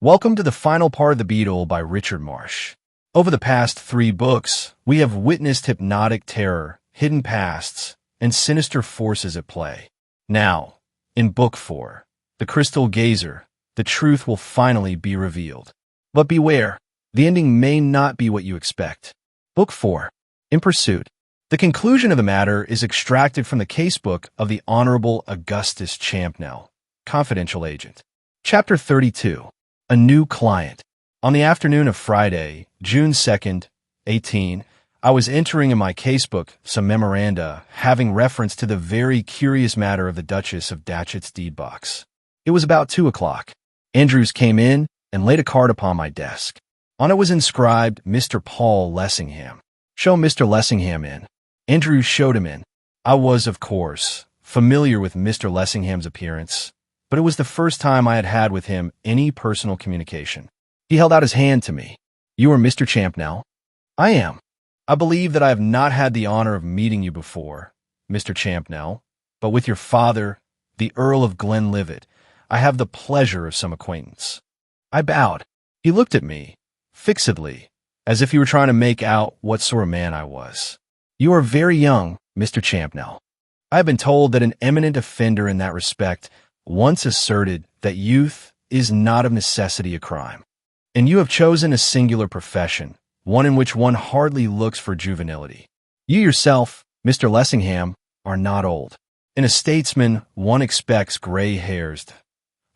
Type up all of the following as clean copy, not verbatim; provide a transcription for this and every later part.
Welcome to the final part of The Beetle by Richard Marsh. Over the past 3 books, we have witnessed hypnotic terror, hidden pasts, and sinister forces at play. Now, in Book 4, The Crystal Gazer, the truth will finally be revealed. But beware, the ending may not be what you expect. Book 4, In Pursuit. The conclusion of the matter is extracted from the casebook of the Honorable Augustus Champnell, confidential agent. Chapter 32. A New Client. On the afternoon of Friday, June 2nd, 18, I was entering in my casebook some memoranda having reference to the very curious matter of the Duchess of Datchet's deed box. It was about 2 o'clock. Andrews came in and laid a card upon my desk. On it was inscribed, Mr. Paul Lessingham. Show Mr. Lessingham in. Andrews showed him in. I was, of course, familiar with Mr. Lessingham's appearance, but it was the first time I had had with him any personal communication. He held out his hand to me. You are Mr. Champnell? I am. I believe that I have not had the honor of meeting you before, Mr. Champnell, but with your father, the Earl of Glenlivet, I have the pleasure of some acquaintance. I bowed. He looked at me, fixedly, as if he were trying to make out what sort of man I was. You are very young, Mr. Champnell. I have been told that an eminent offender in that respect once asserted that youth is not of necessity a crime. And you have chosen a singular profession, one in which one hardly looks for juvenility. You yourself, Mr. Lessingham, are not old. In a statesman, one expects gray hairs.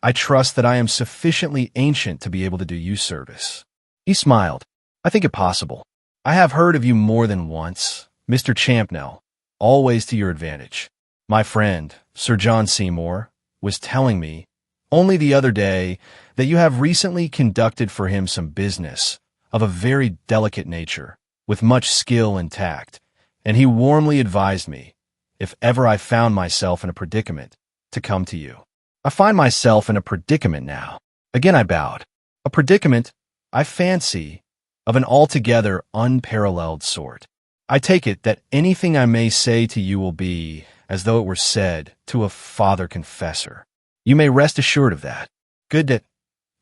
I trust that I am sufficiently ancient to be able to do you service. He smiled. I think it possible. I have heard of you more than once, Mr. Champnell, always to your advantage. My friend, Sir John Seymour, was telling me, only the other day, that you have recently conducted for him some business of a very delicate nature, with much skill and tact, and he warmly advised me, if ever I found myself in a predicament, to come to you. I find myself in a predicament now. Again I bowed. A predicament, I fancy, of an altogether unparalleled sort. I take it that anything I may say to you will be as though it were said to a father confessor. You may rest assured of that. Good.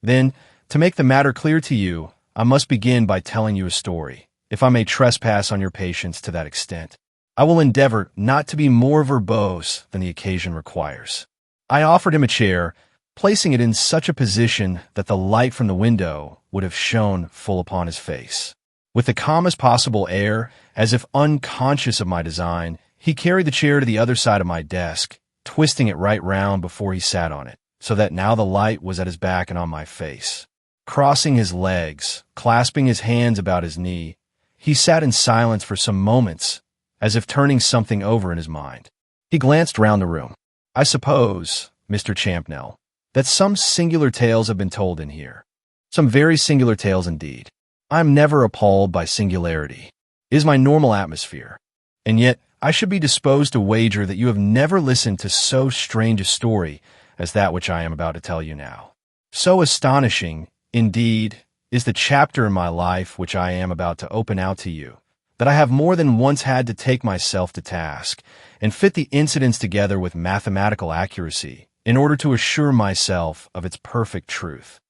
Then, to make the matter clear to you, I must begin by telling you a story, if I may trespass on your patience to that extent. I will endeavor not to be more verbose than the occasion requires. I offered him a chair, placing it in such a position that the light from the window would have shone full upon his face. With the calmest possible air, as if unconscious of my design, he carried the chair to the other side of my desk, twisting it right round before he sat on it, so that now the light was at his back and on my face. Crossing his legs, clasping his hands about his knee, he sat in silence for some moments, as if turning something over in his mind. He glanced round the room. I suppose, Mr. Champnell, that some singular tales have been told in here. Some very singular tales indeed. I am never appalled by singularity. It is my normal atmosphere. And yet, I should be disposed to wager that you have never listened to so strange a story as that which I am about to tell you now. So astonishing, indeed, is the chapter in my life which I am about to open out to you, that I have more than once had to take myself to task and fit the incidents together with mathematical accuracy in order to assure myself of its perfect truth.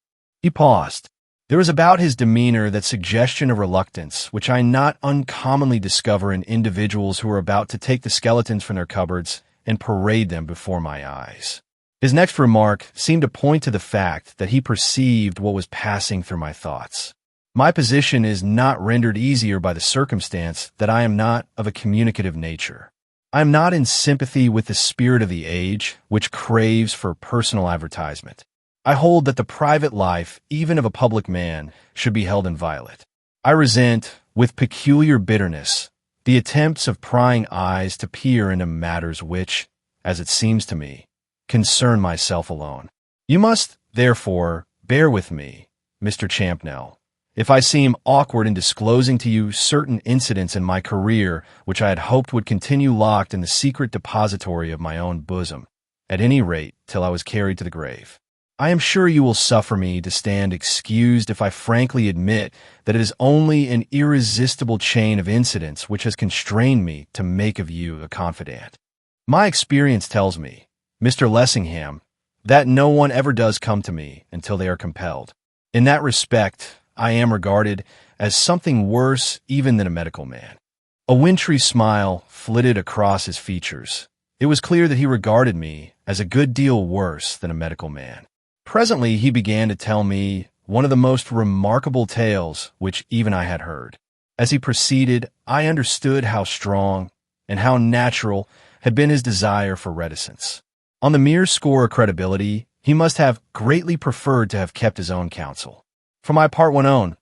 He paused. There was about his demeanor that suggestion of reluctance which I not uncommonly discover in individuals who are about to take the skeletons from their cupboards and parade them before my eyes. His next remark seemed to point to the fact that he perceived what was passing through my thoughts. My position is not rendered easier by the circumstance that I am not of a communicative nature. I am not in sympathy with the spirit of the age, which craves for personal advertisement. I hold that the private life, even of a public man, should be held inviolate. I resent, with peculiar bitterness, the attempts of prying eyes to peer into matters which, as it seems to me, concern myself alone. You must, therefore, bear with me, Mr. Champnell, if I seem awkward in disclosing to you certain incidents in my career which I had hoped would continue locked in the secret depository of my own bosom, at any rate till I was carried to the grave. I am sure you will suffer me to stand excused if I frankly admit that it is only an irresistible chain of incidents which has constrained me to make of you a confidant. My experience tells me, Mr. Lessingham, that no one ever does come to me until they are compelled. In that respect, I am regarded as something worse even than a medical man. A wintry smile flitted across his features. It was clear that he regarded me as a good deal worse than a medical man. Presently, he began to tell me one of the most remarkable tales which even I had heard. As he proceeded, I understood how strong and how natural had been his desire for reticence. On the mere score of credibility, he must have greatly preferred to have kept his own counsel. For my part went on,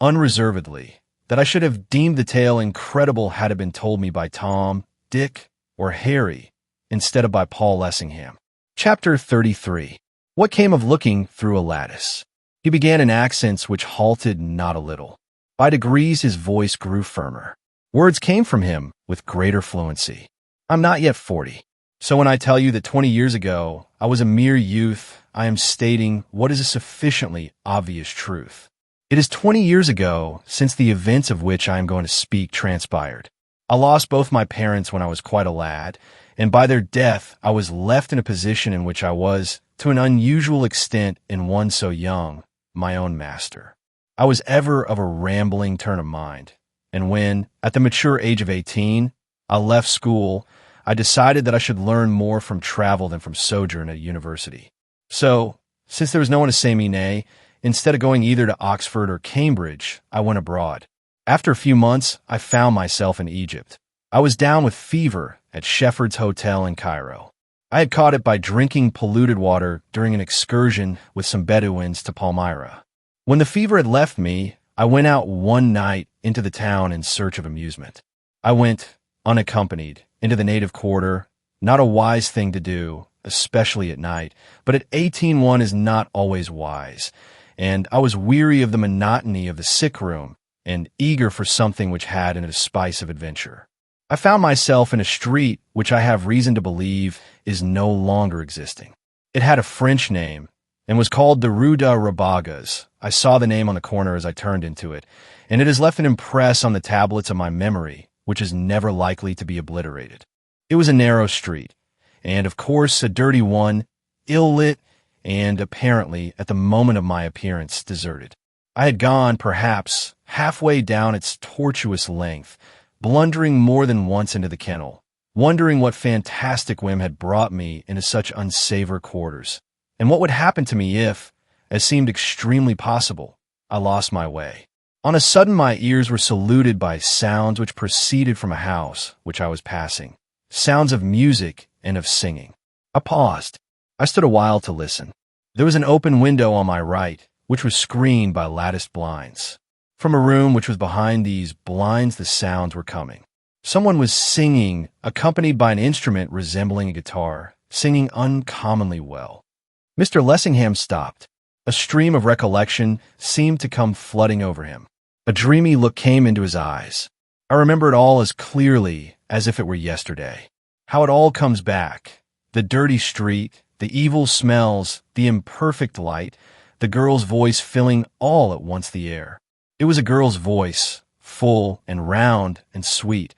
unreservedly, that I should have deemed the tale incredible had it been told me by Tom, Dick, or Harry, instead of by Paul Lessingham. Chapter 33. What came of looking through a lattice? He began in accents which halted not a little. By degrees his voice grew firmer. Words came from him with greater fluency. I'm not yet 40. So when I tell you that 20 years ago I was a mere youth, I am stating what is a sufficiently obvious truth. It is 20 years ago since the events of which I am going to speak transpired. I lost both my parents when I was quite a lad, and by their death I was left in a position in which I was, to an unusual extent in one so young, my own master. I was ever of a rambling turn of mind, and when, at the mature age of 18, I left school, I decided that I should learn more from travel than from sojourn at a university. So, since there was no one to say me nay, instead of going either to Oxford or Cambridge, I went abroad. After a few months, I found myself in Egypt. I was down with fever at Shepheard's Hotel in Cairo. I had caught it by drinking polluted water during an excursion with some Bedouins to Palmyra. When the fever had left me, I went out one night into the town in search of amusement. I went, unaccompanied, into the native quarter, not a wise thing to do, especially at night, but at 18 one is not always wise, and I was weary of the monotony of the sick room and eager for something which had in it a spice of adventure. I found myself in a street which I have reason to believe is no longer existing. It had a French name and was called the Rue de Rabagas. I saw the name on the corner as I turned into it, and it has left an impress on the tablets of my memory which is never likely to be obliterated. It was a narrow street, and of course a dirty one, ill-lit, and apparently, at the moment of my appearance, deserted. I had gone, perhaps, halfway down its tortuous length, blundering more than once into the kennel, wondering what fantastic whim had brought me into such unsavory quarters, and what would happen to me if, as seemed extremely possible, I lost my way. On a sudden my ears were saluted by sounds which proceeded from a house which I was passing, sounds of music and of singing. I paused. I stood a while to listen. There was an open window on my right, which was screened by latticed blinds. From a room which was behind these blinds the sounds were coming. Someone was singing, accompanied by an instrument resembling a guitar, singing uncommonly well. Mr. Lessingham stopped. A stream of recollection seemed to come flooding over him. A dreamy look came into his eyes. I remember it all as clearly as if it were yesterday. How it all comes back. The dirty street, the evil smells, the imperfect light, the girl's voice filling all at once the air. It was a girl's voice, full and round and sweet,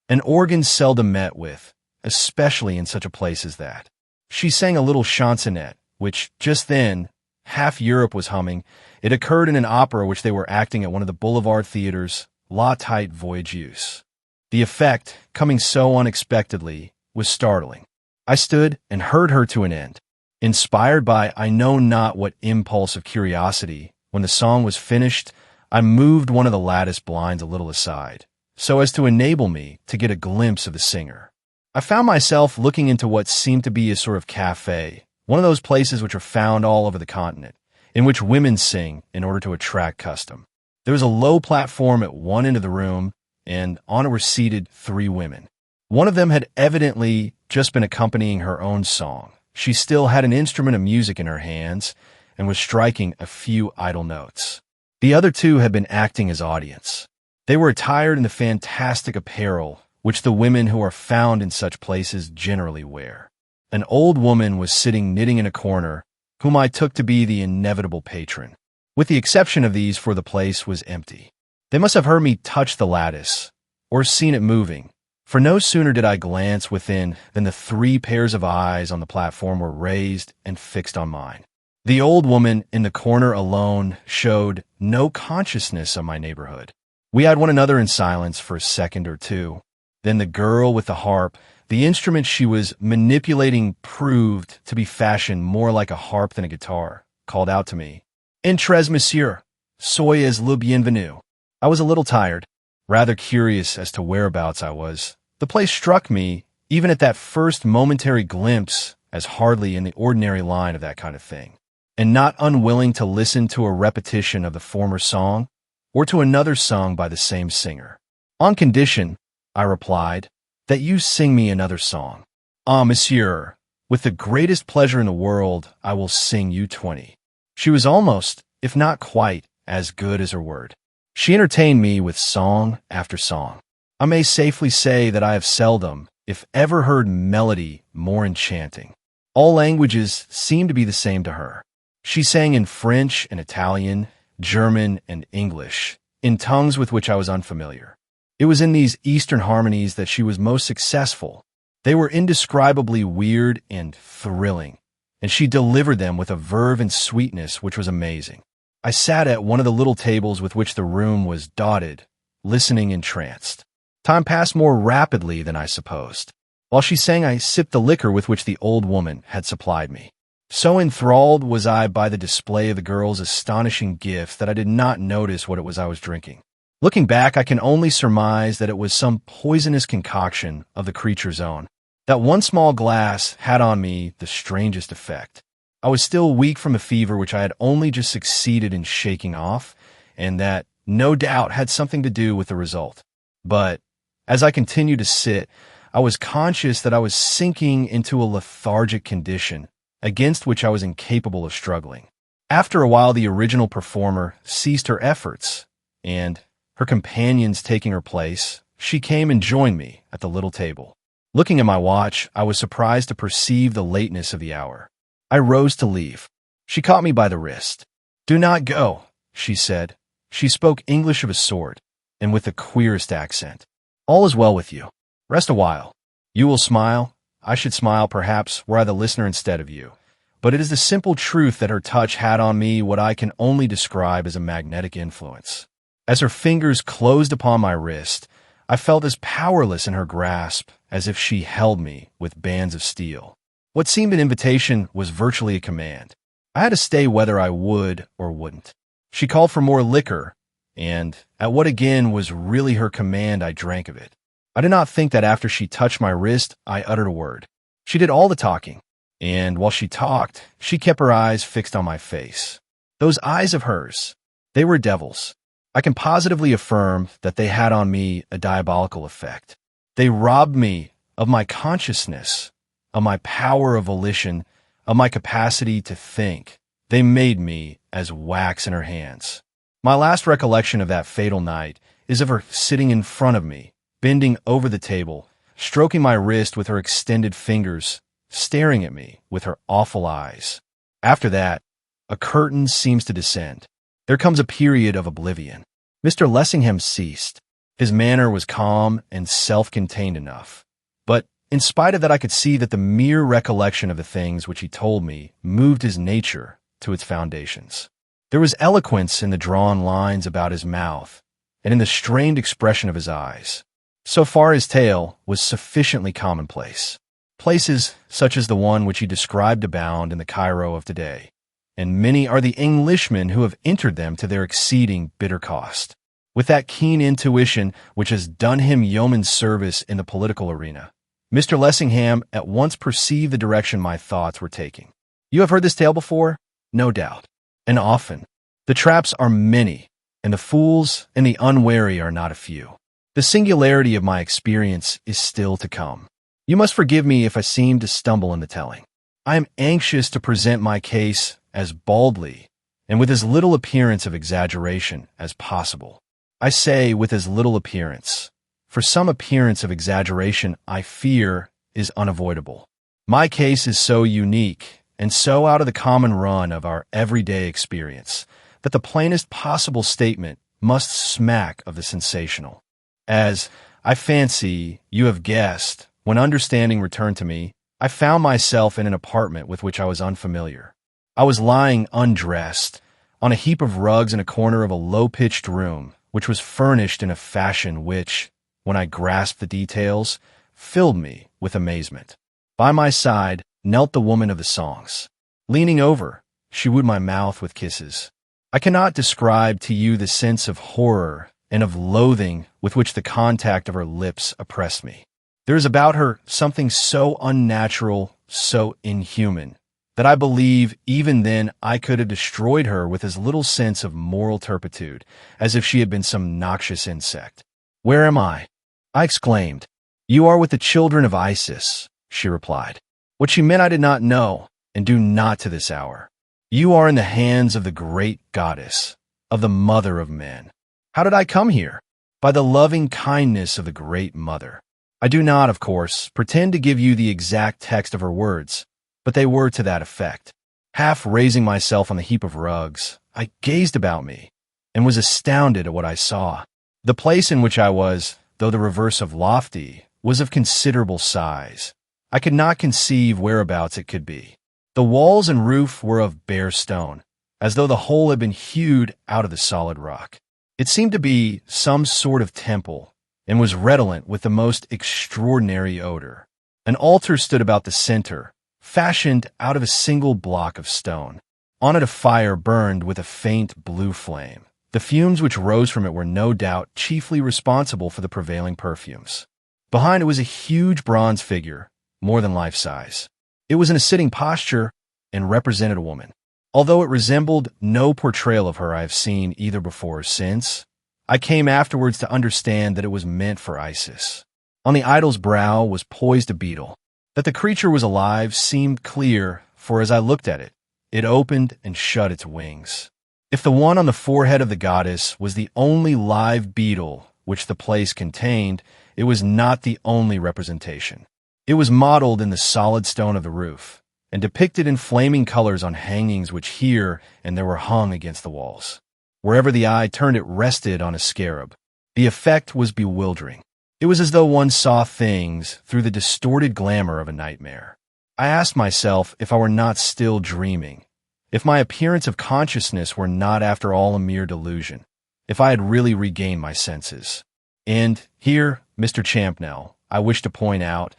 an organ seldom met with, especially in such a place as that. She sang a little chansonette, which, just then, half Europe was humming. It occurred in an opera which they were acting at one of the boulevard theaters, La Tite Voyageuse. The effect, coming so unexpectedly, was startling. I stood and heard her to an end, inspired by I know not what impulse of curiosity. When the song was finished, I moved one of the lattice blinds a little aside, so as to enable me to get a glimpse of the singer. I found myself looking into what seemed to be a sort of cafe, one of those places which are found all over the continent, in which women sing in order to attract custom. There was a low platform at one end of the room, and on it were seated 3 women. One of them had evidently just been accompanying her own song. She still had an instrument of music in her hands and was striking a few idle notes. The other 2 had been acting as audience. They were attired in the fantastic apparel which the women who are found in such places generally wear. An old woman was sitting knitting in a corner, whom I took to be the inevitable patron, with the exception of these, for the place was empty. They must have heard me touch the lattice, or seen it moving, for no sooner did I glance within than the 3 pairs of eyes on the platform were raised and fixed on mine. The old woman in the corner alone showed no consciousness of my neighborhood. We eyed one another in silence for a second or two. Then the girl with the harp, the instrument she was manipulating proved to be fashioned more like a harp than a guitar, called out to me, "Entrez, monsieur. Soyez le bienvenu." I was a little tired, rather curious as to whereabouts I was. The place struck me, even at that first momentary glimpse, as hardly in the ordinary line of that kind of thing, and not unwilling to listen to a repetition of the former song, or to another sung by the same singer. "On condition," I replied, "that you sing me another song." "Ah, monsieur, with the greatest pleasure in the world, I will sing you 20. She was almost, if not quite, as good as her word. She entertained me with song after song. I may safely say that I have seldom, if ever, heard melody more enchanting. All languages seemed to be the same to her. She sang in French and Italian, German and English, in tongues with which I was unfamiliar. It was in these Eastern harmonies that she was most successful. They were indescribably weird and thrilling, and she delivered them with a verve and sweetness which was amazing. I sat at one of the little tables with which the room was dotted, listening entranced. Time passed more rapidly than I supposed. While she sang, I sipped the liquor with which the old woman had supplied me. So enthralled was I by the display of the girl's astonishing gift that I did not notice what it was I was drinking. Looking back, I can only surmise that it was some poisonous concoction of the creature's own. That one small glass had on me the strangest effect. I was still weak from a fever which I had only just succeeded in shaking off, and that, no doubt, had something to do with the result. But, as I continued to sit, I was conscious that I was sinking into a lethargic condition, against which I was incapable of struggling. After a while, the original performer ceased her efforts, and, her companions taking her place, she came and joined me at the little table. Looking at my watch, I was surprised to perceive the lateness of the hour. I rose to leave. She caught me by the wrist. "Do not go," she said. She spoke English of a sort, and with the queerest accent. "All is well with you. Rest a while. You will smile. I should smile, perhaps, were I the listener instead of you. But it is the simple truth that her touch had on me what I can only describe as a magnetic influence. As her fingers closed upon my wrist, I felt as powerless in her grasp as if she held me with bands of steel. What seemed an invitation was virtually a command. I had to stay whether I would or wouldn't. She called for more liquor, and at what again was really her command, I drank of it. I did not think that after she touched my wrist, I uttered a word. She did all the talking, and while she talked, she kept her eyes fixed on my face. Those eyes of hers, they were devils. I can positively affirm that they had on me a diabolical effect. They robbed me of my consciousness, of my power of volition, of my capacity to think. They made me as wax in her hands. My last recollection of that fatal night is of her sitting in front of me, bending over the table, stroking my wrist with her extended fingers, staring at me with her awful eyes. After that, a curtain seems to descend. There comes a period of oblivion. Mr. Lessingham ceased. His manner was calm and self-contained enough. But in spite of that, I could see that the mere recollection of the things which he told me moved his nature to its foundations. There was eloquence in the drawn lines about his mouth and in the strained expression of his eyes. So far, his tale was sufficiently commonplace. Places such as the one which he described abound in the Cairo of today, and many are the Englishmen who have entered them to their exceeding bitter cost. With that keen intuition which has done him yeoman's service in the political arena, Mr. Lessingham at once perceived the direction my thoughts were taking. You have heard this tale before? No doubt. And often. The traps are many, and the fools and the unwary are not a few. The singularity of my experience is still to come. You must forgive me if I seem to stumble in the telling. I am anxious to present my case as baldly and with as little appearance of exaggeration as possible. I say with as little appearance, for some appearance of exaggeration, I fear, is unavoidable. My case is so unique and so out of the common run of our everyday experience that the plainest possible statement must smack of the sensational. As, I fancy, you have guessed, when understanding returned to me, I found myself in an apartment with which I was unfamiliar. I was lying undressed, on a heap of rugs in a corner of a low-pitched room, which was furnished in a fashion which, when I grasped the details, filled me with amazement. By my side knelt the woman of the songs. Leaning over, she wooed my mouth with kisses. I cannot describe to you the sense of horror and of loathing with which the contact of her lips oppressed me. There is about her something so unnatural, so inhuman, that I believe even then I could have destroyed her with as little sense of moral turpitude as if she had been some noxious insect. "Where am I?" I exclaimed. "You are with the children of Isis," she replied. What she meant I did not know, and do not to this hour. "You are in the hands of the great goddess, of the mother of men." How did I come here? By the loving kindness of the great mother. I do not, of course, pretend to give you the exact text of her words, but they were to that effect. Half raising myself on the heap of rugs, I gazed about me, and was astounded at what I saw. The place in which I was, though the reverse of lofty, was of considerable size. I could not conceive whereabouts it could be. The walls and roof were of bare stone, as though the whole had been hewed out of the solid rock. It seemed to be some sort of temple, and was redolent with the most extraordinary odor. An altar stood about the center, fashioned out of a single block of stone. On it a fire burned with a faint blue flame. The fumes which rose from it were no doubt chiefly responsible for the prevailing perfumes. Behind it was a huge bronze figure, more than life-size. It was in a sitting posture and represented a woman. Although it resembled no portrayal of her I have seen either before or since, I came afterwards to understand that it was meant for Isis. On the idol's brow was poised a beetle. That the creature was alive seemed clear, for as I looked at it, it opened and shut its wings. If the one on the forehead of the goddess was the only live beetle which the place contained, it was not the only representation. It was modeled in the solid stone of the roof, and depicted in flaming colors on hangings which here and there were hung against the walls. Wherever the eye turned it rested on a scarab. The effect was bewildering. It was as though one saw things through the distorted glamour of a nightmare. I asked myself if I were not still dreaming, if my appearance of consciousness were not after all a mere delusion, if I had really regained my senses. And here, Mr. Champnell, I wish to point out,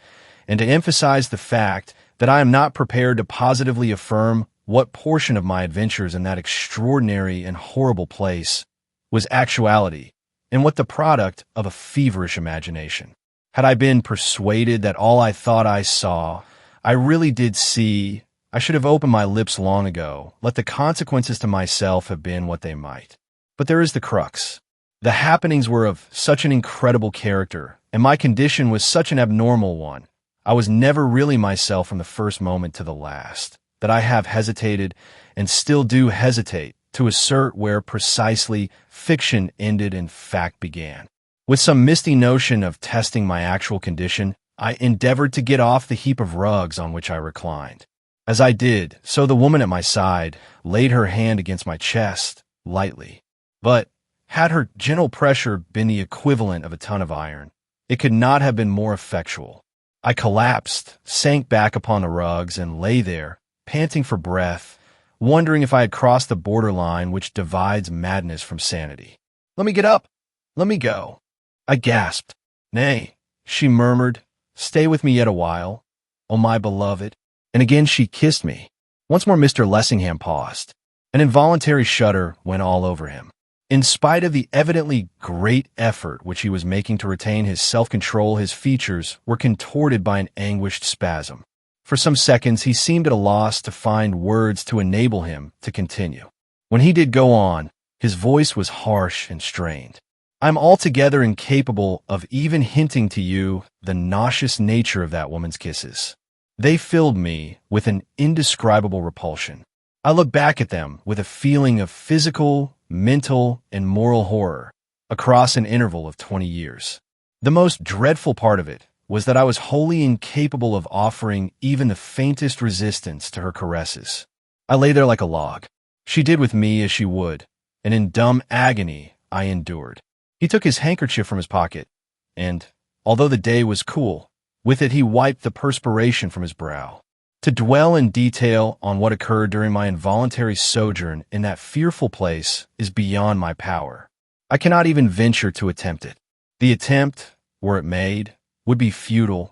and to emphasize the fact that I am not prepared to positively affirm what portion of my adventures in that extraordinary and horrible place was actuality and what the product of a feverish imagination. Had I been persuaded that all I thought I saw, I really did see, I should have opened my lips long ago, let the consequences to myself have been what they might. But there is the crux. The happenings were of such an incredible character, and my condition was such an abnormal one. I was never really myself from the first moment to the last, that I have hesitated, and still do hesitate, to assert where precisely fiction ended and fact began. With some misty notion of testing my actual condition, I endeavored to get off the heap of rugs on which I reclined. As I did, so the woman at my side laid her hand against my chest, lightly. But had her gentle pressure been the equivalent of a ton of iron, it could not have been more effectual. I collapsed, sank back upon the rugs, and lay there, panting for breath, wondering if I had crossed the borderline which divides madness from sanity. "Let me get up! Let me go!" I gasped. "Nay," she murmured, "stay with me yet a while, O my beloved." And again she kissed me. Once more Mr. Lessingham paused. An involuntary shudder went all over him. In spite of the evidently great effort which he was making to retain his self-control, his features were contorted by an anguished spasm. For some seconds he seemed at a loss to find words to enable him to continue. When he did go on, his voice was harsh and strained. "I am altogether incapable of even hinting to you the nauseous nature of that woman's kisses. They filled me with an indescribable repulsion. I look back at them with a feeling of physical, mental, and moral horror across an interval of 20 years. The most dreadful part of it was that I was wholly incapable of offering even the faintest resistance to her caresses. I lay there like a log. She did with me as she would, and in dumb agony I endured. He took his handkerchief from his pocket, and, although the day was cool, with it he wiped the perspiration from his brow. To dwell in detail on what occurred during my involuntary sojourn in that fearful place is beyond my power. I cannot even venture to attempt it. The attempt, were it made, would be futile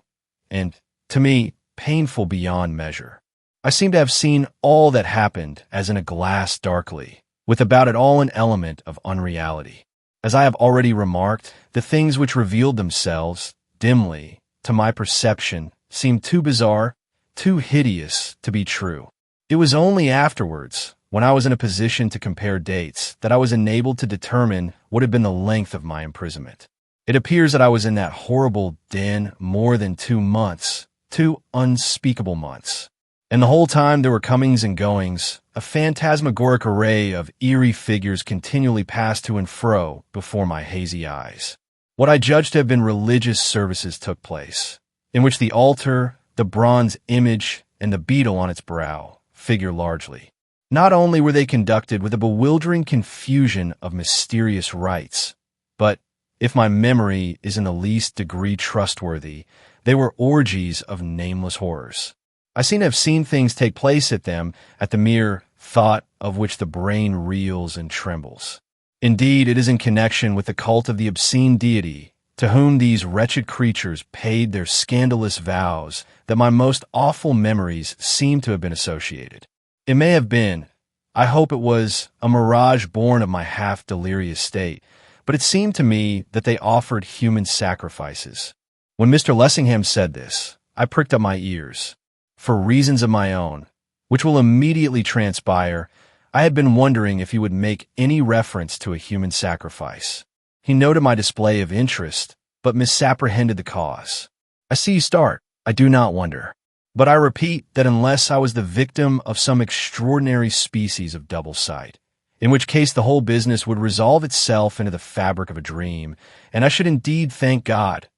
and, to me, painful beyond measure. I seem to have seen all that happened as in a glass darkly, with about it all an element of unreality. As I have already remarked, the things which revealed themselves, dimly, to my perception, seemed too bizarre, too hideous to be true. It was only afterwards, when I was in a position to compare dates, that I was enabled to determine what had been the length of my imprisonment. It appears that I was in that horrible den more than 2 months, 2 unspeakable months. And the whole time there were comings and goings, a phantasmagoric array of eerie figures continually passed to and fro before my hazy eyes. What I judged to have been religious services took place, in which the altar, the bronze image, and the beetle on its brow figure largely. Not only were they conducted with a bewildering confusion of mysterious rites, but, if my memory is in the least degree trustworthy, they were orgies of nameless horrors. I seem to have seen things take place at them at the mere thought of which the brain reels and trembles. Indeed, it is in connection with the cult of the obscene deity to whom these wretched creatures paid their scandalous vows that my most awful memories seem to have been associated. It may have been, I hope it was, a mirage born of my half-delirious state, but it seemed to me that they offered human sacrifices. When Mr. Lessingham said this, I pricked up my ears. For reasons of my own, which will immediately transpire, I had been wondering if he would make any reference to a human sacrifice. He noted my display of interest, but misapprehended the cause. I see you start. I do not wonder. But I repeat that unless I was the victim of some extraordinary species of double sight, in which case the whole business would resolve itself into the fabric of a dream, and I should indeed thank God.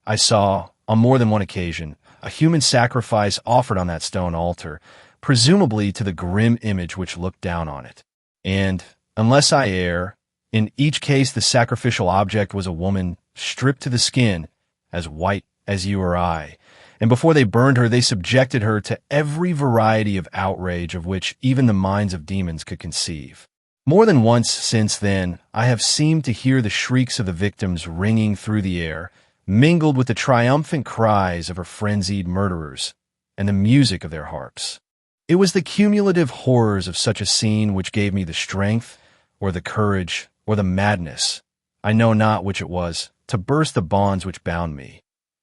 I saw, on more than one occasion, a human sacrifice offered on that stone altar, presumably to the grim image which looked down on it. And, unless I err, in each case the sacrificial object was a woman stripped to the skin, as white as you or I, and before they burned her they subjected her to every variety of outrage of which even the minds of demons could conceive. More than once since then I have seemed to hear the shrieks of the victims ringing through the air, mingled with the triumphant cries of her frenzied murderers, and the music of their harps. It was the cumulative horrors of such a scene which gave me the strength, or the courage, or the madness, I know not which it was, to burst the bonds which bound me,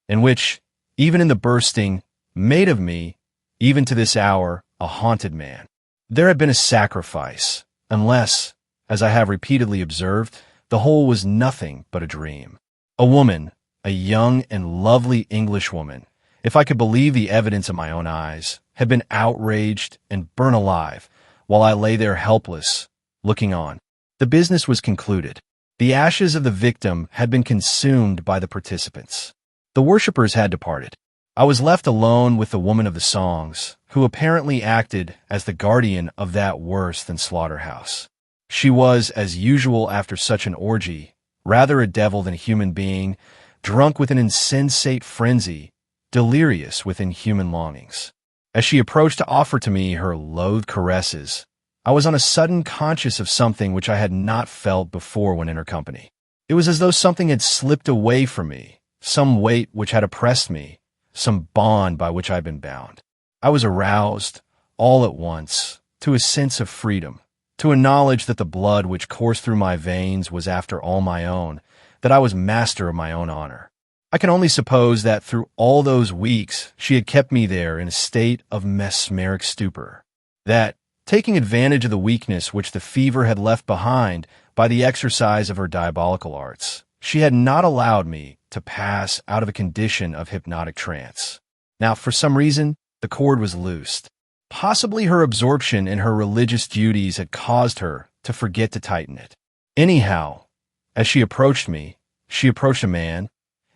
and which, even in the bursting, made of me, even to this hour, a haunted man. There had been a sacrifice, unless, as I have repeatedly observed, the whole was nothing but a dream. A woman, a young and lovely Englishwoman, if I could believe the evidence of my own eyes, had been outraged and burnt alive, while I lay there helpless, looking on. The business was concluded. The ashes of the victim had been consumed by the participants. The worshippers had departed. I was left alone with the woman of the songs, who apparently acted as the guardian of that worse than slaughterhouse. She was, as usual after such an orgy, rather a devil than a human being, drunk with an insensate frenzy, delirious with inhuman longings. As she approached to offer to me her loathed caresses, I was on a sudden conscious of something which I had not felt before when in her company. It was as though something had slipped away from me, some weight which had oppressed me, some bond by which I had been bound. I was aroused, all at once, to a sense of freedom, to a knowledge that the blood which coursed through my veins was after all my own, that I was master of my own honor. I can only suppose that through all those weeks she had kept me there in a state of mesmeric stupor, that, taking advantage of the weakness which the fever had left behind by the exercise of her diabolical arts, she had not allowed me to pass out of a condition of hypnotic trance. Now, for some reason, the cord was loosed. Possibly her absorption in her religious duties had caused her to forget to tighten it. Anyhow, as she approached me, she approached a man,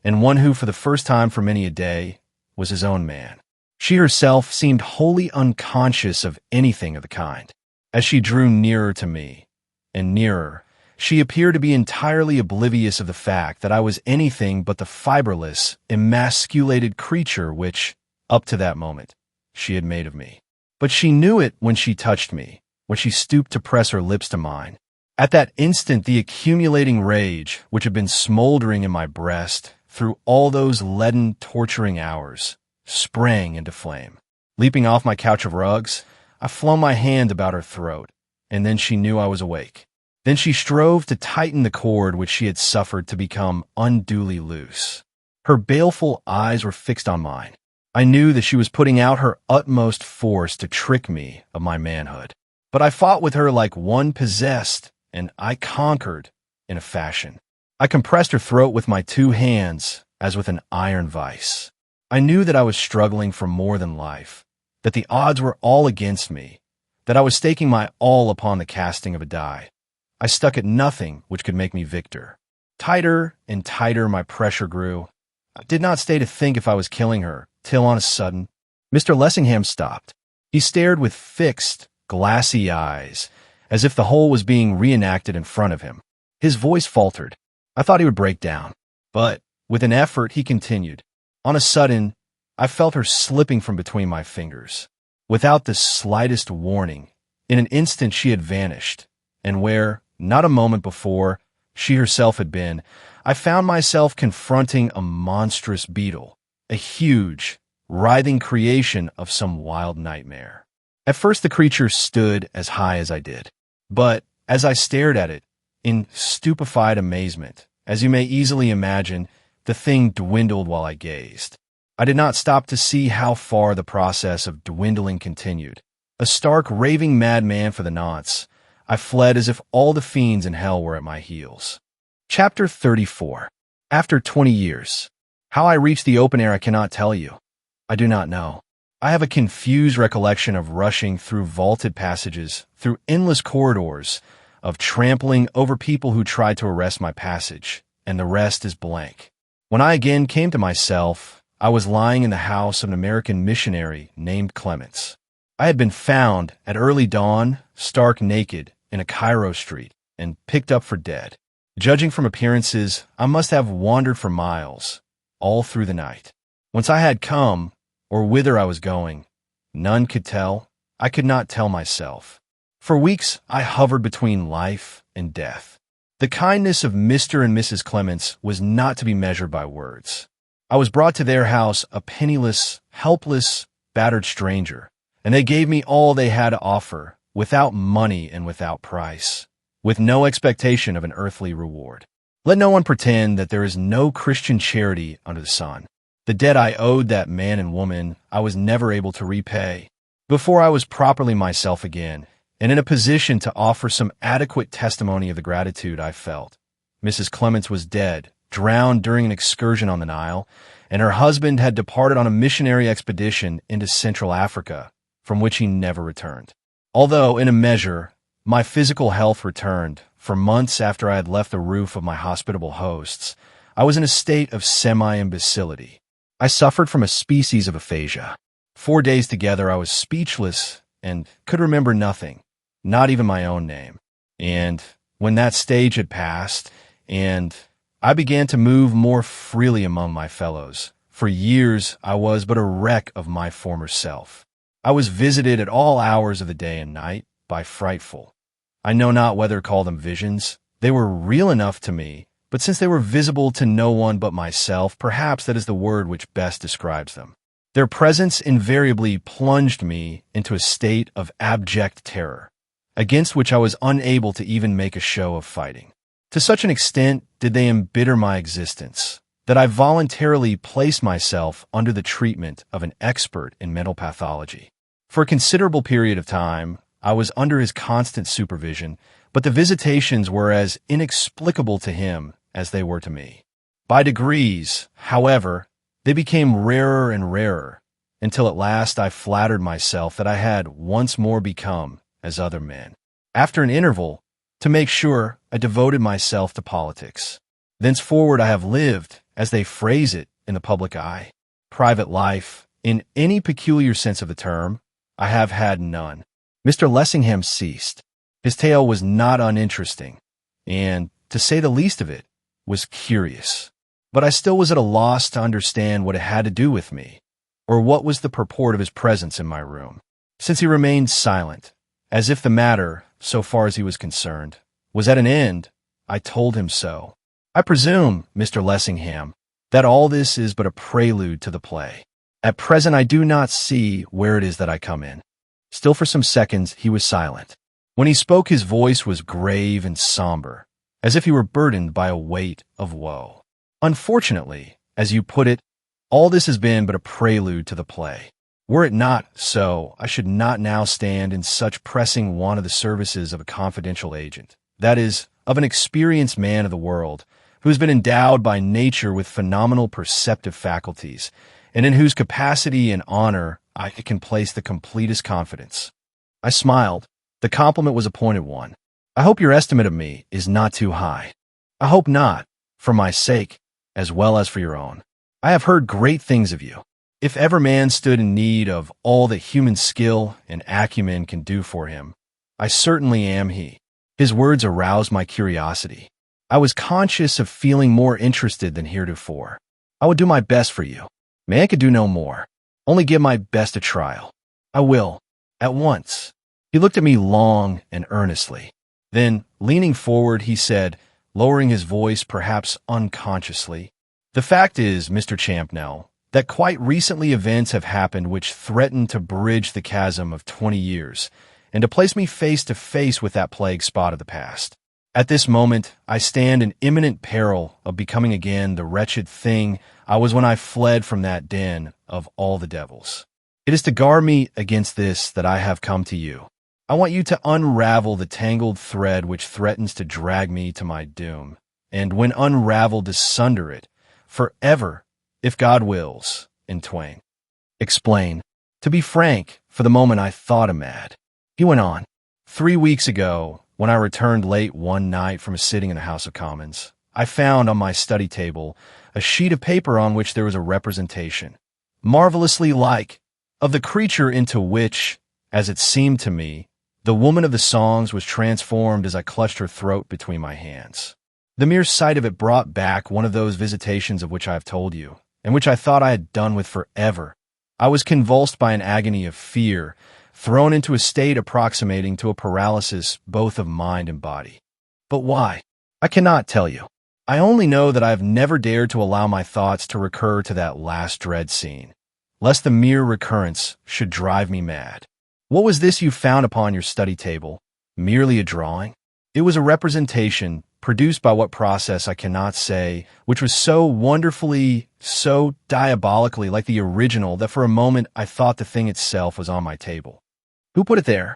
and one who, for the first time for many a day, was his own man. She herself seemed wholly unconscious of anything of the kind. As she drew nearer to me, and nearer, she appeared to be entirely oblivious of the fact that I was anything but the fiberless, emasculated creature which, up to that moment, she had made of me. But she knew it when she touched me, when she stooped to press her lips to mine. At that instant, the accumulating rage, which had been smoldering in my breast through all those leaden, torturing hours, sprang into flame. Leaping off my couch of rugs, I flung my hand about her throat, and then she knew I was awake. Then she strove to tighten the cord which she had suffered to become unduly loose. Her baleful eyes were fixed on mine. I knew that she was putting out her utmost force to trick me of my manhood. But I fought with her like one possessed, and I conquered in a fashion. I compressed her throat with my two hands as with an iron vice. I knew that I was struggling for more than life, that the odds were all against me, that I was staking my all upon the casting of a die. I stuck at nothing which could make me victor. Tighter and tighter my pressure grew. I did not stay to think if I was killing her, till on a sudden, Mr. Lessingham stopped. He stared with fixed, glassy eyes, as if the whole was being reenacted in front of him. His voice faltered. I thought he would break down. But, with an effort, he continued. On a sudden, I felt her slipping from between my fingers. Without the slightest warning, in an instant she had vanished, and where, not a moment before, she herself had been, I found myself confronting a monstrous beetle, a huge, writhing creation of some wild nightmare. At first the creature stood as high as I did, but as I stared at it, in stupefied amazement, as you may easily imagine, the thing dwindled while I gazed. I did not stop to see how far the process of dwindling continued. A stark, raving madman for the nonce, I fled as if all the fiends in hell were at my heels. Chapter 34. After 20 years. How I reached the open air I cannot tell you. I do not know. I have a confused recollection of rushing through vaulted passages, through endless corridors, of trampling over people who tried to arrest my passage, and the rest is blank. When I again came to myself, I was lying in the house of an American missionary named Clements. I had been found at early dawn, stark naked, in a Cairo street, and picked up for dead. Judging from appearances, I must have wandered for miles, all through the night. Whence I had come, or whither I was going, none could tell. I could not tell myself. For weeks I hovered between life and death. The kindness of Mr. and Mrs. Clements was not to be measured by words. I was brought to their house a penniless, helpless, battered stranger, and they gave me all they had to offer, without money and without price, with no expectation of an earthly reward. Let no one pretend that there is no Christian charity under the sun. The debt I owed that man and woman I was never able to repay. Before I was properly myself again, and in a position to offer some adequate testimony of the gratitude I felt, Mrs. Clements was dead, drowned during an excursion on the Nile, and her husband had departed on a missionary expedition into Central Africa, from which he never returned. Although, in a measure, my physical health returned, for months after I had left the roof of my hospitable hosts, I was in a state of semi-imbecility. I suffered from a species of aphasia. 4 days together I was speechless and could remember nothing, not even my own name. And when that stage had passed, and I began to move more freely among my fellows, for years I was but a wreck of my former self. I was visited at all hours of the day and night by frightful, I know not whether to call them visions. They were real enough to me, but since they were visible to no one but myself, perhaps that is the word which best describes them. Their presence invariably plunged me into a state of abject terror, against which I was unable to even make a show of fighting. To such an extent did they embitter my existence, that I voluntarily placed myself under the treatment of an expert in mental pathology. For a considerable period of time, I was under his constant supervision, but the visitations were as inexplicable to him as they were to me. By degrees, however, they became rarer and rarer, until at last I flattered myself that I had once more become as other men. After an interval, to make sure, I devoted myself to politics. Thenceforward I have lived, as they phrase it, in the public eye. Private life, in any peculiar sense of the term, I have had none. Mr. Lessingham ceased. His tale was not uninteresting, and, to say the least of it, was curious. But I still was at a loss to understand what it had to do with me. Or what was the purport of his presence in my room? Since he remained silent, as if the matter, so far as he was concerned, was at an end, I told him so. I presume, Mr. Lessingham, that all this is but a prelude to the play. At present I do not see where it is that I come in. Still for some seconds he was silent. When he spoke his voice was grave and somber, as if he were burdened by a weight of woe. Unfortunately, as you put it, all this has been but a prelude to the play. Were it not so, I should not now stand in such pressing want of the services of a confidential agent, that is, of an experienced man of the world, who has been endowed by nature with phenomenal perceptive faculties, and in whose capacity and honor I can place the completest confidence. I smiled. The compliment was a pointed one. I hope your estimate of me is not too high. I hope not, for my sake, as well as for your own. I have heard great things of you. If ever man stood in need of all that human skill and acumen can do for him, I certainly am he. His words aroused my curiosity. I was conscious of feeling more interested than heretofore. I would do my best for you. Man could do no more. Only give my best a trial. I will. At once. He looked at me long and earnestly. Then, leaning forward, he said, lowering his voice perhaps unconsciously, "The fact is, Mr. Champnell, that quite recently events have happened which threaten to bridge the chasm of 20 years and to place me face to face with that plague spot of the past. At this moment, I stand in imminent peril of becoming again the wretched thing I was when I fled from that den of all the devils. It is to guard me against this that I have come to you. I want you to unravel the tangled thread which threatens to drag me to my doom, and when unraveled, to sunder it, forever, if God wills, in twain. Explain. To be frank, for the moment I thought him mad." He went on. 3 weeks ago, when I returned late one night from a sitting in the House of Commons, I found on my study table a sheet of paper on which there was a representation, marvelously like, of the creature into which, as it seemed to me, the woman of the songs was transformed as I clutched her throat between my hands. The mere sight of it brought back one of those visitations of which I have told you, and which I thought I had done with forever. I was convulsed by an agony of fear, thrown into a state approximating to a paralysis both of mind and body. But why? I cannot tell you. I only know that I have never dared to allow my thoughts to recur to that last dread scene, lest the mere recurrence should drive me mad. What was this you found upon your study table? Merely a drawing? It was a representation, produced by what process I cannot say, which was so wonderfully, so diabolically like the original that for a moment I thought the thing itself was on my table. Who put it there?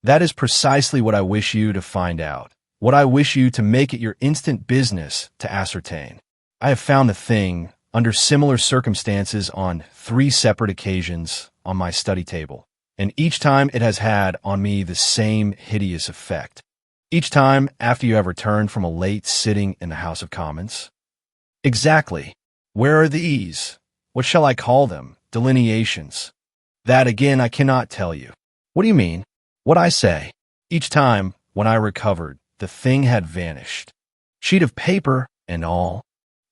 That is precisely what I wish you to find out, what I wish you to make it your instant business to ascertain. I have found the thing, under similar circumstances on 3 separate occasions, on my study table, and each time it has had on me the same hideous effect. Each time after you have returned from a late sitting in the House of Commons. Exactly. Where are these? What shall I call them? Delineations. That again I cannot tell you. What do you mean? What I say. Each time, when I recovered, the thing had vanished. Sheet of paper and all.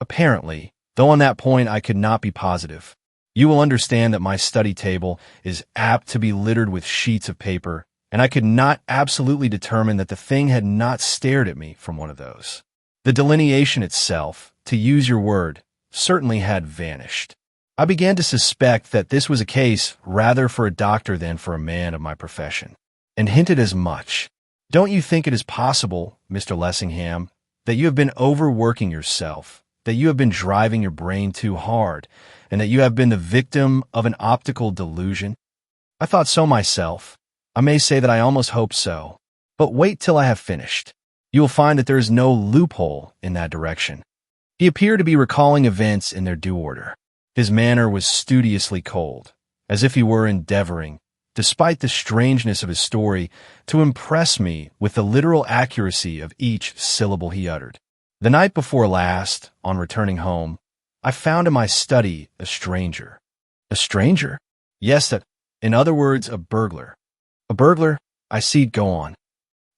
Apparently, though on that point I could not be positive. You will understand that my study table is apt to be littered with sheets of paper, and I could not absolutely determine that the thing had not stared at me from one of those. The delineation itself, to use your word, certainly had vanished. I began to suspect that this was a case rather for a doctor than for a man of my profession, and hinted as much. Don't you think it is possible, Mr. Lessingham, that you have been overworking yourself, that you have been driving your brain too hard, and that you have been the victim of an optical delusion? I thought so myself. I may say that I almost hope so. But wait till I have finished. You will find that there is no loophole in that direction. He appeared to be recalling events in their due order. His manner was studiously cold, as if he were endeavoring, despite the strangeness of his story, to impress me with the literal accuracy of each syllable he uttered. The night before last, on returning home, I found in my study a stranger. A stranger? Yes, in other words, a burglar. A burglar? I see it go on.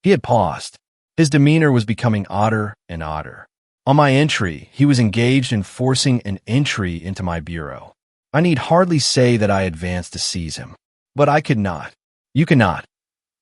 He had paused. His demeanor was becoming odder and odder. On my entry, he was engaged in forcing an entry into my bureau. I need hardly say that I advanced to seize him. But I could not. You cannot.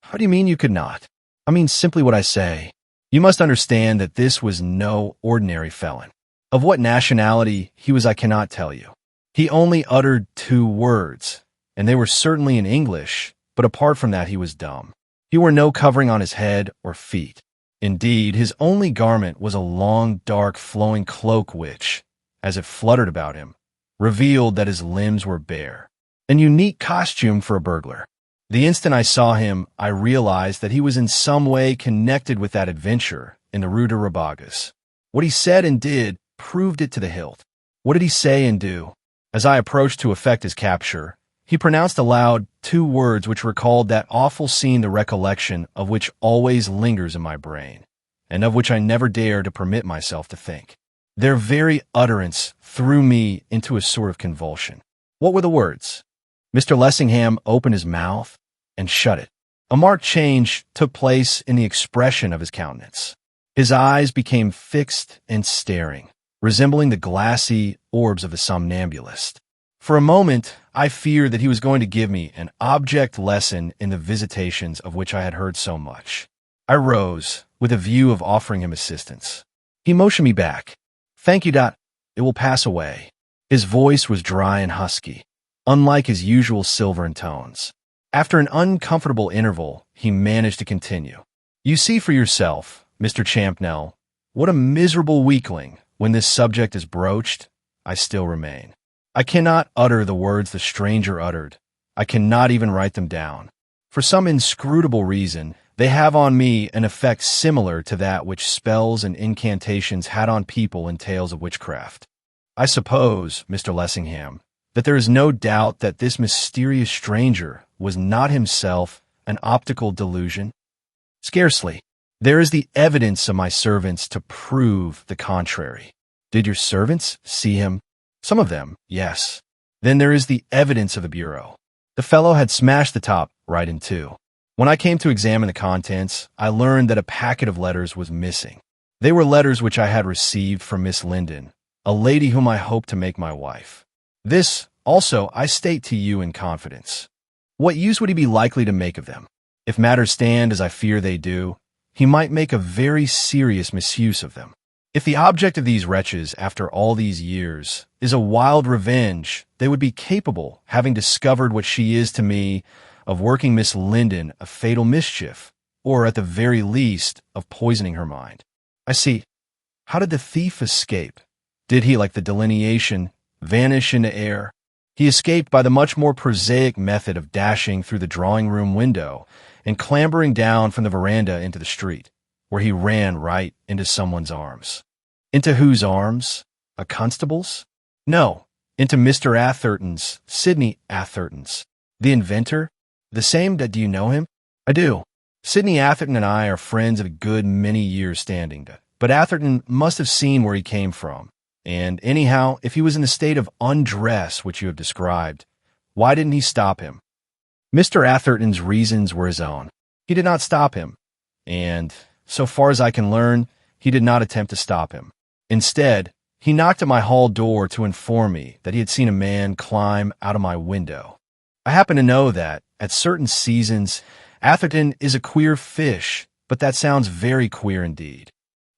How do you mean you could not? I mean simply what I say. You must understand that this was no ordinary felon. Of what nationality he was I cannot tell you. He only uttered 2 words, and they were certainly in English, but apart from that he was dumb. He wore no covering on his head or feet. Indeed, his only garment was a long, dark, flowing cloak which, as it fluttered about him, revealed that his limbs were bare. An unique costume for a burglar. The instant I saw him, I realized that he was in some way connected with that adventure in the Rue de Rabagas. What he said and did proved it to the hilt. What did he say and do? As I approached to effect his capture, he pronounced aloud 2 words which recalled that awful scene, the recollection of which always lingers in my brain, and of which I never dare to permit myself to think. Their very utterance threw me into a sort of convulsion. What were the words? Mr. Lessingham opened his mouth and shut it. A marked change took place in the expression of his countenance. His eyes became fixed and staring, resembling the glassy orbs of a somnambulist. For a moment, I feared that he was going to give me an object lesson in the visitations of which I had heard so much. I rose, with a view of offering him assistance. He motioned me back. "Thank you, Dot. It will pass away." His voice was dry and husky, unlike his usual silvern tones. After an uncomfortable interval, he managed to continue. "You see for yourself, Mr. Champnell, what a miserable weakling, when this subject is broached, I still remain. I cannot utter the words the stranger uttered. I cannot even write them down. For some inscrutable reason, they have on me an effect similar to that which spells and incantations had on people in tales of witchcraft. I suppose, Mr. Lessingham, that there is no doubt that this mysterious stranger was not himself an optical delusion? Scarcely. There is the evidence of my servants to prove the contrary. Did your servants see him? Some of them, yes. Then there is the evidence of the bureau. The fellow had smashed the top right in 2. When I came to examine the contents, I learned that a packet of letters was missing. They were letters which I had received from Miss Linden, a lady whom I hoped to make my wife. This, also, I state to you in confidence. What use would he be likely to make of them? If matters stand as I fear they do, he might make a very serious misuse of them. If the object of these wretches, after all these years, is a wild revenge, they would be capable, having discovered what she is to me, of working Miss Linden a fatal mischief, or at the very least, of poisoning her mind. I see. How did the thief escape? Did he, like the delineation, vanish into air? He escaped by the much more prosaic method of dashing through the drawing-room window and clambering down from the veranda into the street, where he ran right into someone's arms. Into whose arms? A constable's? No, into Mr. Atherton's, Sidney Atherton's. The inventor? The same that, do you know him? I do. Sidney Atherton and I are friends of a good many years' standing, but Atherton must have seen where he came from. And anyhow, if he was in the state of undress which you have described, why didn't he stop him? Mr. Atherton's reasons were his own. He did not stop him, and, so far as I can learn, he did not attempt to stop him. Instead, he knocked at my hall door to inform me that he had seen a man climb out of my window. I happen to know that, at certain seasons, Atherton is a queer fish, but that sounds very queer indeed.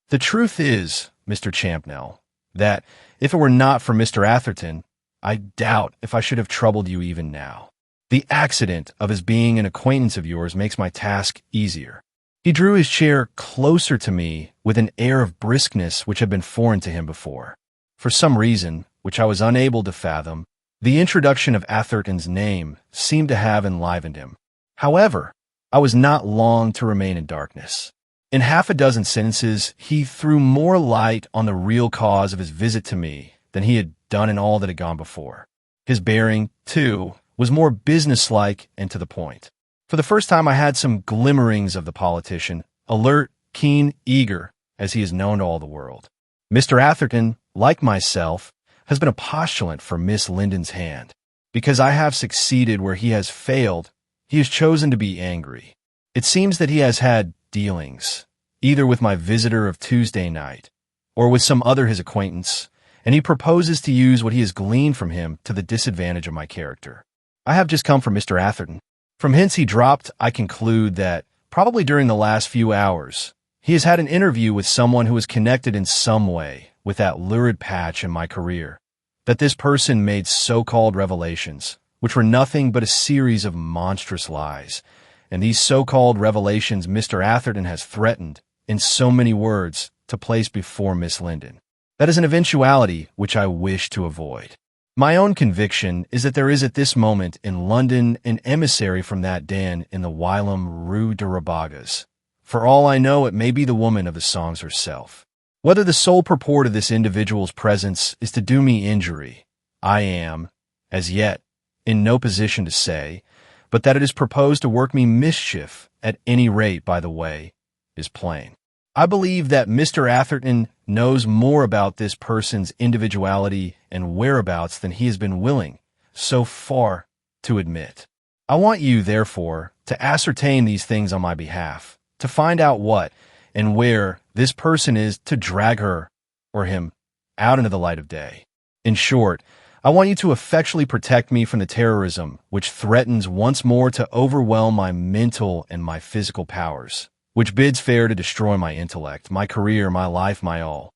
The truth is, Mr. Champnell, that, if it were not for Mr. Atherton, I doubt if I should have troubled you even now. The accident of his being an acquaintance of yours makes my task easier. He drew his chair closer to me with an air of briskness which had been foreign to him before. For some reason, which I was unable to fathom, the introduction of Atherton's name seemed to have enlivened him. However, I was not long to remain in darkness. In half a dozen sentences, he threw more light on the real cause of his visit to me than he had done in all that had gone before. His bearing, too, was more businesslike and to the point. For the first time I had some glimmerings of the politician, alert, keen, eager, as he is known to all the world. Mr. Atherton, like myself, has been a postulant for Miss Linden's hand. Because I have succeeded where he has failed, he has chosen to be angry. It seems that he has had dealings, either with my visitor of Tuesday night, or with some other his acquaintance, and he proposes to use what he has gleaned from him to the disadvantage of my character. I have just come from Mr. Atherton. From hints he dropped, I conclude that, probably during the last few hours, he has had an interview with someone who is connected in some way with that lurid patch in my career. That this person made so-called revelations, which were nothing but a series of monstrous lies, and these so-called revelations Mr. Atherton has threatened, in so many words, to place before Miss Linden. That is an eventuality which I wish to avoid. My own conviction is that there is at this moment in London an emissary from that den in the whilom Rue de Rabagas. For all I know, it may be the woman of the songs herself. Whether the sole purport of this individual's presence is to do me injury, I am, as yet, in no position to say, but that it is proposed to work me mischief, at any rate, by the way, is plain. I believe that Mr. Atherton knows more about this person's individuality and whereabouts than he has been willing, so far, to admit. I want you, therefore, to ascertain these things on my behalf, to find out what and where this person is, to drag her, or him, out into the light of day. In short, I want you to effectually protect me from the terrorism which threatens once more to overwhelm my mental and my physical powers, which bids fair to destroy my intellect, my career, my life, my all.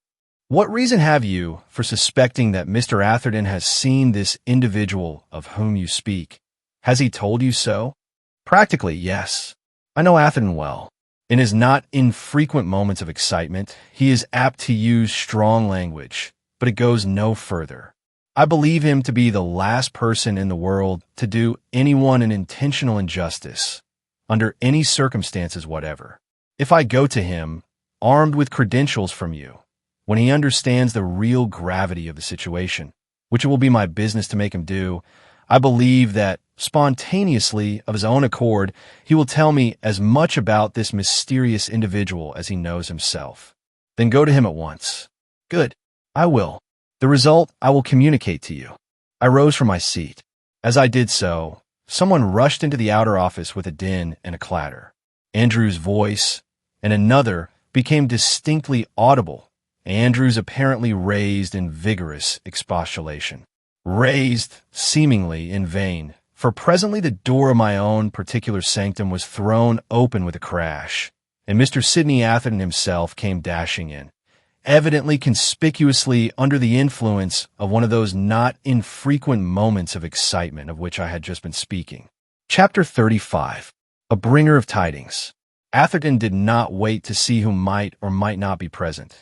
What reason have you for suspecting that Mr. Atherton has seen this individual of whom you speak? Has he told you so? Practically, yes. I know Atherton well. In his not infrequent moments of excitement, he is apt to use strong language, but it goes no further. I believe him to be the last person in the world to do anyone an intentional injustice, under any circumstances whatever. If I go to him, armed with credentials from you, when he understands the real gravity of the situation, which it will be my business to make him do, I believe that, spontaneously, of his own accord, he will tell me as much about this mysterious individual as he knows himself. Then go to him at once. Good. I will. The result I will communicate to you. I rose from my seat. As I did so, someone rushed into the outer office with a din and a clatter. Andrew's voice, and another, became distinctly audible. Andrew's apparently raised in vigorous expostulation. Raised, seemingly, in vain, for presently the door of my own particular sanctum was thrown open with a crash, and Mr. Sidney Atherton himself came dashing in, evidently conspicuously under the influence of one of those not infrequent moments of excitement of which I had just been speaking. Chapter 35. A Bringer of Tidings. Atherton did not wait to see who might or might not be present,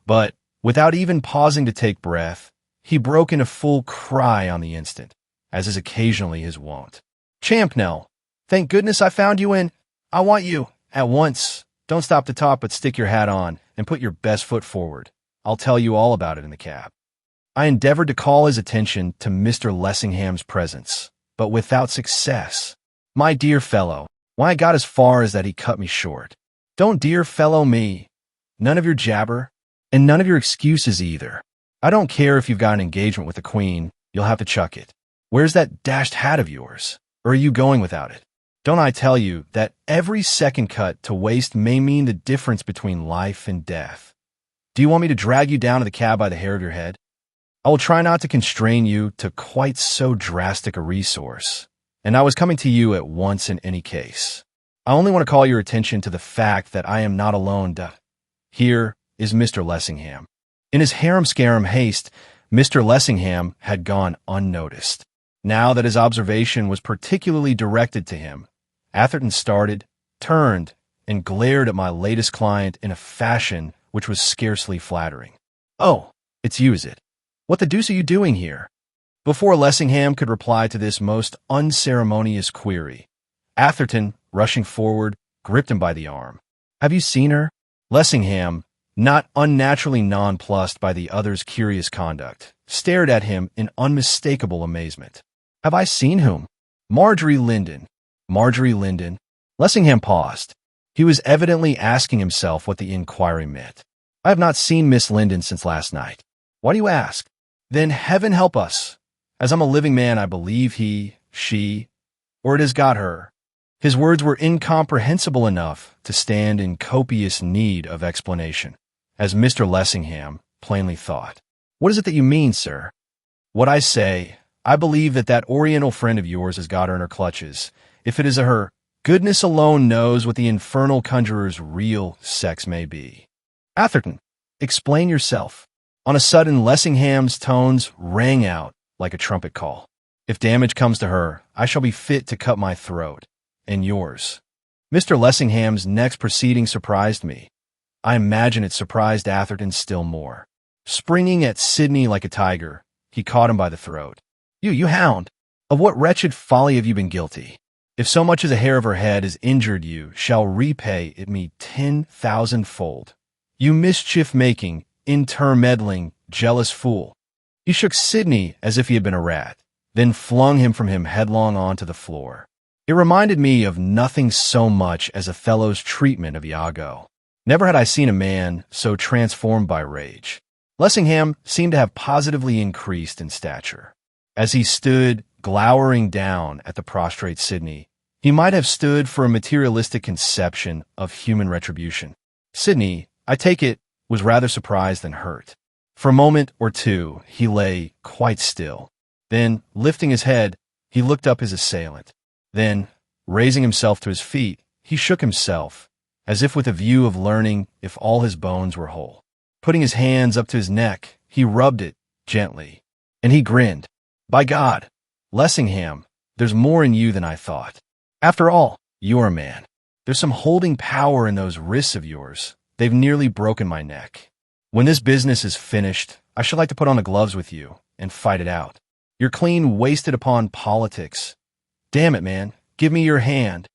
but, without even pausing to take breath, he broke into full cry on the instant, as is occasionally his wont. Champnell, thank goodness I found you in. I want you, at once. Don't stop to talk, but stick your hat on, and put your best foot forward. I'll tell you all about it in the cab. I endeavored to call his attention to Mr. Lessingham's presence, but without success. My dear fellow, why I got as far as that he cut me short. Don't dear fellow me. None of your jabber, and none of your excuses either. I don't care if you've got an engagement with the Queen, you'll have to chuck it. Where's that dashed hat of yours? Or are you going without it? Don't I tell you that every second cut to waste may mean the difference between life and death? Do you want me to drag you down to the cab by the hair of your head? I will try not to constrain you to quite so drastic a resource, and I was coming to you at once in any case. I only want to call your attention to the fact that I am not alone. Here is Mr. Lessingham. In his harum-scarum haste, Mr. Lessingham had gone unnoticed. Now that his observation was particularly directed to him, Atherton started, turned, and glared at my latest client in a fashion which was scarcely flattering. "Oh, it's you, is it? What the deuce are you doing here?" Before Lessingham could reply to this most unceremonious query, Atherton, rushing forward, gripped him by the arm. "Have you seen her?" Lessingham, not unnaturally nonplussed by the other's curious conduct, stared at him in unmistakable amazement. "Have I seen whom?" "Marjorie Linden." "Marjorie Linden?" Lessingham paused. He was evidently asking himself what the inquiry meant. "I have not seen Miss Linden since last night." "Why do you ask?" "Then heaven help us. As I'm a living man, I believe he, she, or it has got her." His words were incomprehensible enough to stand in copious need of explanation, as Mr. Lessingham plainly thought. What is it that you mean, sir? What I say, I believe that that Oriental friend of yours has got her in her clutches. If it is a her, goodness alone knows what the infernal conjurer's real sex may be. Atherton, explain yourself. On a sudden, Lessingham's tones rang out like a trumpet call. If damage comes to her, I shall be fit to cut my throat. And yours. Mr. Lessingham's next proceeding surprised me. I imagine it surprised Atherton still more. Springing at Sidney like a tiger, he caught him by the throat. You hound! Of what wretched folly have you been guilty? If so much as a hair of her head has injured you, shall repay it me 10,000-fold. You mischief-making, intermeddling, jealous fool. He shook Sidney as if he had been a rat, then flung him from him headlong onto the floor. It reminded me of nothing so much as Othello's treatment of Iago. Never had I seen a man so transformed by rage. Lessingham seemed to have positively increased in stature. As he stood, glowering down at the prostrate Sidney, he might have stood for a materialistic conception of human retribution. Sidney, I take it, was rather surprised than hurt. For a moment or two, he lay quite still. Then, lifting his head, he looked up his assailant. Then, raising himself to his feet, he shook himself, as if with a view of learning if all his bones were whole. Putting his hands up to his neck, he rubbed it gently, and he grinned. By God, Lessingham, there's more in you than I thought. After all, you're a man. There's some holding power in those wrists of yours. They've nearly broken my neck. When this business is finished, I should like to put on the gloves with you and fight it out. You're clean wasted upon politics. Damn it, man, give me your hand.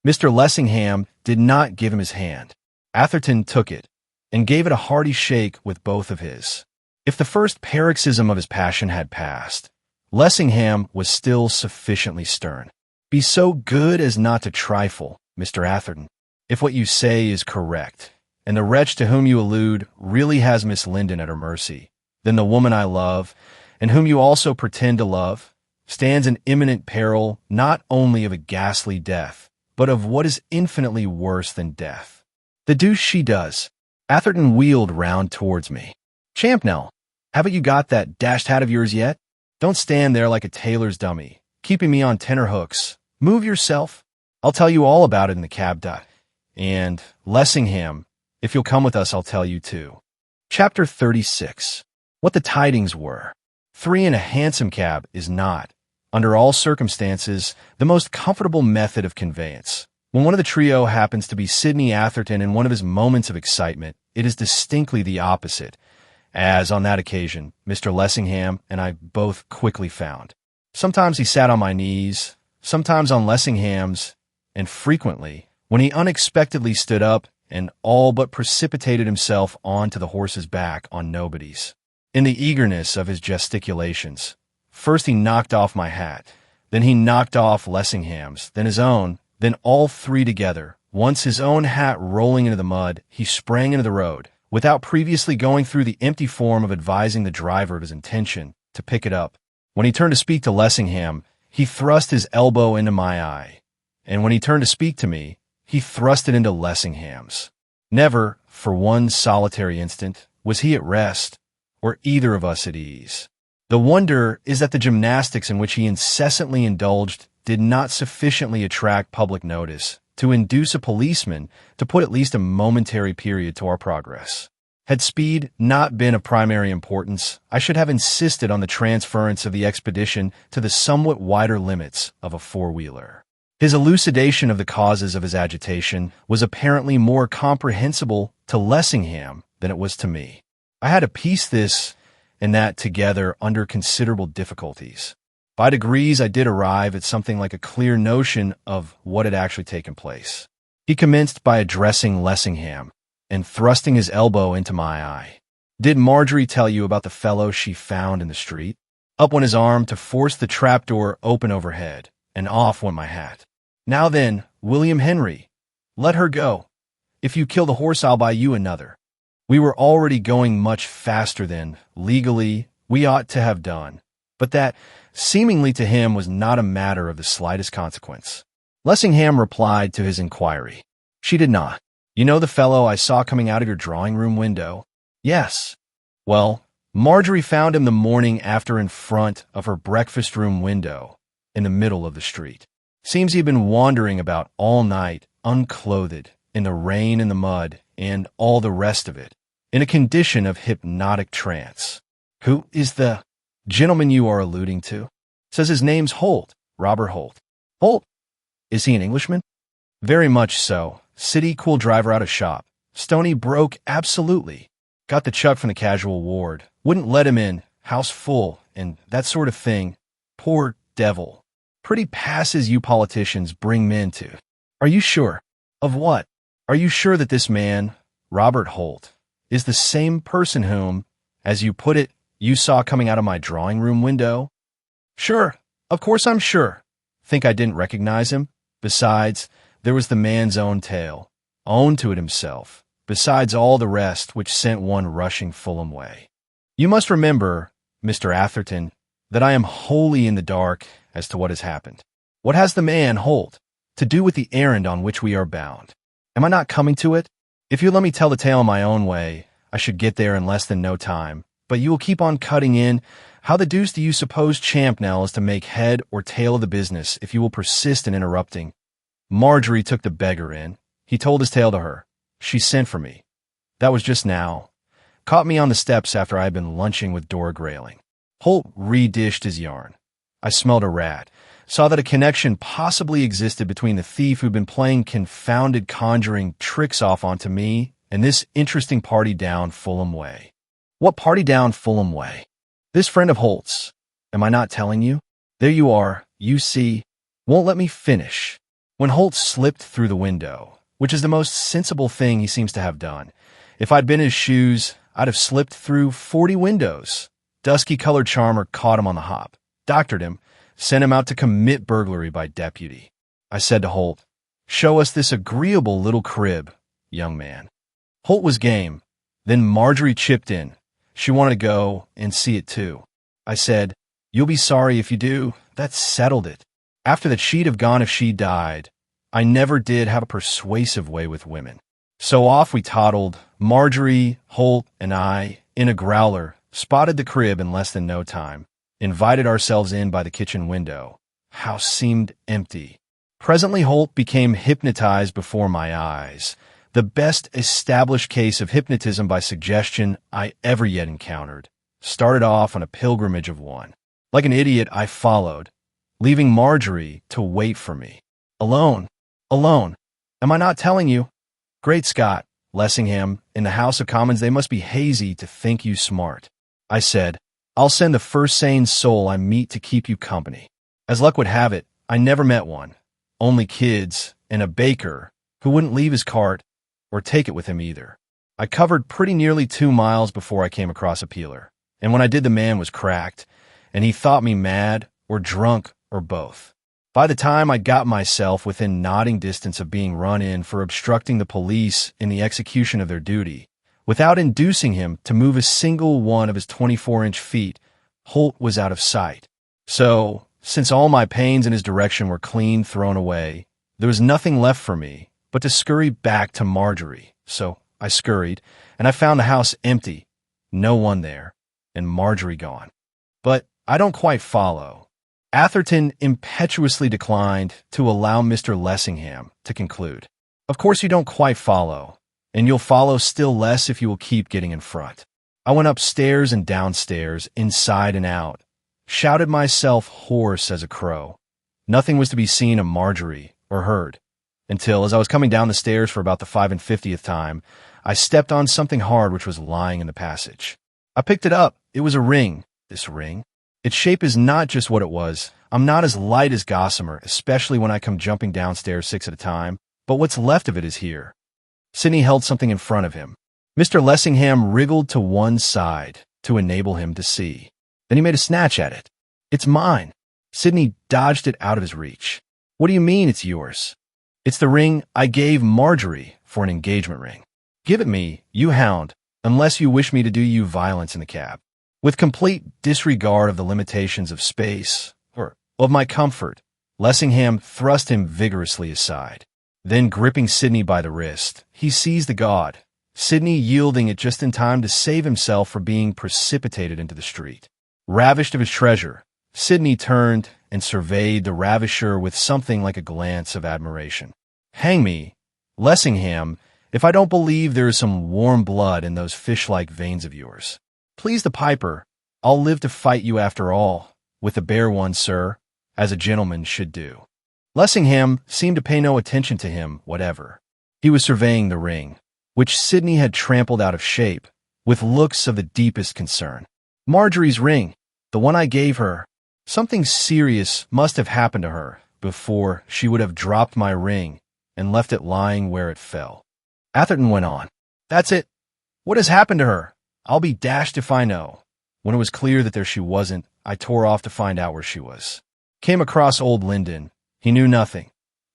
Mr. Lessingham did not give him his hand. Atherton took it and gave it a hearty shake with both of his. If the first paroxysm of his passion had passed, Lessingham was still sufficiently stern. Be so good as not to trifle, Mr. Atherton. If what you say is correct, and the wretch to whom you allude really has Miss Linden at her mercy, then the woman I love, and whom you also pretend to love, stands in imminent peril not only of a ghastly death, but of what is infinitely worse than death. The deuce she does. Atherton wheeled round towards me. Champnell, haven't you got that dashed hat of yours yet? Don't stand there like a tailor's dummy, keeping me on tenterhooks. Move yourself. I'll tell you all about it in the cab. And, Lessingham, if you'll come with us, I'll tell you too. Chapter 36. What the tidings were. 3 in a hansom cab is not, under all circumstances, the most comfortable method of conveyance. When one of the trio happens to be Sidney Atherton in one of his moments of excitement, it is distinctly the opposite, as on that occasion, Mr. Lessingham and I both quickly found. Sometimes he sat on my knees, sometimes on Lessingham's, and frequently, when he unexpectedly stood up and all but precipitated himself onto the horse's back on nobody's. In the eagerness of his gesticulations, first he knocked off my hat, then he knocked off Lessingham's, then his own, then all 3 together. Once his own hat rolling into the mud, he sprang into the road, without previously going through the empty form of advising the driver of his intention to pick it up. When he turned to speak to Lessingham, he thrust his elbow into my eye, and when he turned to speak to me, he thrust it into Lessingham's. Never, for one solitary instant, was he at rest, or either of us at ease. The wonder is that the gymnastics in which he incessantly indulged did not sufficiently attract public notice to induce a policeman to put at least a momentary period to our progress. Had speed not been of primary importance, I should have insisted on the transference of the expedition to the somewhat wider limits of a four-wheeler. His elucidation of the causes of his agitation was apparently more comprehensible to Lessingham than it was to me. I had to piece this and that together under considerable difficulties. By degrees, I did arrive at something like a clear notion of what had actually taken place. He commenced by addressing Lessingham and thrusting his elbow into my eye. "Did Marjorie tell you about the fellow she found in the street?" Up went his arm to force the trapdoor open overhead, and off went my hat. "Now then, William Henry, let her go. If you kill the horse, I'll buy you another." We were already going much faster than, legally, we ought to have done, but that, seemingly to him, was not a matter of the slightest consequence. Lessingham replied to his inquiry. "She did not. You know the fellow I saw coming out of your drawing-room window?" "Yes." "Well, Marjorie found him the morning after in front of her breakfast room window in the middle of the street. Seems he'd been wandering about all night, unclothed, in the rain and the mud, and all the rest of it, in a condition of hypnotic trance. Who is the gentleman you are alluding to? Says his name's Holt, Robert Holt. Holt? Is he an Englishman? Very much so. City cool driver out of shop. Stony broke, absolutely. Got the chuck from the casual ward. Wouldn't let him in. House full, and that sort of thing. Poor devil. Pretty passes you politicians bring men to. Are you sure? Of what? Are you sure that this man, Robert Holt, is the same person whom, as you put it, you saw coming out of my drawing room window? Sure. Of course I'm sure. Think I didn't recognize him? Besides, there was the man's own tale, owned to it himself, besides all the rest which sent one rushing Fulham way. You must remember, Mr. Atherton, that I am wholly in the dark as to what has happened. What has the man, Holt, to do with the errand on which we are bound? Am I not coming to it? If you let me tell the tale in my own way, I should get there in less than no time, but you will keep on cutting in. How the deuce do you suppose Champnell is to make head or tail of the business if you will persist in interrupting? Marjorie took the beggar in. He told his tale to her. She sent for me. That was just now. Caught me on the steps after I had been lunching with Dora Grayling. Holt redished his yarn. I smelled a rat. Saw that a connection possibly existed between the thief who'd been playing confounded conjuring tricks off onto me and this interesting party down Fulham Way. What party down Fulham Way? This friend of Holt's. Am I not telling you? There you are, you see. Won't let me finish. When Holt slipped through the window, which is the most sensible thing he seems to have done. If I'd been in his shoes, I'd have slipped through 40 windows. Dusky-colored charmer caught him on the hop, doctored him, sent him out to commit burglary by deputy. I said to Holt, "Show us this agreeable little crib, young man." Holt was game. Then Marjorie chipped in. She wanted to go and see it too. I said, "You'll be sorry if you do. That settled it." After that she'd have gone if she died. I never did have a persuasive way with women. So off we toddled, Marjorie, Holt, and I, in a growler, spotted the crib in less than no time, invited ourselves in by the kitchen window. House seemed empty. Presently Holt became hypnotized before my eyes, the best established case of hypnotism by suggestion I ever yet encountered. Started off on a pilgrimage of one. Like an idiot, I followed, leaving Marjorie to wait for me. Alone. Alone. Am I not telling you? Great Scott, Lessingham, in the House of Commons they must be hazy to think you smart. I said, "I'll send the first sane soul I meet to keep you company." As luck would have it, I never met one. Only kids, and a baker, who wouldn't leave his cart, or take it with him either. I covered pretty nearly 2 miles before I came across a peeler, and when I did the man was cracked, and he thought me mad, or drunk, or both. By the time I got myself within nodding distance of being run in for obstructing the police in the execution of their duty, without inducing him to move a single one of his 24-inch feet, Holt was out of sight. So, since all my pains in his direction were clean thrown away, there was nothing left for me but to scurry back to Marjorie. So I scurried, and I found the house empty, no one there, and Marjorie gone. But I don't quite follow. Atherton impetuously declined to allow Mr. Lessingham to conclude. Of course you don't quite follow, and you'll follow still less if you will keep getting in front. I went upstairs and downstairs, inside and out, shouted myself hoarse as a crow. Nothing was to be seen of Marjorie or heard, until, as I was coming down the stairs for about the 55th time, I stepped on something hard which was lying in the passage. I picked it up. It was a ring. This ring. Its shape is not just what it was. I'm not as light as Gossamer, especially when I come jumping downstairs 6 at a time, but what's left of it is here. Sidney held something in front of him. Mr. Lessingham wriggled to one side to enable him to see. Then he made a snatch at it. "It's mine." Sidney dodged it out of his reach. "What do you mean it's yours?" "It's the ring I gave Marjorie for an engagement ring." "Give it me, you hound, unless you wish me to do you violence in the cab." With complete disregard of the limitations of space, or of my comfort, Lessingham thrust him vigorously aside. Then, gripping Sidney by the wrist, he seized the gaud, Sidney yielding it just in time to save himself from being precipitated into the street. Ravished of his treasure, Sidney turned and surveyed the ravisher with something like a glance of admiration. Hang me, Lessingham, if I don't believe there is some warm blood in those fish-like veins of yours. Please the piper, I'll live to fight you after all, with the bare one, sir, as a gentleman should do. Lessingham seemed to pay no attention to him whatever. He was surveying the ring, which Sidney had trampled out of shape, with looks of the deepest concern. Marjorie's ring, the one I gave her. Something serious must have happened to her before she would have dropped my ring and left it lying where it fell. Atherton went on. That's it. What has happened to her? I'll be dashed if I know. When it was clear that there she wasn't, I tore off to find out where she was. Came across old Linden. He knew nothing.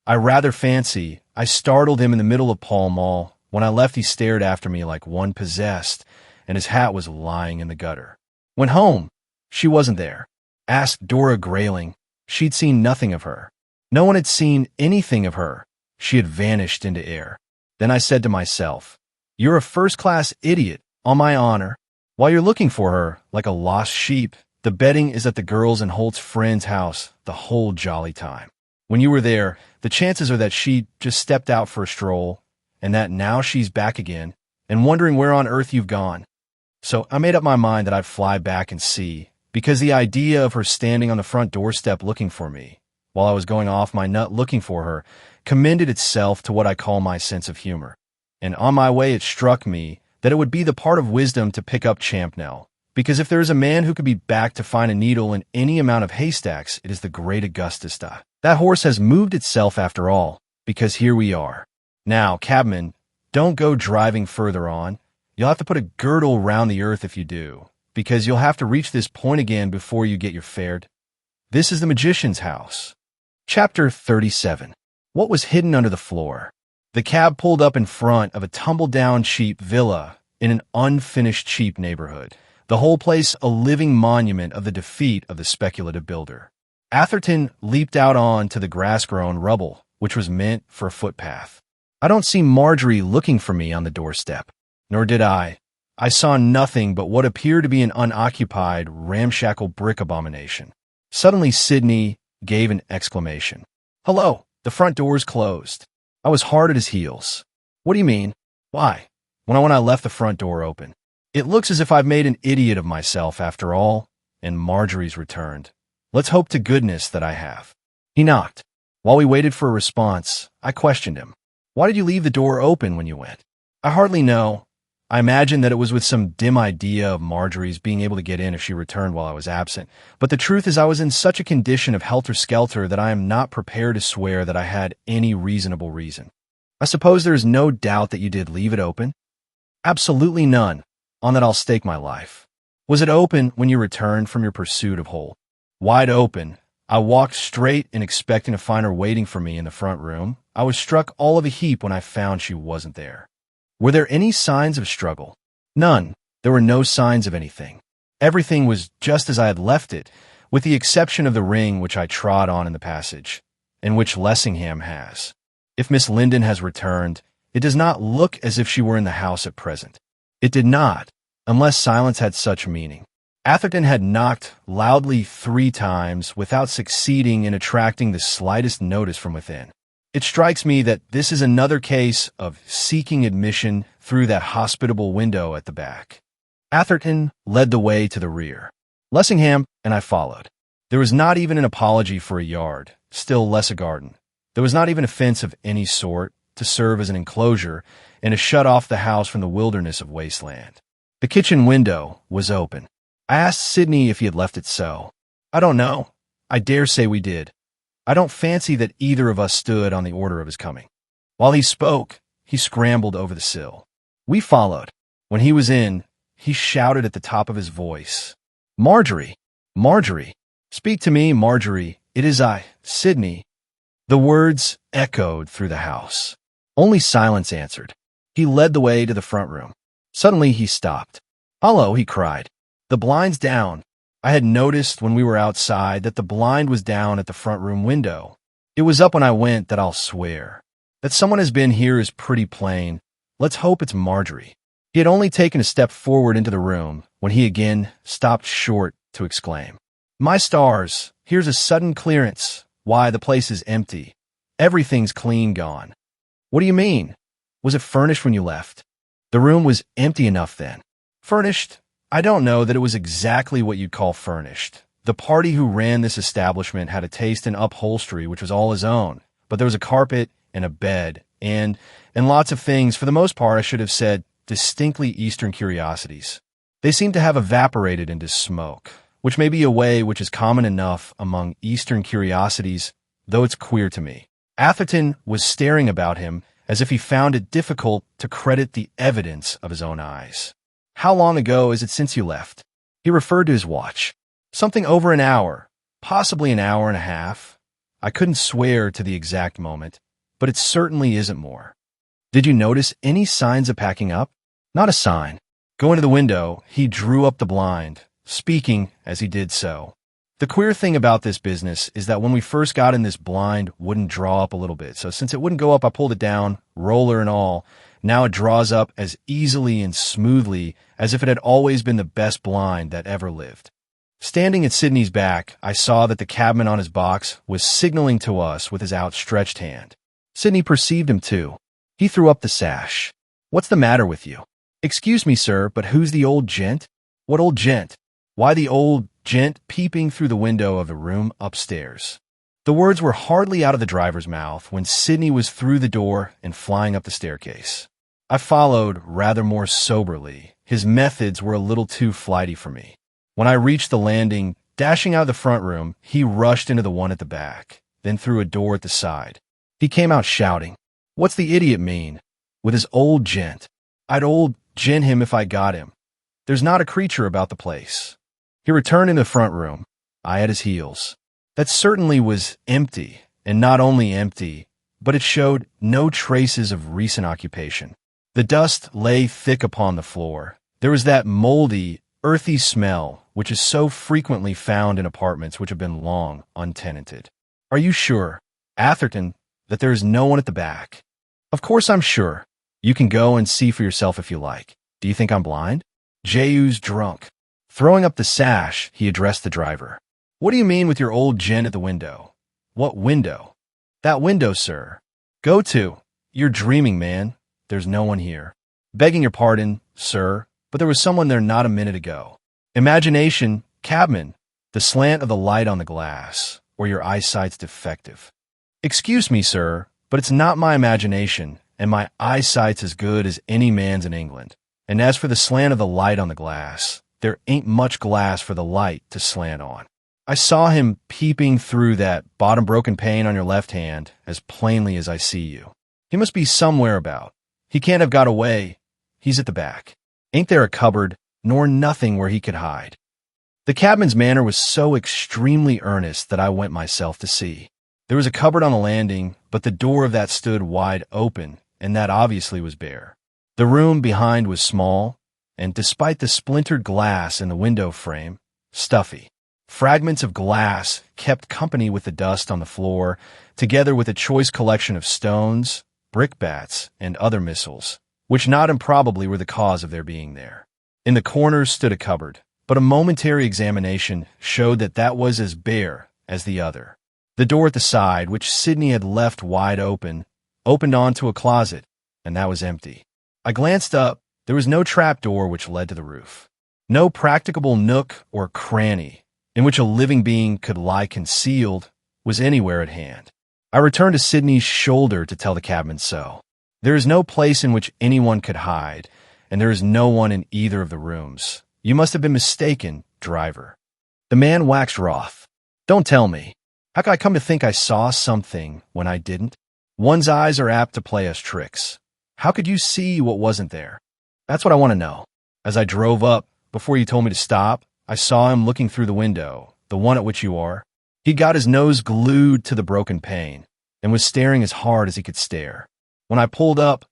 I rather fancy I startled him in the middle of Pall Mall. When I left, he stared after me like one possessed, and his hat was lying in the gutter. Went home. She wasn't there. Asked Dora Grayling. She'd seen nothing of her. No one had seen anything of her. She had vanished into air. Then I said to myself, you're a first-class idiot, on my honor. While you're looking for her, like a lost sheep, the betting is at the girls in Holt's friend's house the whole jolly time. When you were there, the chances are that she just stepped out for a stroll, and that now she's back again, and wondering where on earth you've gone. So I made up my mind that I'd fly back and see, because the idea of her standing on the front doorstep looking for me, while I was going off my nut looking for her, commended itself to what I call my sense of humor. And on my way it struck me that it would be the part of wisdom to pick up Champnell, because if there is a man who could be back to find a needle in any amount of haystacks, it is the great Augustus. That horse has moved itself after all, because here we are. Now, cabman, don't go driving further on. You'll have to put a girdle round the earth if you do, because you'll have to reach this point again before you get your fared. This is the magician's house. Chapter 37. What was hidden under the floor? The cab pulled up in front of a tumble-down cheap villa in an unfinished cheap neighborhood, the whole place a living monument of the defeat of the speculative builder. Atherton leaped out on to the grass-grown rubble, which was meant for a footpath. I don't see Marjorie looking for me on the doorstep. Nor did I. I saw nothing but what appeared to be an unoccupied, ramshackle brick abomination. Suddenly Sidney gave an exclamation. Hello, the front door's closed. I was hard at his heels. What do you mean? Why? When I left the front door open. It looks as if I've made an idiot of myself after all, and Marjorie's returned. Let's hope to goodness that I have. He knocked. While we waited for a response, I questioned him. Why did you leave the door open when you went? I hardly know. I imagined that it was with some dim idea of Marjorie's being able to get in if she returned while I was absent, but the truth is I was in such a condition of helter-skelter that I am not prepared to swear that I had any reasonable reason. I suppose there is no doubt that you did leave it open? Absolutely none. On that I'll stake my life. Was it open when you returned from your pursuit of Holt? Wide open. I walked straight and expecting to find her waiting for me in the front room. I was struck all of a heap when I found she wasn't there. Were there any signs of struggle? None. There were no signs of anything. Everything was just as I had left it, with the exception of the ring which I trod on in the passage, and which Lessingham has. If Miss Linden has returned, it does not look as if she were in the house at present. It did not, unless silence had such meaning. Atherton had knocked loudly 3 times without succeeding in attracting the slightest notice from within. It strikes me that this is another case of seeking admission through that hospitable window at the back. Atherton led the way to the rear. Lessingham and I followed. There was not even an apology for a yard, still less a garden. There was not even a fence of any sort to serve as an enclosure and to shut off the house from the wilderness of wasteland. The kitchen window was open. I asked Sidney if he had left it so. I don't know. I dare say we did. I don't fancy that either of us stood on the order of his coming. While he spoke, he scrambled over the sill. We followed. When he was in, he shouted at the top of his voice, Marjorie! Marjorie! Speak to me, Marjorie. It is I, Sidney. The words echoed through the house. Only silence answered. He led the way to the front room. Suddenly he stopped. Hullo, he cried. The blind's down. I had noticed when we were outside that the blind was down at the front room window. It was up when I went, that I'll swear. That someone has been here is pretty plain, Let's hope it's Marjorie. He had only taken a step forward into the room when he again stopped short to exclaim, "My stars, here's a sudden clearance. Why, the place is empty. Everything's clean gone." "What do you mean? Was it furnished when you left?" "The room was empty enough then." "Furnished? I don't know that it was exactly what you'd call furnished. The party who ran this establishment had a taste in upholstery which was all his own, but there was a carpet and a bed and lots of things, for the most part I should have said, distinctly Eastern curiosities. They seem to have evaporated into smoke, which may be a way which is common enough among Eastern curiosities, though it's queer to me." Atherton was staring about him as if he found it difficult to credit the evidence of his own eyes. "How long ago is it since you left?" He referred to his watch. "Something over an hour, possibly an hour and a half. I couldn't swear to the exact moment, but it certainly isn't more." "Did you notice any signs of packing up?" "Not a sign." Going to the window, he drew up the blind, speaking as he did so. "The queer thing about this business is that when we first got in, this blind wouldn't draw up a little bit. So since it wouldn't go up, I pulled it down, roller and all. Now it draws up as easily and smoothly as if it had always been the best blind that ever lived." Standing at Sidney's back, I saw that the cabman on his box was signaling to us with his outstretched hand. Sidney perceived him too. He threw up the sash. "What's the matter with you?" "Excuse me, sir, but who's the old gent?" "What old gent?" "Why, the old gent peeping through the window of the room upstairs." The words were hardly out of the driver's mouth when Sidney was through the door and flying up the staircase. I followed rather more soberly. His methods were a little too flighty for me. When I reached the landing, dashing out of the front room, he rushed into the one at the back, then through a door at the side. He came out shouting, "What's the idiot mean? With his old gent? I'd old gent him if I got him. There's not a creature about the place." He returned into the front room, I at his heels. That certainly was empty, and not only empty, but it showed no traces of recent occupation. The dust lay thick upon the floor. There was that moldy, earthy smell which is so frequently found in apartments which have been long untenanted. "Are you sure, Atherton, that there is no one at the back?" "Of course I'm sure. You can go and see for yourself if you like. Do you think I'm blind?" "J.U.'s drunk." Throwing up the sash, he addressed the driver. "What do you mean with your old gent at the window?" "What window?" "That window, sir." "Go to. You're dreaming, man. There's no one here." "Begging your pardon, sir, but there was someone there not a minute ago." "Imagination, cabman, the slant of the light on the glass, or your eyesight's defective." "Excuse me, sir, but it's not my imagination, and my eyesight's as good as any man's in England. And as for the slant of the light on the glass, there ain't much glass for the light to slant on. I saw him peeping through that bottom broken pane on your left hand as plainly as I see you. He must be somewhere about. He can't have got away. He's at the back. Ain't there a cupboard, nor nothing where he could hide?" The cabman's manner was so extremely earnest that I went myself to see. There was a cupboard on the landing, but the door of that stood wide open, and that obviously was bare. The room behind was small, and despite the splintered glass in the window frame, stuffy. Fragments of glass kept company with the dust on the floor, together with a choice collection of stones, brickbats, and other missiles, which not improbably were the cause of their being there. In the corners stood a cupboard, but a momentary examination showed that that was as bare as the other. The door at the side, which Sidney had left wide open, opened onto a closet, and that was empty. I glanced up. There was no trap door which led to the roof. No practicable nook or cranny in which a living being could lie concealed was anywhere at hand. I returned to Sidney's shoulder to tell the cabman so. "There is no place in which anyone could hide, and there is no one in either of the rooms. You must have been mistaken, driver." The man waxed wroth. "Don't tell me. How could I come to think I saw something when I didn't? One's eyes are apt to play us tricks. How could you see what wasn't there?" "That's what I want to know. As I drove up, before you told me to stop, I saw him looking through the window, the one at which you are. He'd got his nose glued to the broken pane, and was staring as hard as he could stare. When I pulled up,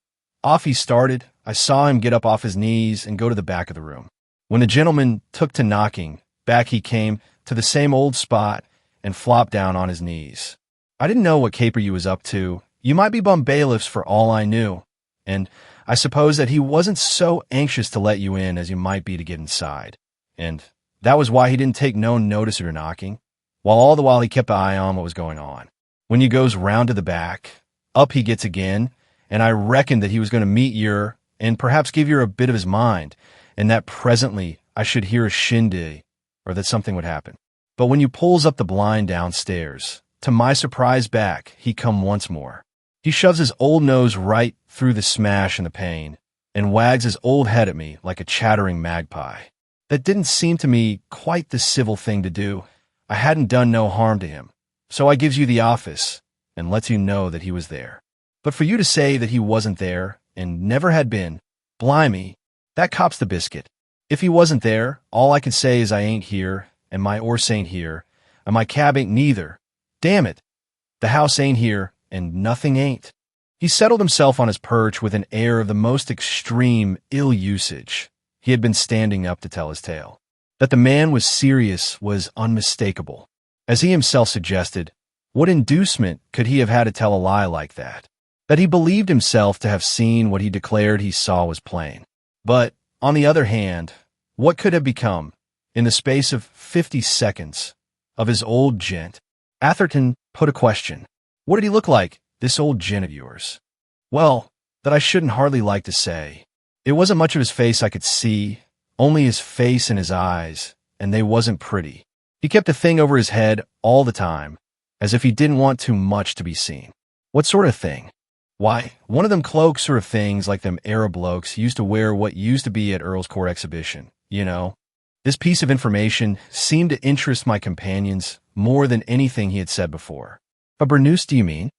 off he started. I saw him get up off his knees and go to the back of the room. When the gentleman took to knocking, back he came to the same old spot and flopped down on his knees. I didn't know what caper you was up to. You might be bum bailiffs for all I knew, and I suppose that he wasn't so anxious to let you in as you might be to get inside. And that was why he didn't take no notice of your knocking, while all the while he kept an eye on what was going on. When you goes round to the back, up he gets again, and I reckoned that he was going to meet yer and perhaps give yer a bit of his mind, and that presently I should hear a shindig, or that something would happen. But when you pulls up the blind downstairs, to my surprise back, he come once more. He shoves his old nose right through the smash in the pane, and wags his old head at me like a chattering magpie. That didn't seem to me quite the civil thing to do. I hadn't done no harm to him, so I gives you the office, and lets you know that he was there. But for you to say that he wasn't there, and never had been, blimey, that cops the biscuit. If he wasn't there, all I can say is I ain't here, and my 'orse ain't here, and my cab ain't neither. Damn it, the house ain't here, and nothing ain't. He settled himself on his perch with an air of the most extreme ill-usage. He had been standing up to tell his tale. That the man was serious was unmistakable. As he himself suggested, what inducement could he have had to tell a lie like that? That he believed himself to have seen what he declared he saw was plain. But, on the other hand, what could have become, in the space of 50 seconds, of his old gent? Atherton put a question. What did he look like, this old gent of yours? Well, that I shouldn't hardly like to say. It wasn't much of his face I could see, only his face and his eyes, and they wasn't pretty. He kept a thing over his head all the time, as if he didn't want too much to be seen. What sort of thing? Why, one of them cloak sort of things like them Arab blokes used to wear what used to be at Earl's Court exhibition, you know. This piece of information seemed to interest my companions more than anything he had said before. A burnoose, do you mean?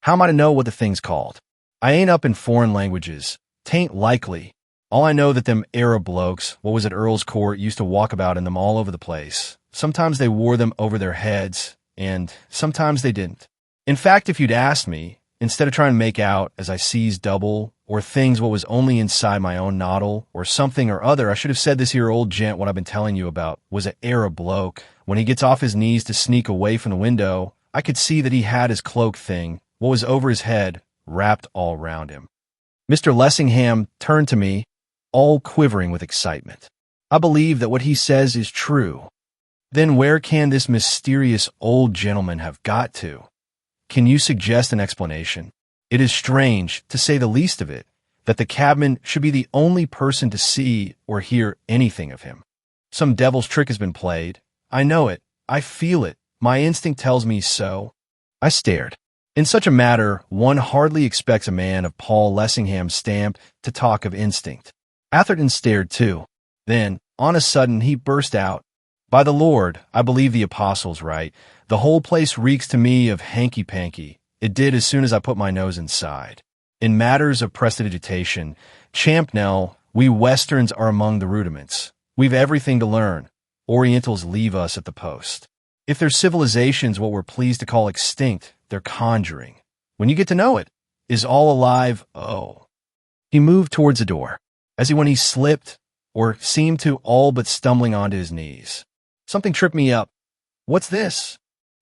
How am I to know what the thing's called? I ain't up in foreign languages. 'Tain't likely. All I know that them Arab blokes, what was at Earl's Court, used to walk about in them all over the place. Sometimes they wore them over their heads, and sometimes they didn't. In fact, if you'd asked me, instead of trying to make out as I sees double, or things what was only inside my own noddle, or something or other, I should have said this here old gent what I've been telling you about was a Arab bloke. When he gets off his knees to sneak away from the window, I could see that he had his cloak thing, what was over his head, wrapped all round him. Mr. Lessingham turned to me, all quivering with excitement. I believe that what he says is true. Then where can this mysterious old gentleman have got to? Can you suggest an explanation? It is strange, to say the least of it, that the cabman should be the only person to see or hear anything of him. Some devil's trick has been played. I know it. I feel it. My instinct tells me so. I stared. In such a matter, one hardly expects a man of Paul Lessingham's stamp to talk of instinct. Atherton stared too. Then, on a sudden, he burst out, "By the Lord, I believe the apostle's right. The whole place reeks to me of hanky-panky. It did as soon as I put my nose inside. In matters of prestidigitation, Champnell, we Westerns are among the rudiments. We've everything to learn. Orientals leave us at the post. If their civilization's what we're pleased to call extinct, they're conjuring. When you get to know it, is all alive, oh." He moved towards the door, as when he slipped, or seemed to all but stumbling onto his knees. Something tripped me up. What's this?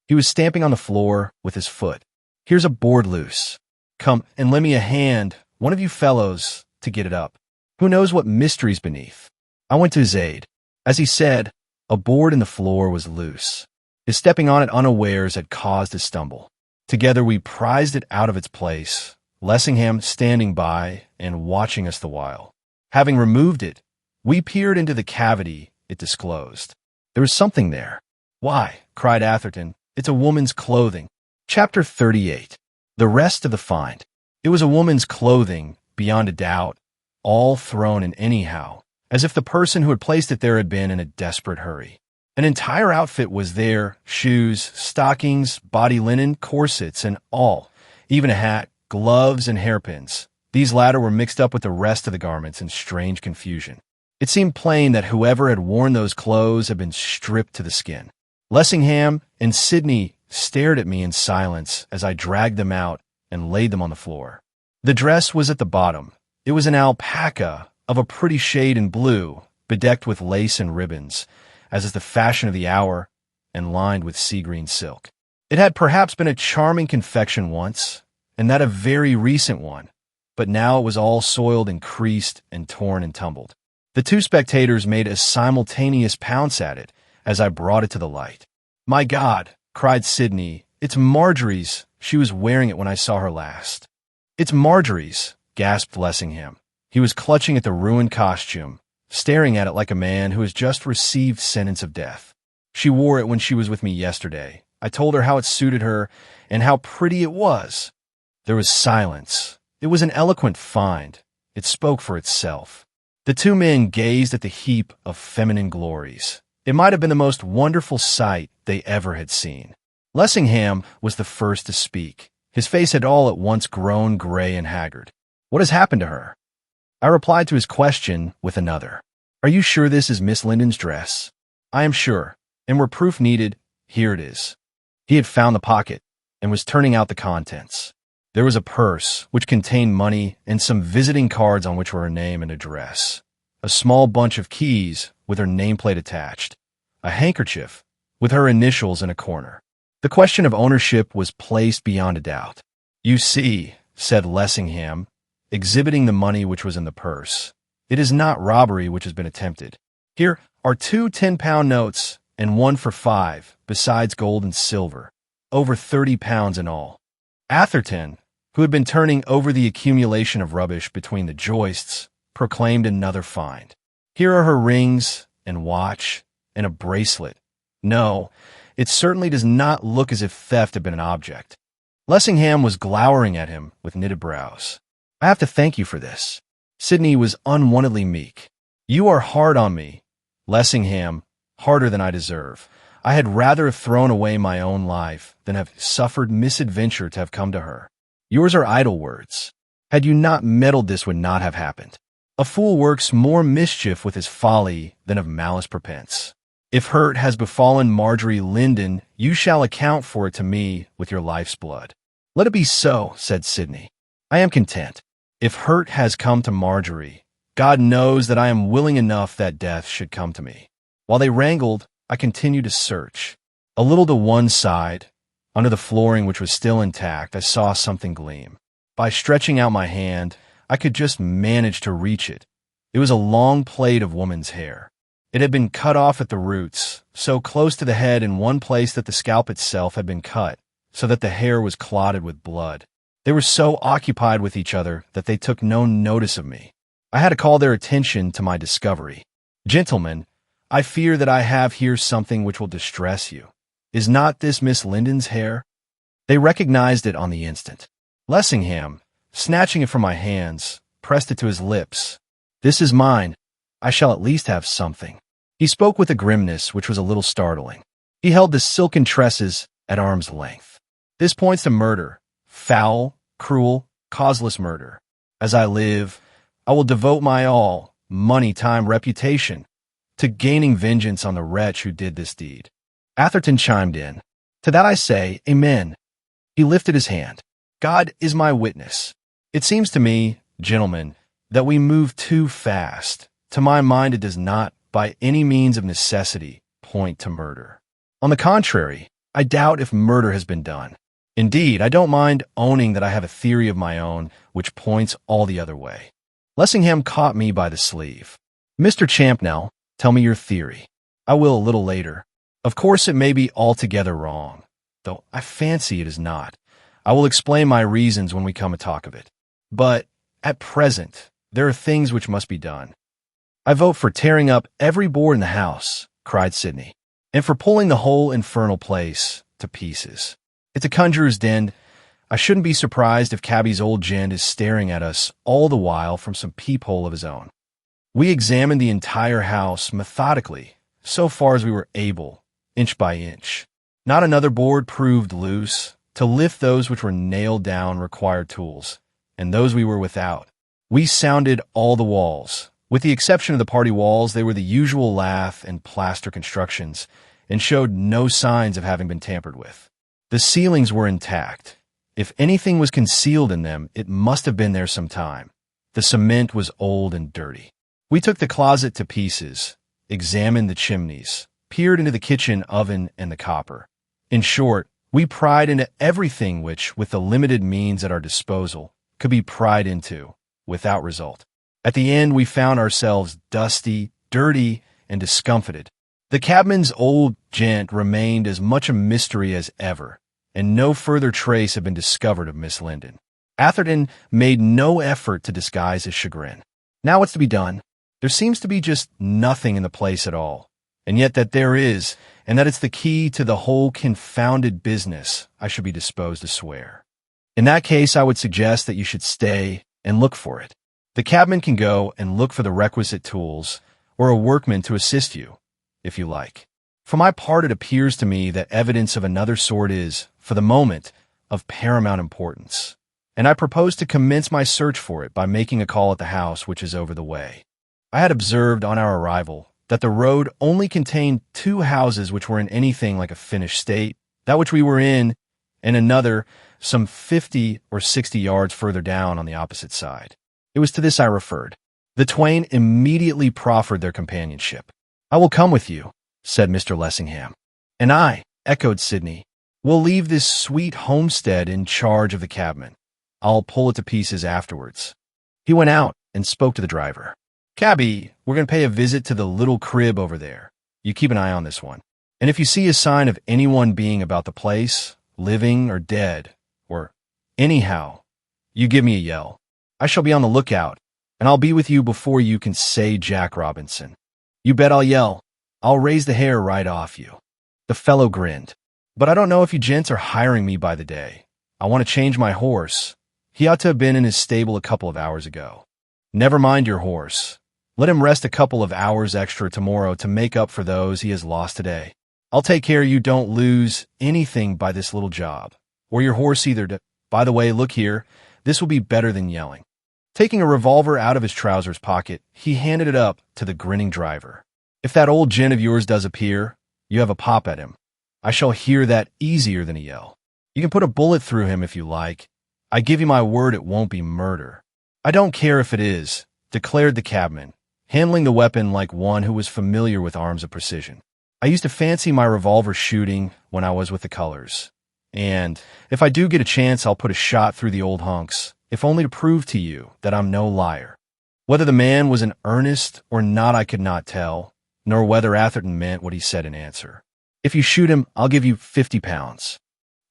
He was stamping on the floor with his foot. Here's a board loose. Come and lend me a hand, one of you fellows, to get it up. Who knows what mystery's beneath? I went to his aid. As he said, a board in the floor was loose. His stepping on it unawares had caused his stumble. Together we prized it out of its place, Lessingham standing by and watching us the while. Having removed it, we peered into the cavity it disclosed. There was something there. "Why," cried Atherton, "it's a woman's clothing." Chapter 38. The rest of the find. It was a woman's clothing, beyond a doubt, all thrown in anyhow, as if the person who had placed it there had been in a desperate hurry. An entire outfit was there, shoes, stockings, body linen, corsets, and all, even a hat, gloves, and hairpins. These latter were mixed up with the rest of the garments in strange confusion. It seemed plain that whoever had worn those clothes had been stripped to the skin. Lessingham and Sidney stared at me in silence as I dragged them out and laid them on the floor. The dress was at the bottom. It was an alpaca of a pretty shade in blue, bedecked with lace and ribbons, as is the fashion of the hour, and lined with sea-green silk. It had perhaps been a charming confection once, and that a very recent one, but now it was all soiled and creased and torn and tumbled. The two spectators made a simultaneous pounce at it as I brought it to the light. "My God!" cried Sydney. "It's Marjorie's. She was wearing it when I saw her last." "It's Marjorie's," gasped Lessingham. He was clutching at the ruined costume, staring at it like a man who has just received sentence of death. "She wore it when she was with me yesterday. I told her how it suited her and how pretty it was." There was silence. It was an eloquent find. It spoke for itself. The two men gazed at the heap of feminine glories. It might have been the most wonderful sight they ever had seen. Lessingham was the first to speak. His face had all at once grown gray and haggard. "What has happened to her?" I replied to his question with another. "Are you sure this is Miss Linden's dress?" "I am sure, and were proof needed, here it is." He had found the pocket and was turning out the contents. There was a purse, which contained money and some visiting cards on which were her name and address. A small bunch of keys with her nameplate attached. A handkerchief with her initials in a corner. The question of ownership was placed beyond a doubt. "You see," said Lessingham, exhibiting the money which was in the purse, "it is not robbery which has been attempted. Here are 2 10-pound notes and one for 5, besides gold and silver, over £30 in all." Atherton, who had been turning over the accumulation of rubbish between the joists, proclaimed another find. "Here are her rings and watch and a bracelet. No, it certainly does not look as if theft had been an object." Lessingham was glowering at him with knitted brows. "I have to thank you for this." Sydney was unwontedly meek. "You are hard on me, Lessingham, harder than I deserve. I had rather have thrown away my own life than have suffered misadventure to have come to her. Yours are idle words. Had you not meddled, this would not have happened. A fool works more mischief with his folly than of malice prepense. If hurt has befallen Marjorie Linden, you shall account for it to me with your life's blood." "Let it be so," said Sydney. "I am content. If hurt has come to Marjorie, God knows that I am willing enough that death should come to me." While they wrangled, I continued to search. A little to one side, under the flooring which was still intact, I saw something gleam. By stretching out my hand, I could just manage to reach it. It was a long plait of woman's hair. It had been cut off at the roots, so close to the head in one place that the scalp itself had been cut, so that the hair was clotted with blood. They were so occupied with each other that they took no notice of me. I had to call their attention to my discovery. "Gentlemen, I fear that I have here something which will distress you. Is not this Miss Linden's hair?" They recognized it on the instant. Lessingham, snatching it from my hands, pressed it to his lips. "This is mine. I shall at least have something." He spoke with a grimness which was a little startling. He held the silken tresses at arm's length. "This points to murder, foul, cruel, causeless murder. As I live, I will devote my all, money, time, reputation, to gaining vengeance on the wretch who did this deed." Atherton chimed in. "To that I say, amen." He lifted his hand. "God is my witness. It seems to me, gentlemen, that we move too fast. To my mind, it does not, by any means of necessity, point to murder. On the contrary, I doubt if murder has been done. Indeed, I don't mind owning that I have a theory of my own which points all the other way." Lessingham caught me by the sleeve. "Mr. Champnell, tell me your theory." "I will a little later. Of course it may be altogether wrong, though I fancy it is not. I will explain my reasons when we come to talk of it. But, at present, there are things which must be done." "I vote for tearing up every board in the house," cried Sydney, "and for pulling the whole infernal place to pieces. It's a conjurer's den. I shouldn't be surprised if Cabby's old gent is staring at us all the while from some peephole of his own." We examined the entire house methodically, so far as we were able, inch by inch. Not another board proved loose. To lift those which were nailed down required tools, and those we were without. We sounded all the walls. With the exception of the party walls, they were the usual lath and plaster constructions, and showed no signs of having been tampered with. The ceilings were intact. If anything was concealed in them, it must have been there some time. The cement was old and dirty. We took the closet to pieces, examined the chimneys, peered into the kitchen oven and the copper. In short, we pried into everything which, with the limited means at our disposal, could be pried into, without result. At the end, we found ourselves dusty, dirty, and discomfited. The cabman's old gent remained as much a mystery as ever, and no further trace had been discovered of Miss Linden. Atherton made no effort to disguise his chagrin. Now what's to be done? There seems to be just nothing in the place at all, and yet that there is, and that it's the key to the whole confounded business, I should be disposed to swear. In that case, I would suggest that you should stay and look for it. The cabman can go and look for the requisite tools, or a workman to assist you, if you like. For my part, it appears to me that evidence of another sort is, for the moment, of paramount importance, and I propose to commence my search for it by making a call at the house which is over the way. I had observed on our arrival that the road only contained 2 houses which were in anything like a finished state, that which we were in, and another some 50 or 60 yards further down on the opposite side. It was to this I referred. The twain immediately proffered their companionship. "I will come with you," said Mr. Lessingham. "And I," echoed Sidney, "will leave this sweet homestead in charge of the cabman. I'll pull it to pieces afterwards." He went out and spoke to the driver. "Cabby, we're going to pay a visit to the little crib over there. You keep an eye on this one. And if you see a sign of anyone being about the place, living or dead, or anyhow, you give me a yell. I shall be on the lookout, and I'll be with you before you can say Jack Robinson. You bet I'll yell. I'll raise the hair right off you." The fellow grinned. "But I don't know if you gents are hiring me by the day. I want to change my horse. He ought to have been in his stable a couple of hours ago." "Never mind your horse. Let him rest a couple of hours extra tomorrow to make up for those he has lost today. I'll take care you don't lose anything by this little job, or your horse either. By the way, look here, this will be better than yelling." Taking a revolver out of his trousers pocket, he handed it up to the grinning driver. "If that old gent of yours does appear, you have a pop at him. I shall hear that easier than a yell. You can put a bullet through him if you like. I give you my word it won't be murder." "I don't care if it is," declared the cabman, handling the weapon like one who was familiar with arms of precision. "I used to fancy my revolver shooting when I was with the colors. And if I do get a chance, I'll put a shot through the old hunks, if only to prove to you that I'm no liar." Whether the man was in earnest or not I could not tell, nor whether Atherton meant what he said in answer. "If you shoot him, I'll give you £50.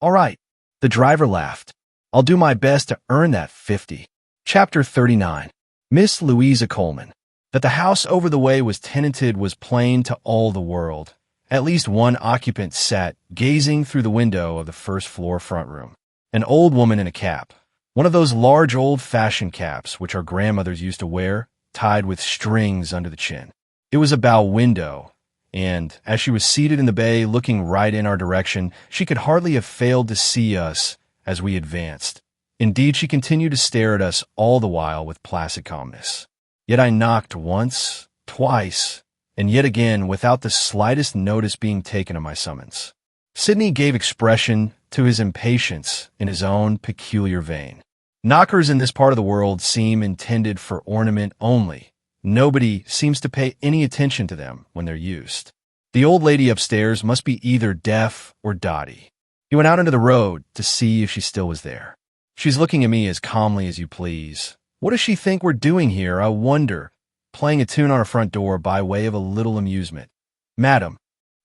"All right." The driver laughed. "I'll do my best to earn that 50. Chapter 39. Miss Louisa Coleman. That the house over the way was tenanted was plain to all the world. At least one occupant sat gazing through the window of the first-floor front room. An old woman in a cap, one of those large old-fashioned caps which our grandmothers used to wear, tied with strings under the chin. It was a bow window, and as she was seated in the bay looking right in our direction, she could hardly have failed to see us as we advanced. Indeed, she continued to stare at us all the while with placid calmness. Yet I knocked once, twice, and yet again without the slightest notice being taken of my summons. Sidney gave expression to his impatience in his own peculiar vein. Knockers in this part of the world seem intended for ornament only. Nobody seems to pay any attention to them when they're used. The old lady upstairs must be either deaf or dotty. He went out into the road to see if she still was there. She's looking at me as calmly as you please. What does she think we're doing here, I wonder? Playing a tune on her front door by way of a little amusement. "Madam."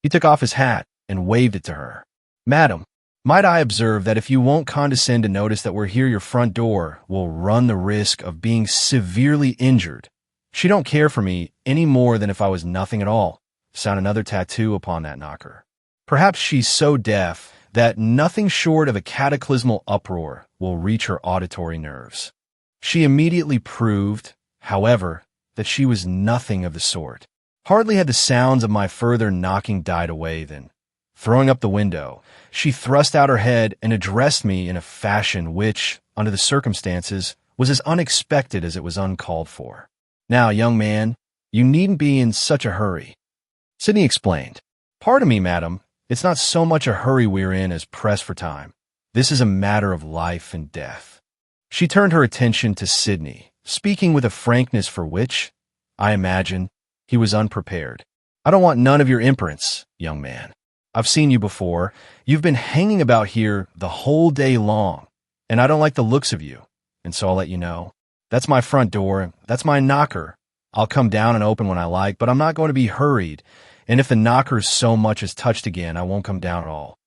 He took off his hat and waved it to her. "Madam, might I observe that if you won't condescend to notice that we're here, your front door will run the risk of being severely injured. She don't care for me any more than if I was nothing at all." Sound another tattoo upon that knocker. Perhaps she's so deaf that nothing short of a cataclysmal uproar will reach her auditory nerves. She immediately proved, however, that she was nothing of the sort. Hardly had the sounds of my further knocking died away than, throwing up the window, she thrust out her head and addressed me in a fashion which, under the circumstances, was as unexpected as it was uncalled for. "Now, young man, you needn't be in such a hurry." Sidney explained. "Pardon me, madam, it's not so much a hurry we're in as press for time. This is a matter of life and death." She turned her attention to Sidney, speaking with a frankness for which, I imagine, he was unprepared. "I don't want none of your imperence, young man. I've seen you before. You've been hanging about here the whole day long, and I don't like the looks of you, and so I'll let you know. That's my front door. That's my knocker. I'll come down and open when I like, but I'm not going to be hurried, and if the knocker so much as touched again, I won't come down at all."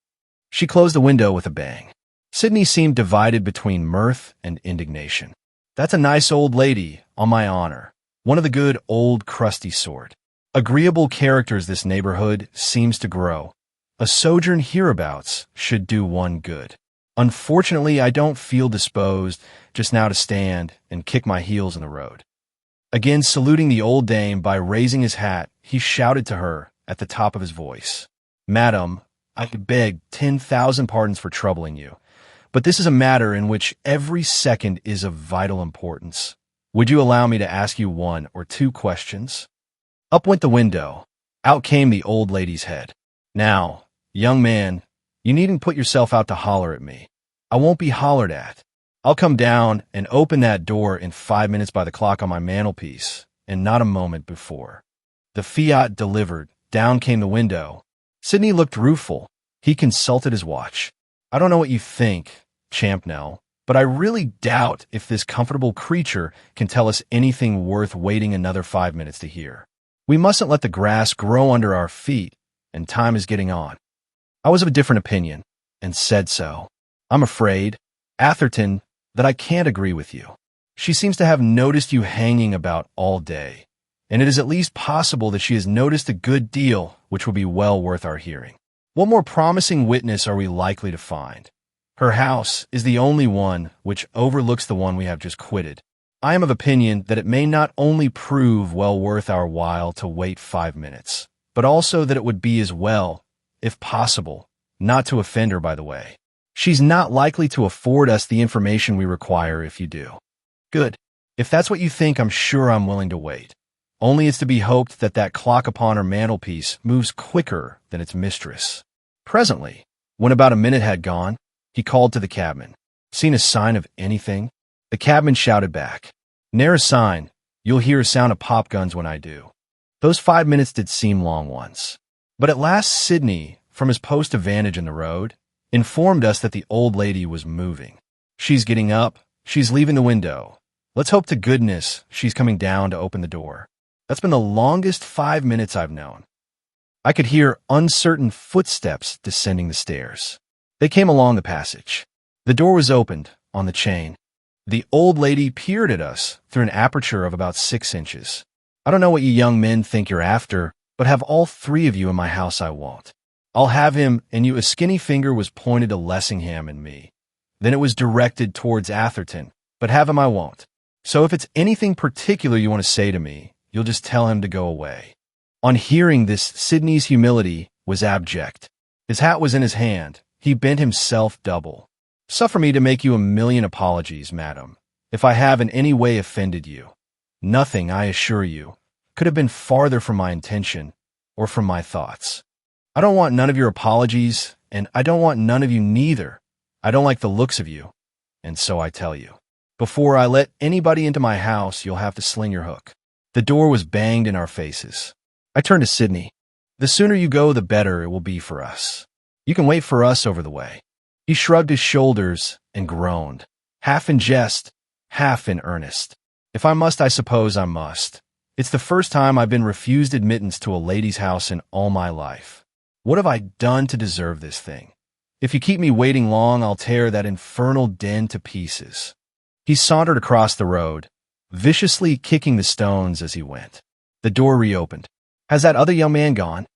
She closed the window with a bang. Sydney seemed divided between mirth and indignation. "That's a nice old lady, on my honor. One of the good old crusty sort. Agreeable characters this neighborhood seems to grow. A sojourn hereabouts should do one good. Unfortunately, I don't feel disposed just now to stand and kick my heels in the road." Again saluting the old dame by raising his hat, he shouted to her at the top of his voice, "Madam, I beg 10,000 pardons for troubling you, but this is a matter in which every second is of vital importance. Would you allow me to ask you one or two questions?" Up went the window. Out came the old lady's head. "Now, young man, you needn't put yourself out to holler at me. I won't be hollered at. I'll come down and open that door in 5 minutes by the clock on my mantelpiece, and not a moment before." The fiat delivered. Down came the window. Sydney looked rueful. He consulted his watch. "I don't know what you think, Champnell, but I really doubt if this comfortable creature can tell us anything worth waiting another 5 minutes to hear. We mustn't let the grass grow under our feet, and time is getting on." I was of a different opinion, and said so. "I'm afraid, Atherton, that I can't agree with you. She seems to have noticed you hanging about all day, and it is at least possible that she has noticed a good deal which will be well worth our hearing. What more promising witness are we likely to find? Her house is the only one which overlooks the one we have just quitted. I am of opinion that it may not only prove well worth our while to wait 5 minutes, but also that it would be as well, if possible, not to offend her by the way. She's not likely to afford us the information we require if you do." "Good. If that's what you think, I'm sure I'm willing to wait. Only it's to be hoped that that clock upon her mantelpiece moves quicker than its mistress." Presently, when about a minute had gone, he called to the cabman. "Seen a sign of anything?" The cabman shouted back, "Ne'er a sign. You'll hear a sound of pop guns when I do." Those 5 minutes did seem long ones. But at last Sydney, from his post of vantage in the road, informed us that the old lady was moving. "She's getting up. She's leaving the window. Let's hope to goodness she's coming down to open the door." That's been the longest 5 minutes I've known. I could hear uncertain footsteps descending the stairs. They came along the passage. The door was opened, on the chain. The old lady peered at us through an aperture of about 6 inches. "I don't know what you young men think you're after, but have all 3 of you in my house I won't. I'll have him," and a skinny finger was pointed to Lessingham and me. Then it was directed towards Atherton, "but have him I won't. So if it's anything particular you want to say to me, you'll just tell him to go away." On hearing this, Sydney's humility was abject. His hat was in his hand. He bent himself double. "Suffer me to make you a million apologies, madam, if I have in any way offended you. Nothing, I assure you, could have been farther from my intention or from my thoughts. I don't want none of your apologies, and I don't want none of you neither. I don't like the looks of you, and so I tell you. Before I let anybody into my house, you'll have to sling your hook." The door was banged in our faces. I turned to Sydney. "The sooner you go, the better it will be for us. You can wait for us over the way." He shrugged his shoulders and groaned, half in jest, half in earnest. "If I must, I suppose I must. It's the first time I've been refused admittance to a lady's house in all my life. What have I done to deserve this thing? If you keep me waiting long, I'll tear that infernal den to pieces." He sauntered across the road, viciously kicking the stones as he went. The door reopened. "Has that other young man gone?"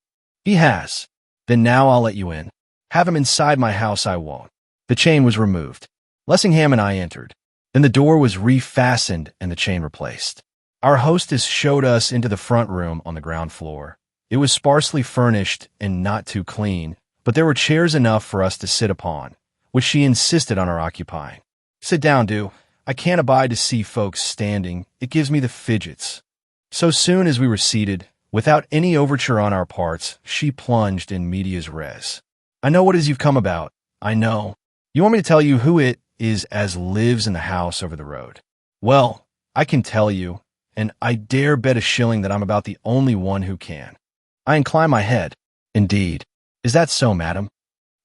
"He has." "Then now I'll let you in. Have him inside my house I won't." The chain was removed. Lessingham and I entered. Then the door was refastened and the chain replaced. Our hostess showed us into the front room on the ground floor. It was sparsely furnished and not too clean, but there were chairs enough for us to sit upon, which she insisted on our occupying. "Sit down, do. I can't abide to see folks standing. It gives me the fidgets." So soon as we were seated, without any overture on our parts, she plunged in medias res. "I know what it is you've come about. I know. You want me to tell you who it is as lives in the house over the road? Well, I can tell you, and I dare bet a shilling that I'm about the only one who can." I inclined my head. "Indeed. Is that so, madam?"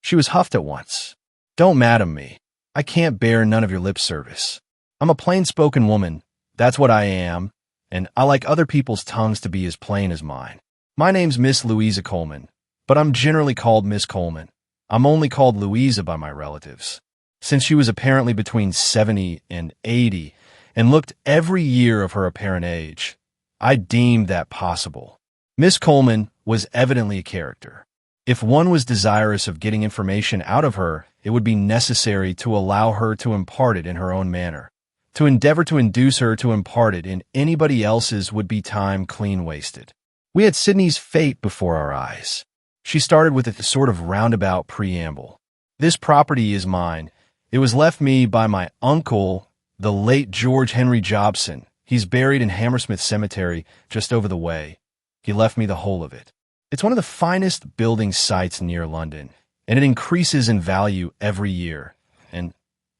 She was huffed at once. "Don't madam me. I can't bear none of your lip service. I'm a plain-spoken woman. That's what I am, and I like other people's tongues to be as plain as mine. My name's Miss Louisa Coleman, but I'm generally called Miss Coleman. I'm only called Louisa by my relatives. Since she was apparently between 70 and 80 and looked every year of her apparent age, I deemed that possible. Miss Coleman was evidently a character. If one was desirous of getting information out of her, it would be necessary to allow her to impart it in her own manner. To endeavor to induce her to impart it in anybody else's would be time clean wasted. We had Sydney's fate before our eyes. She started with a sort of roundabout preamble. This property is mine. It was left me by my uncle, the late George Henry Jobson. He's buried in Hammersmith Cemetery just over the way. He left me the whole of it. It's one of the finest building sites near London, and it increases in value every year. And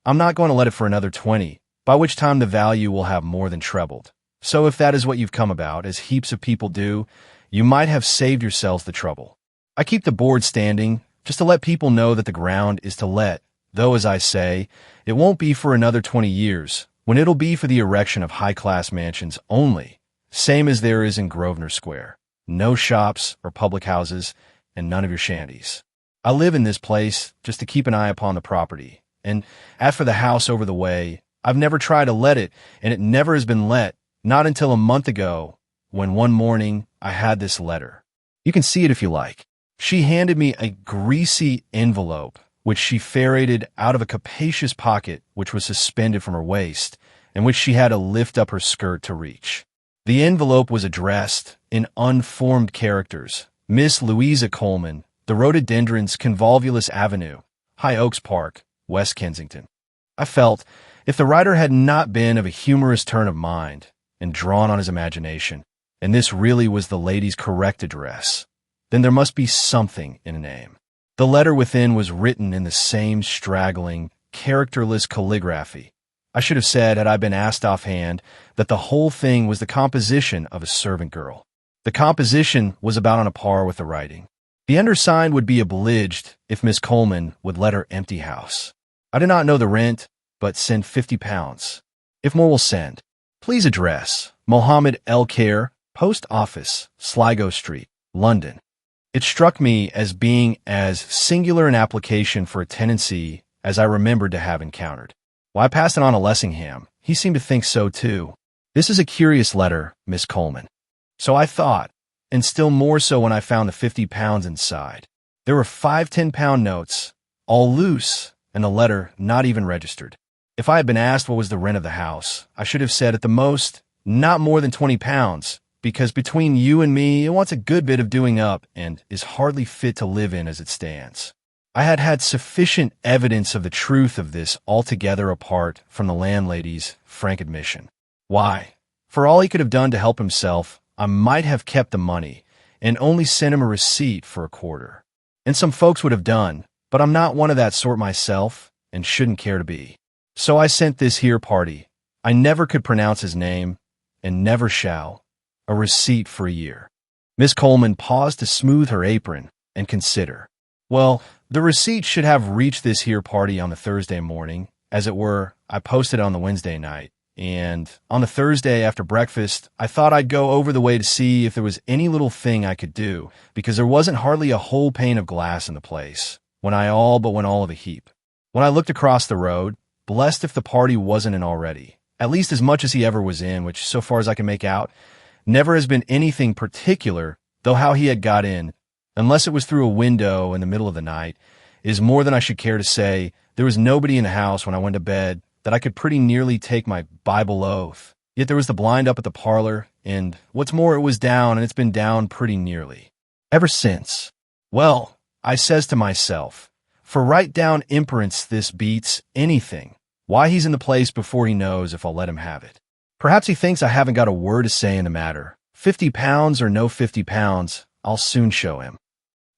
I'm not going to let it for another 20, by which time the value will have more than trebled. So if that is what you've come about, as heaps of people do, you might have saved yourselves the trouble. I keep the board standing just to let people know that the ground is to let, though, as I say, it won't be for another 20 years, when it'll be for the erection of high-class mansions only, same as there is in Grosvenor Square. No shops or public houses, and none of your shanties. I live in this place just to keep an eye upon the property, and as for the house over the way, I've never tried to let it, and it never has been let, not until a month ago, when one morning I had this letter. You can see it if you like. She handed me a greasy envelope, which she ferreted out of a capacious pocket which was suspended from her waist, and which she had to lift up her skirt to reach. The envelope was addressed, in unformed characters, Miss Louisa Coleman, The Rhododendrons, Convolvulus Avenue, High Oaks Park, West Kensington. I felt, if the writer had not been of a humorous turn of mind, and drawn on his imagination, and this really was the lady's correct address, then there must be something in a name. The letter within was written in the same straggling, characterless calligraphy. I should have said, had I been asked offhand, that the whole thing was the composition of a servant girl. The composition was about on a par with the writing. The undersigned would be obliged if Miss Coleman would let her empty house. I do not know the rent, but send £50. If more will send. Please address, Mohammed El Khair, Post Office, Sligo Street, London. It struck me as being as singular an application for a tenancy as I remembered to have encountered. Well, I passed it on to Lessingham. He seemed to think so, too. This is a curious letter, Miss Coleman. So I thought, and still more so when I found the £50 inside. There were 5 £10 notes, all loose, and the letter not even registered. If I had been asked what was the rent of the house, I should have said at the most, not more than £20, because between you and me, it wants a good bit of doing up and is hardly fit to live in as it stands. I had had sufficient evidence of the truth of this altogether apart from the landlady's frank admission. Why, for all he could have done to help himself, I might have kept the money and only sent him a receipt for a quarter. And some folks would have done, but I'm not one of that sort myself and shouldn't care to be. So I sent this here party, I never could pronounce his name, and never shall, a receipt for a year. Miss Coleman paused to smooth her apron and consider. Well, the receipt should have reached this here party on the Thursday morning. As it were, I posted it on the Wednesday night, and on the Thursday after breakfast, I thought I'd go over the way to see if there was any little thing I could do, because there wasn't hardly a whole pane of glass in the place, when I all but went all of a heap. When I looked across the road, blessed if the party wasn't in already, at least as much as he ever was in, which, so far as I can make out, never has been anything particular, though how he had got in, unless it was through a window in the middle of the night, is more than I should care to say. There was nobody in the house when I went to bed that I could pretty nearly take my Bible oath. Yet there was the blind up at the parlor, and what's more, it was down, and it's been down pretty nearly ever since. Well, I says to myself, for right down imperence this beats anything. Why he's in the place before he knows if I'll let him have it. Perhaps he thinks I haven't got a word to say in the matter. £50 or no £50, I'll soon show him.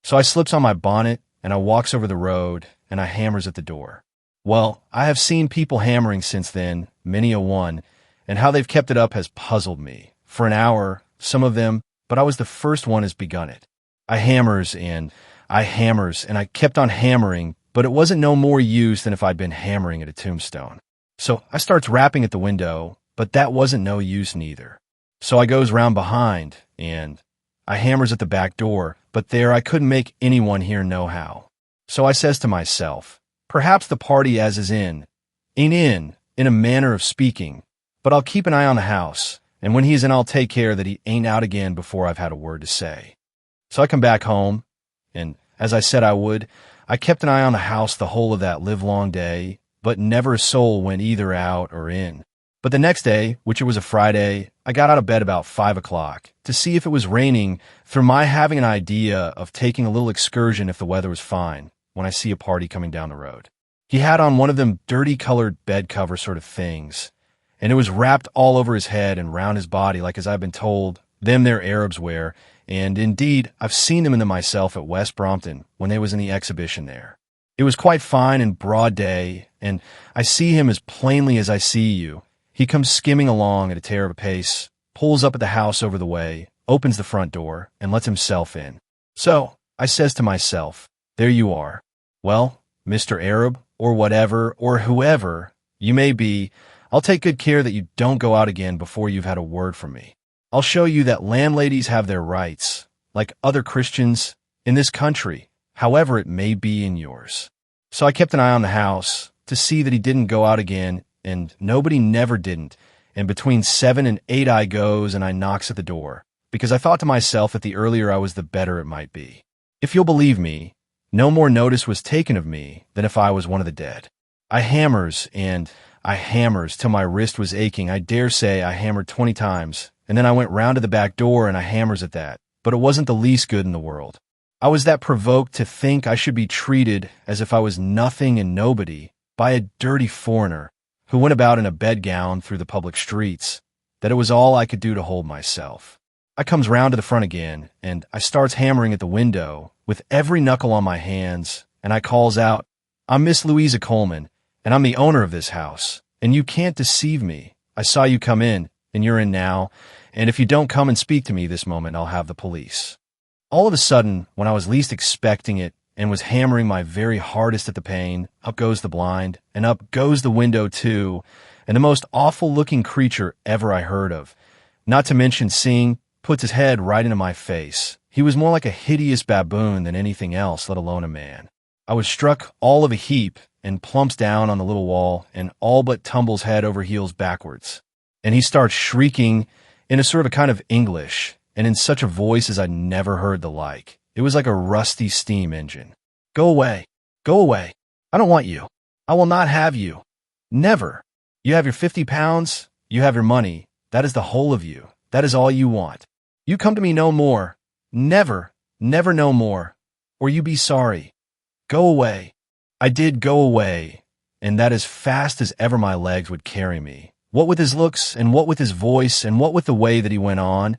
So I slips on my bonnet, and I walks over the road, and I hammers at the door. Well, I have seen people hammering since then, many a one, and how they've kept it up has puzzled me. For an hour, some of them, but I was the first one has begun it. I hammers, and I kept on hammering, but it wasn't no more use than if I'd been hammering at a tombstone. So I starts rapping at the window, but that wasn't no use neither. So I goes round behind, and I hammers at the back door, but there I couldn't make anyone hear nohow. So I says to myself, perhaps the party as is ain't in a manner of speaking, but I'll keep an eye on the house, and when he's in I'll take care that he ain't out again before I've had a word to say. So I come back home, and as I said I would, I kept an eye on the house the whole of that livelong day, but never a soul went either out or in. But the next day, which it was a Friday, I got out of bed about 5 o'clock to see if it was raining through my having an idea of taking a little excursion if the weather was fine when I see a party coming down the road. He had on one of them dirty-colored bed cover sort of things, and it was wrapped all over his head and round his body like as I've been told them there Arabs wear, and indeed I've seen them in them myself at West Brompton when they was in the exhibition there. It was quite fine and broad day, and I see him as plainly as I see you. He comes skimming along at a tear of a pace, pulls up at the house over the way, opens the front door, and lets himself in. So I says to myself, there you are. Well, Mr. Arab, or whatever, or whoever you may be, I'll take good care that you don't go out again before you've had a word from me. I'll show you that landladies have their rights, like other Christians in this country, however it may be in yours. So I kept an eye on the house to see that he didn't go out again, and nobody never didn't, and between 7 and 8 I goes and I knocks at the door, because I thought to myself that the earlier I was the better it might be. If you'll believe me, no more notice was taken of me than if I was one of the dead. I hammers till my wrist was aching. I dare say I hammered 20 times, and then I went round to the back door and I hammers at that, but it wasn't the least good in the world. I was that provoked to think I should be treated as if I was nothing and nobody by a dirty foreigner who went about in a bedgown through the public streets, that it was all I could do to hold myself. I comes round to the front again, and I starts hammering at the window with every knuckle on my hands, and I calls out, I'm Miss Louisa Coleman, and I'm the owner of this house, and you can't deceive me. I saw you come in, and you're in now, and if you don't come and speak to me this moment, I'll have the police. All of a sudden, when I was least expecting it, and was hammering my very hardest at the pane, up goes the blind, and up goes the window too, and the most awful-looking creature ever I heard of, not to mention seeing, puts his head right into my face. He was more like a hideous baboon than anything else, let alone a man. I was struck all of a heap, and plumps down on the little wall, and all but tumbles head over heels backwards. And he starts shrieking in a sort of a kind of English, and in such a voice as I'd never heard the like. It was like a rusty steam engine. Go away. Go away. I don't want you. I will not have you. Never. You have your 50 pounds. You have your money. That is the whole of you. That is all you want. You come to me no more. Never, never no more. Or you be sorry. Go away. I did go away, and that as fast as ever my legs would carry me. What with his looks, and what with his voice, and what with the way that he went on,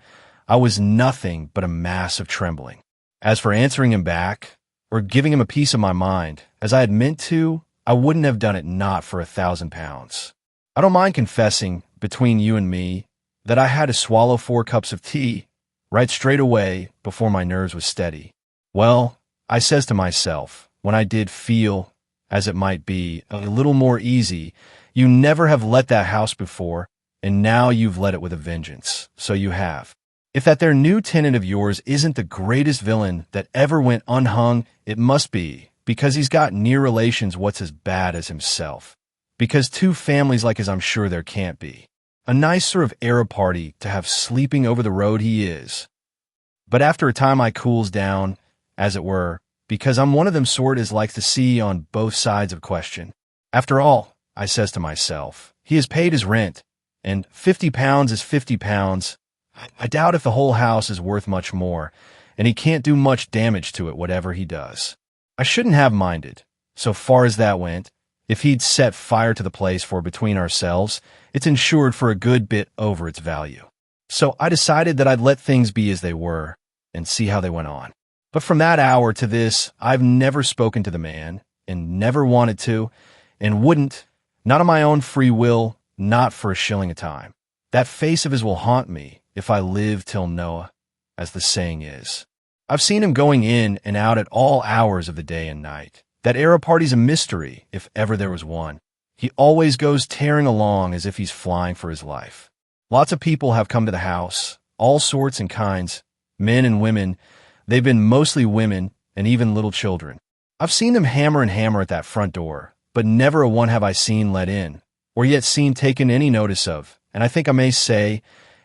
I was nothing but a mass of trembling. As for answering him back, or giving him a piece of my mind, as I had meant to, I wouldn't have done it not for 1,000 pounds. I don't mind confessing, between you and me, that I had to swallow 4 cups of tea, right straight away, before my nerves was steady. Well, I says to myself, when I did feel, as it might be, a little more easy, you never have let that house before, and now you've let it with a vengeance. So you have. If that there new tenant of yours isn't the greatest villain that ever went unhung, it must be because he's got near relations what's as bad as himself. Because 2 families like as I'm sure there can't be. A nice sort of Arab party to have sleeping over the road he is. But after a time I cools down, as it were, because I'm one of them sort as likes to see on both sides of question. After all, I says to myself, he has paid his rent, and 50 pounds is 50 pounds. I doubt if the whole house is worth much more, and he can't do much damage to it whatever he does. I shouldn't have minded, so far as that went, if he'd set fire to the place, for between ourselves, it's insured for a good bit over its value. So I decided that I'd let things be as they were, and see how they went on. But from that hour to this, I've never spoken to the man, and never wanted to, and wouldn't, not of my own free will, not for a shilling a time. That face of his will haunt me, if I live till Noah, as the saying is. I've seen him going in and out at all hours of the day and night. That Arab party's a mystery, if ever there was one. He always goes tearing along as if he's flying for his life. Lots of people have come to the house, all sorts and kinds, men and women. They've been mostly women and even little children. I've seen them hammer and hammer at that front door, but never a one have I seen let in, or yet seen taken any notice of, and I think I may say,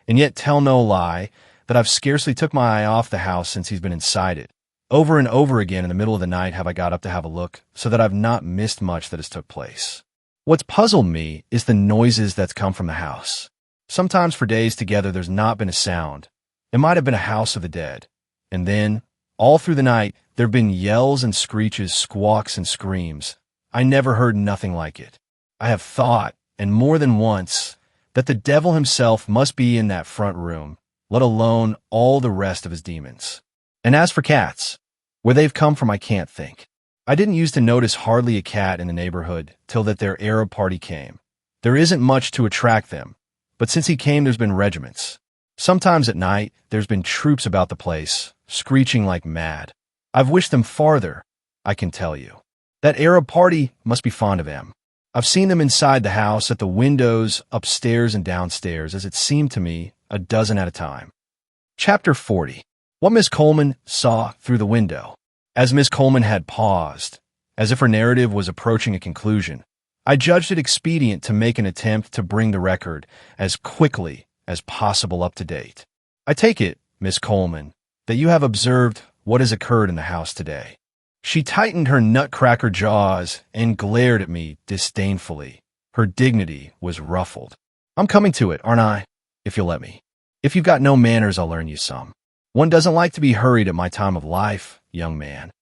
and yet tell no lie, that I've scarcely took my eye off the house since he's been inside it. Over and over again in the middle of the night have I got up to have a look, so that I've not missed much that has took place. What's puzzled me is the noises that's come from the house. Sometimes for days together there's not been a sound. It might have been a house of the dead. And then, all through the night, there have been yells and screeches, squawks and screams. I never heard nothing like it. I have thought, and more than once, that the devil himself must be in that front room, let alone all the rest of his demons. And as for cats, where they've come from I can't think. I didn't used to notice hardly a cat in the neighborhood till that their Arab party came. There isn't much to attract them, but since he came there's been regiments. Sometimes at night there's been troops about the place, screeching like mad. I've wished them farther, I can tell you. That Arab party must be fond of him. I've seen them inside the house, at the windows, upstairs and downstairs, as it seemed to me, a dozen at a time. Chapter 40. What Miss Coleman saw through the window. As Miss Coleman had paused, as if her narrative was approaching a conclusion, I judged it expedient to make an attempt to bring the record as quickly as possible up to date. I take it, Miss Coleman, that you have observed what has occurred in the house today. She tightened her nutcracker jaws and glared at me disdainfully. Her dignity was ruffled. I'm coming to it, aren't I? If you'll let me. If you've got no manners, I'll learn you some. One doesn't like to be hurried at my time of life, young man.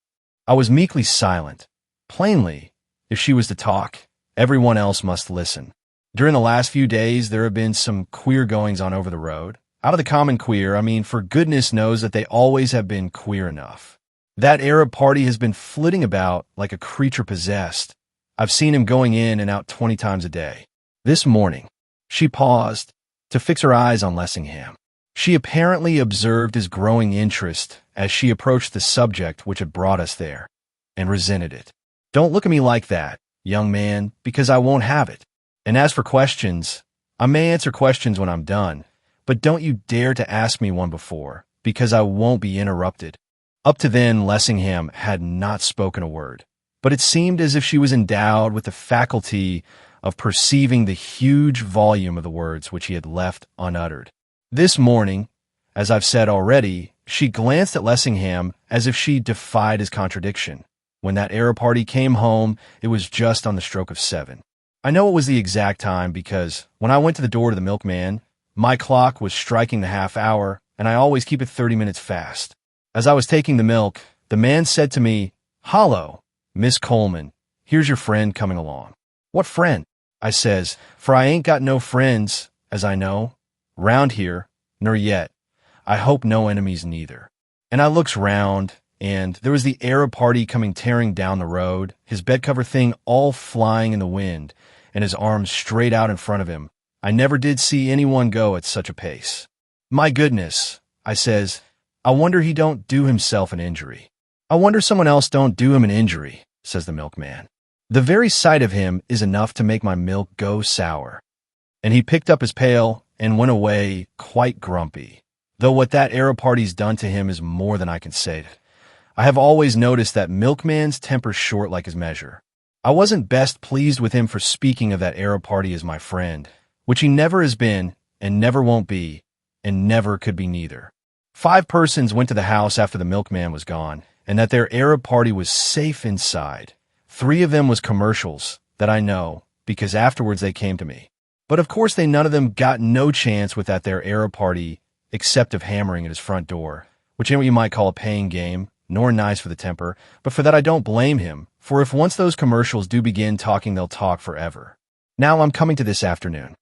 I was meekly silent. Plainly, if she was to talk, everyone else must listen. During the last few days, there have been some queer goings-on over the road. Out of the common queer, I mean, for goodness knows that they always have been queer enough. That Arab party has been flitting about like a creature possessed. I've seen him going in and out 20 times a day. This morning, she paused to fix her eyes on Lessingham. She apparently observed his growing interest as she approached the subject which had brought us there, and resented it. Don't look at me like that, young man, because I won't have it. And as for questions, I may answer questions when I'm done, but don't you dare to ask me one before, because I won't be interrupted. Up to then, Lessingham had not spoken a word, but it seemed as if she was endowed with the faculty of perceiving the huge volume of the words which he had left unuttered. This morning, as I've said already, she glanced at Lessingham as if she defied his contradiction. When that Arab party came home, it was just on the stroke of 7. I know it was the exact time because when I went to the door to the milkman, my clock was striking the half hour, and I always keep it 30 minutes fast. As I was taking the milk, the man said to me, "Hallo, Miss Coleman, here's your friend coming along." "What friend?" I says, "for I ain't got no friends, as I know, round here, nor yet, I hope no enemies neither." And I looks round, and there was the Arab party coming tearing down the road, his bedcover thing all flying in the wind, and his arms straight out in front of him. I never did see anyone go at such a pace. "My goodness," I says, "I wonder he don't do himself an injury." "I wonder someone else don't do him an injury," says the milkman. "The very sight of him is enough to make my milk go sour." And he picked up his pail and went away quite grumpy, though what that Arab party's done to him is more than I can say. I have always noticed that milkman's temper's short like his measure. I wasn't best pleased with him for speaking of that Arab party as my friend, which he never has been, and never won't be, and never could be neither. 5 persons went to the house after the milkman was gone, and that their Arab party was safe inside. 3 of them was commercials, that I know, because afterwards they came to me. But of course they none of them got no chance with that their Arab party, except of hammering at his front door, which ain't what you might call a paying game, nor nice for the temper, but for that I don't blame him, for if once those commercials do begin talking, they'll talk forever. Now I'm coming to this afternoon.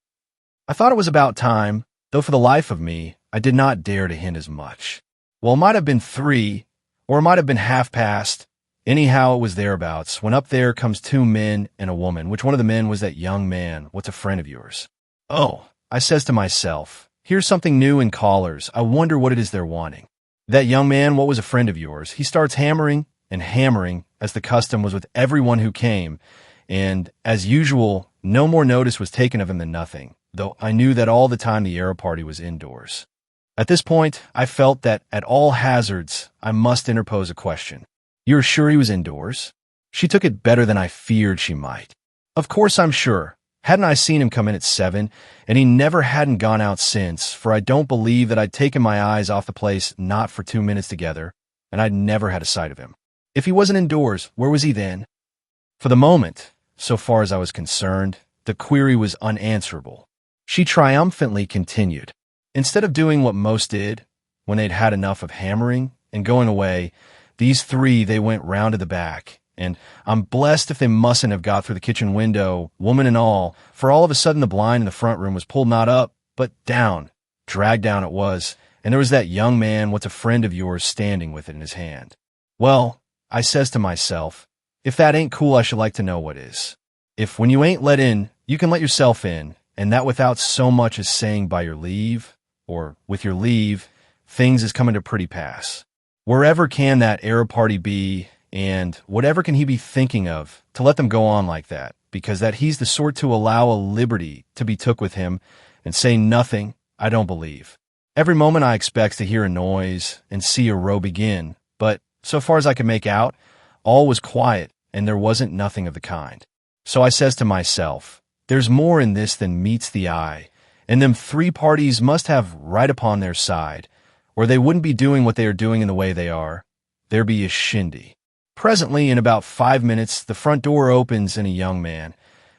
I thought it was about time, though for the life of me, I did not dare to hint as much. Well, it might have been 3, or it might have been half past. Anyhow, it was thereabouts, when up there comes 2 men and a woman, which one of the men was that young man, what's a friend of yours. "Oh," I says to myself, "here's something new in callers. I wonder what it is they're wanting." That young man, what was a friend of yours, he starts hammering and hammering, as the custom was with everyone who came, and as usual, no more notice was taken of him than nothing, though I knew that all the time the Arrow party was indoors. At this point, I felt that at all hazards, I must interpose a question. "You're sure he was indoors?" She took it better than I feared she might. "Of course I'm sure. Hadn't I seen him come in at 7, and he never hadn't gone out since, for I don't believe that I'd taken my eyes off the place not for 2 minutes together, and I'd never had a sight of him. If he wasn't indoors, where was he then?" For the moment, so far as I was concerned, the query was unanswerable. She triumphantly continued. Instead of doing what most did, when they'd had enough of hammering and going away, these three, they went round to the back, and I'm blessed if they mustn't have got through the kitchen window, woman and all, for all of a sudden the blind in the front room was pulled not up, but down. Dragged down it was, and there was that young man, what's a friend of yours, standing with it in his hand. Well, I says to myself, if that ain't cool, I should like to know what is. If when you ain't let in, you can let yourself in, and that without so much as saying by your leave, or with your leave, things is coming to pretty pass. Wherever can that Arab party be, and whatever can he be thinking of to let them go on like that, because that he's the sort to allow a liberty to be took with him and say nothing, I don't believe. Every moment I expects to hear a noise and see a row begin, but so far as I could make out, all was quiet and there wasn't nothing of the kind. So I says to myself, there's more in this than meets the eye, and them three parties must have right upon their side, or they wouldn't be doing what they are doing in the way they are. There be a shindy. Presently, in about 5 minutes, the front door opens and a young man,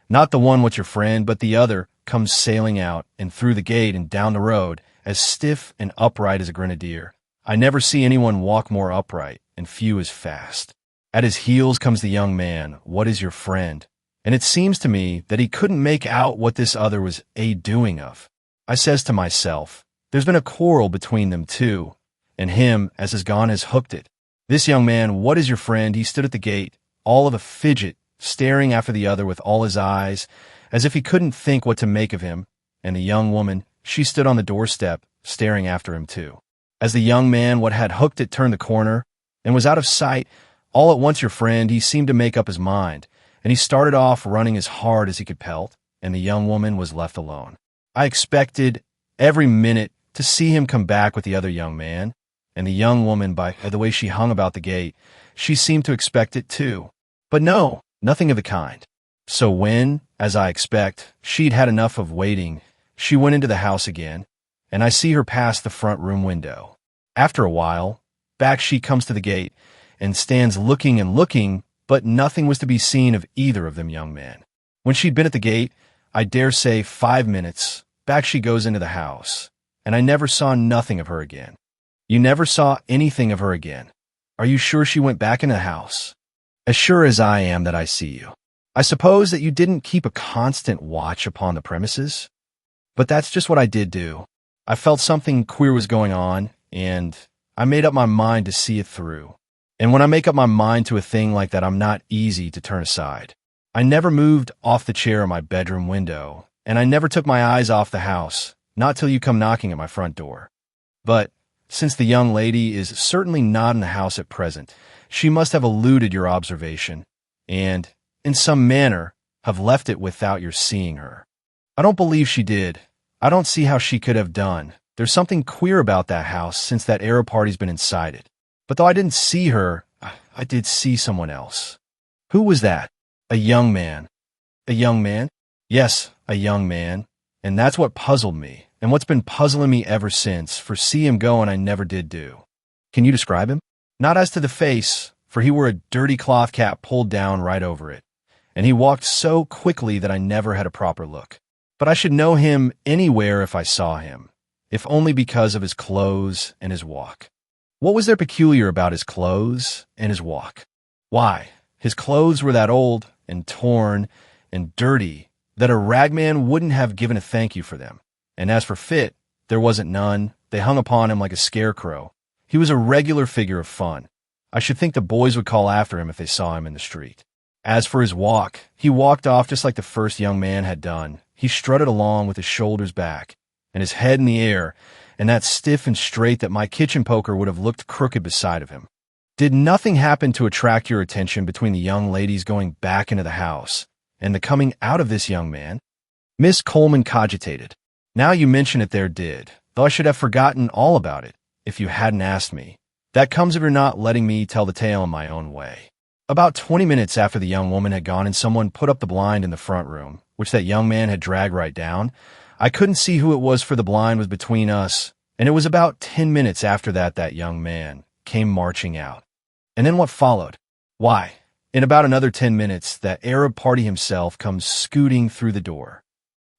not the one what's your friend, but the other, comes sailing out and through the gate and down the road, as stiff and upright as a grenadier. I never see anyone walk more upright, and few as fast. At his heels comes the young man, what is your friend? And it seems to me that he couldn't make out what this other was doing of. I says to myself, there's been a quarrel between them two, and him, as has gone, has hooked it. This young man, what is your friend? He stood at the gate, all of a fidget, staring after the other with all his eyes, as if he couldn't think what to make of him, and the young woman, she stood on the doorstep, staring after him too. As the young man, what had hooked it, turned the corner, and was out of sight, all at once your friend, he seemed to make up his mind, and he started off running as hard as he could pelt, and the young woman was left alone. I expected every minute to see him come back with the other young man, and the young woman, by the way she hung about the gate, she seemed to expect it too. But no, nothing of the kind. So when, as I expect, she'd had enough of waiting, she went into the house again, and I see her pass the front room window. After a while, back she comes to the gate, and stands looking and looking, but nothing was to be seen of either of them young men. When she'd been at the gate, I dare say 5 minutes, back she goes into the house, and I never saw nothing of her again. You never saw anything of her again. Are you sure she went back in the house? As sure as I am that I see you. I suppose that you didn't keep a constant watch upon the premises? But that's just what I did do. I felt something queer was going on, and I made up my mind to see it through. And when I make up my mind to a thing like that, I'm not easy to turn aside. I never moved off the chair in my bedroom window, and I never took my eyes off the house, not till you come knocking at my front door. But since the young lady is certainly not in the house at present, she must have eluded your observation, and, in some manner, have left it without your seeing her. I don't believe she did. I don't see how she could have done. There's something queer about that house since that Arab party's been inside it. But though I didn't see her, I did see someone else. Who was that? A young man. A young man? Yes, a young man. And that's what puzzled me, and what's been puzzling me ever since, for see him go and I never did do. Can you describe him? Not as to the face, for he wore a dirty cloth cap pulled down right over it, and he walked so quickly that I never had a proper look. But I should know him anywhere if I saw him, if only because of his clothes and his walk. What was there peculiar about his clothes and his walk? Why, his clothes were that old and torn and dirty that a ragman wouldn't have given a thank you for them. And as for fit, there wasn't none. They hung upon him like a scarecrow. He was a regular figure of fun. I should think the boys would call after him if they saw him in the street. As for his walk, he walked off just like the first young man had done. He strutted along with his shoulders back and his head in the air, and that stiff and straight that my kitchen poker would have looked crooked beside of him. Did nothing happen to attract your attention between the young ladies going back into the house, and the coming out of this young man? Miss Coleman cogitated. Now you mention it, there did, though I should have forgotten all about it if you hadn't asked me. That comes of your not letting me tell the tale in my own way. About 20 minutes after the young woman had gone and someone put up the blind in the front room, which that young man had dragged right down, I couldn't see who it was, for the blind was between us, and it was about 10 minutes after that young man came marching out. And then what followed? Why, in about another 10 minutes, that Arab party himself comes scooting through the door.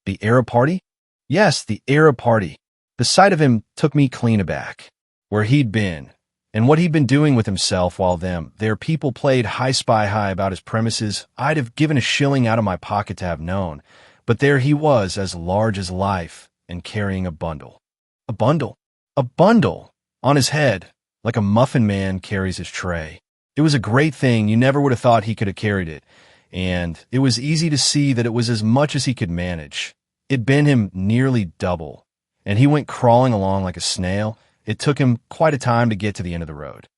The Arab party? Yes, the Arab party. The sight of him took me clean aback. Where he'd been, and what he'd been doing with himself while their people played Hi Spy Hi about his premises, I'd have given a shilling out of my pocket to have known. But there he was, as large as life, and carrying a bundle. A bundle? A bundle! On his head, like a muffin man carries his tray. It was a great thing. You never would have thought he could have carried it. And it was easy to see that it was as much as he could manage. It bent him nearly double, and he went crawling along like a snail. It took him quite a time to get to the end of the road.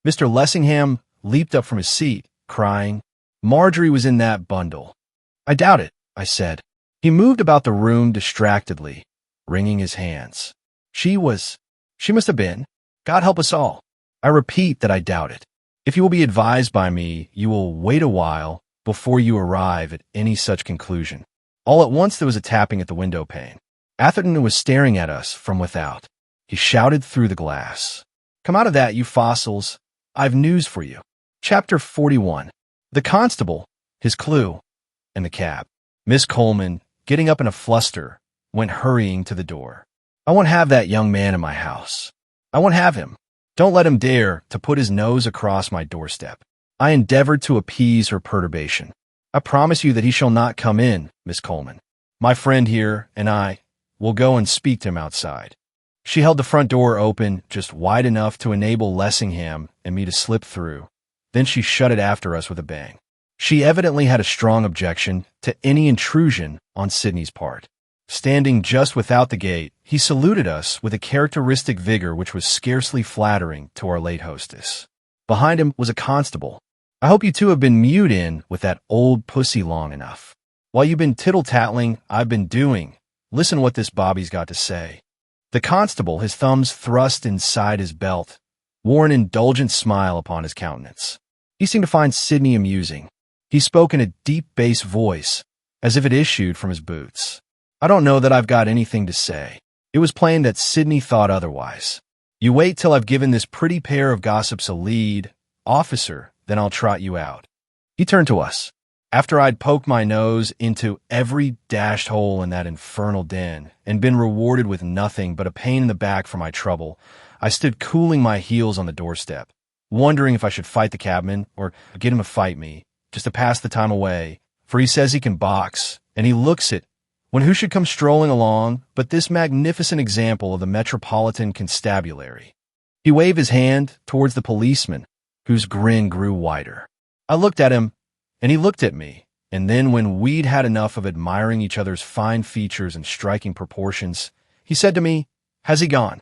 Mr. Lessingham leaped up from his seat, crying, "Marjorie was in that bundle." "I doubt it," I said. He moved about the room distractedly, wringing his hands. She must have been. God help us all. I repeat that I doubt it. If you will be advised by me, you will wait a while before you arrive at any such conclusion. All at once there was a tapping at the window pane. Atherton was staring at us from without. He shouted through the glass, "Come out of that, you fossils. I've news for you." Chapter 41. The constable, his clue, and the cab. Miss Coleman, getting up in a fluster, went hurrying to the door. "I won't have that young man in my house. I won't have him. Don't let him dare to put his nose across my doorstep." I endeavored to appease her perturbation. "I promise you that he shall not come in, Miss Coleman. My friend here and I will go and speak to him outside." She held the front door open just wide enough to enable Lessingham and me to slip through. Then she shut it after us with a bang. She evidently had a strong objection to any intrusion on Sidney's part. Standing just without the gate, he saluted us with a characteristic vigor which was scarcely flattering to our late hostess. Behind him was a constable. "I hope you two have been mewed in with that old pussy long enough. While you've been tittle-tattling, I've been doing. Listen what this Bobby's got to say." The constable, his thumbs thrust inside his belt, wore an indulgent smile upon his countenance. He seemed to find Sidney amusing. He spoke in a deep bass voice, as if it issued from his boots. "I don't know that I've got anything to say." It was plain that Sidney thought otherwise. "You wait till I've given this pretty pair of gossips a lead, officer, then I'll trot you out." He turned to us. After I'd poked my nose into every dashed hole in that infernal den and been rewarded with nothing but a pain in the back for my trouble, I stood cooling my heels on the doorstep, wondering if I should fight the cabman or get him to fight me, just to pass the time away, for he says he can box, and he looks it, when who should come strolling along but this magnificent example of the Metropolitan Constabulary. He waved his hand towards the policeman, whose grin grew wider. I looked at him, and he looked at me, and then when we'd had enough of admiring each other's fine features and striking proportions, he said to me, "Has he gone?"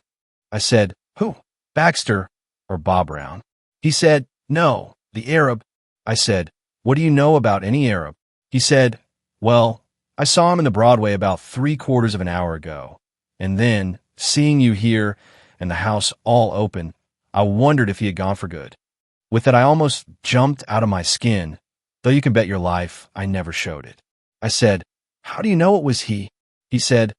I said, "Who? Baxter or Bob Brown?" He said, "No, the Arab." I said, "What do you know about any Arab?" He said, "Well, I saw him in the Broadway about 3/4 of an hour ago, and then, seeing you here and the house all open, I wondered if he had gone for good." With that I almost jumped out of my skin, though you can bet your life I never showed it. I said, "How do you know it was he?" He said,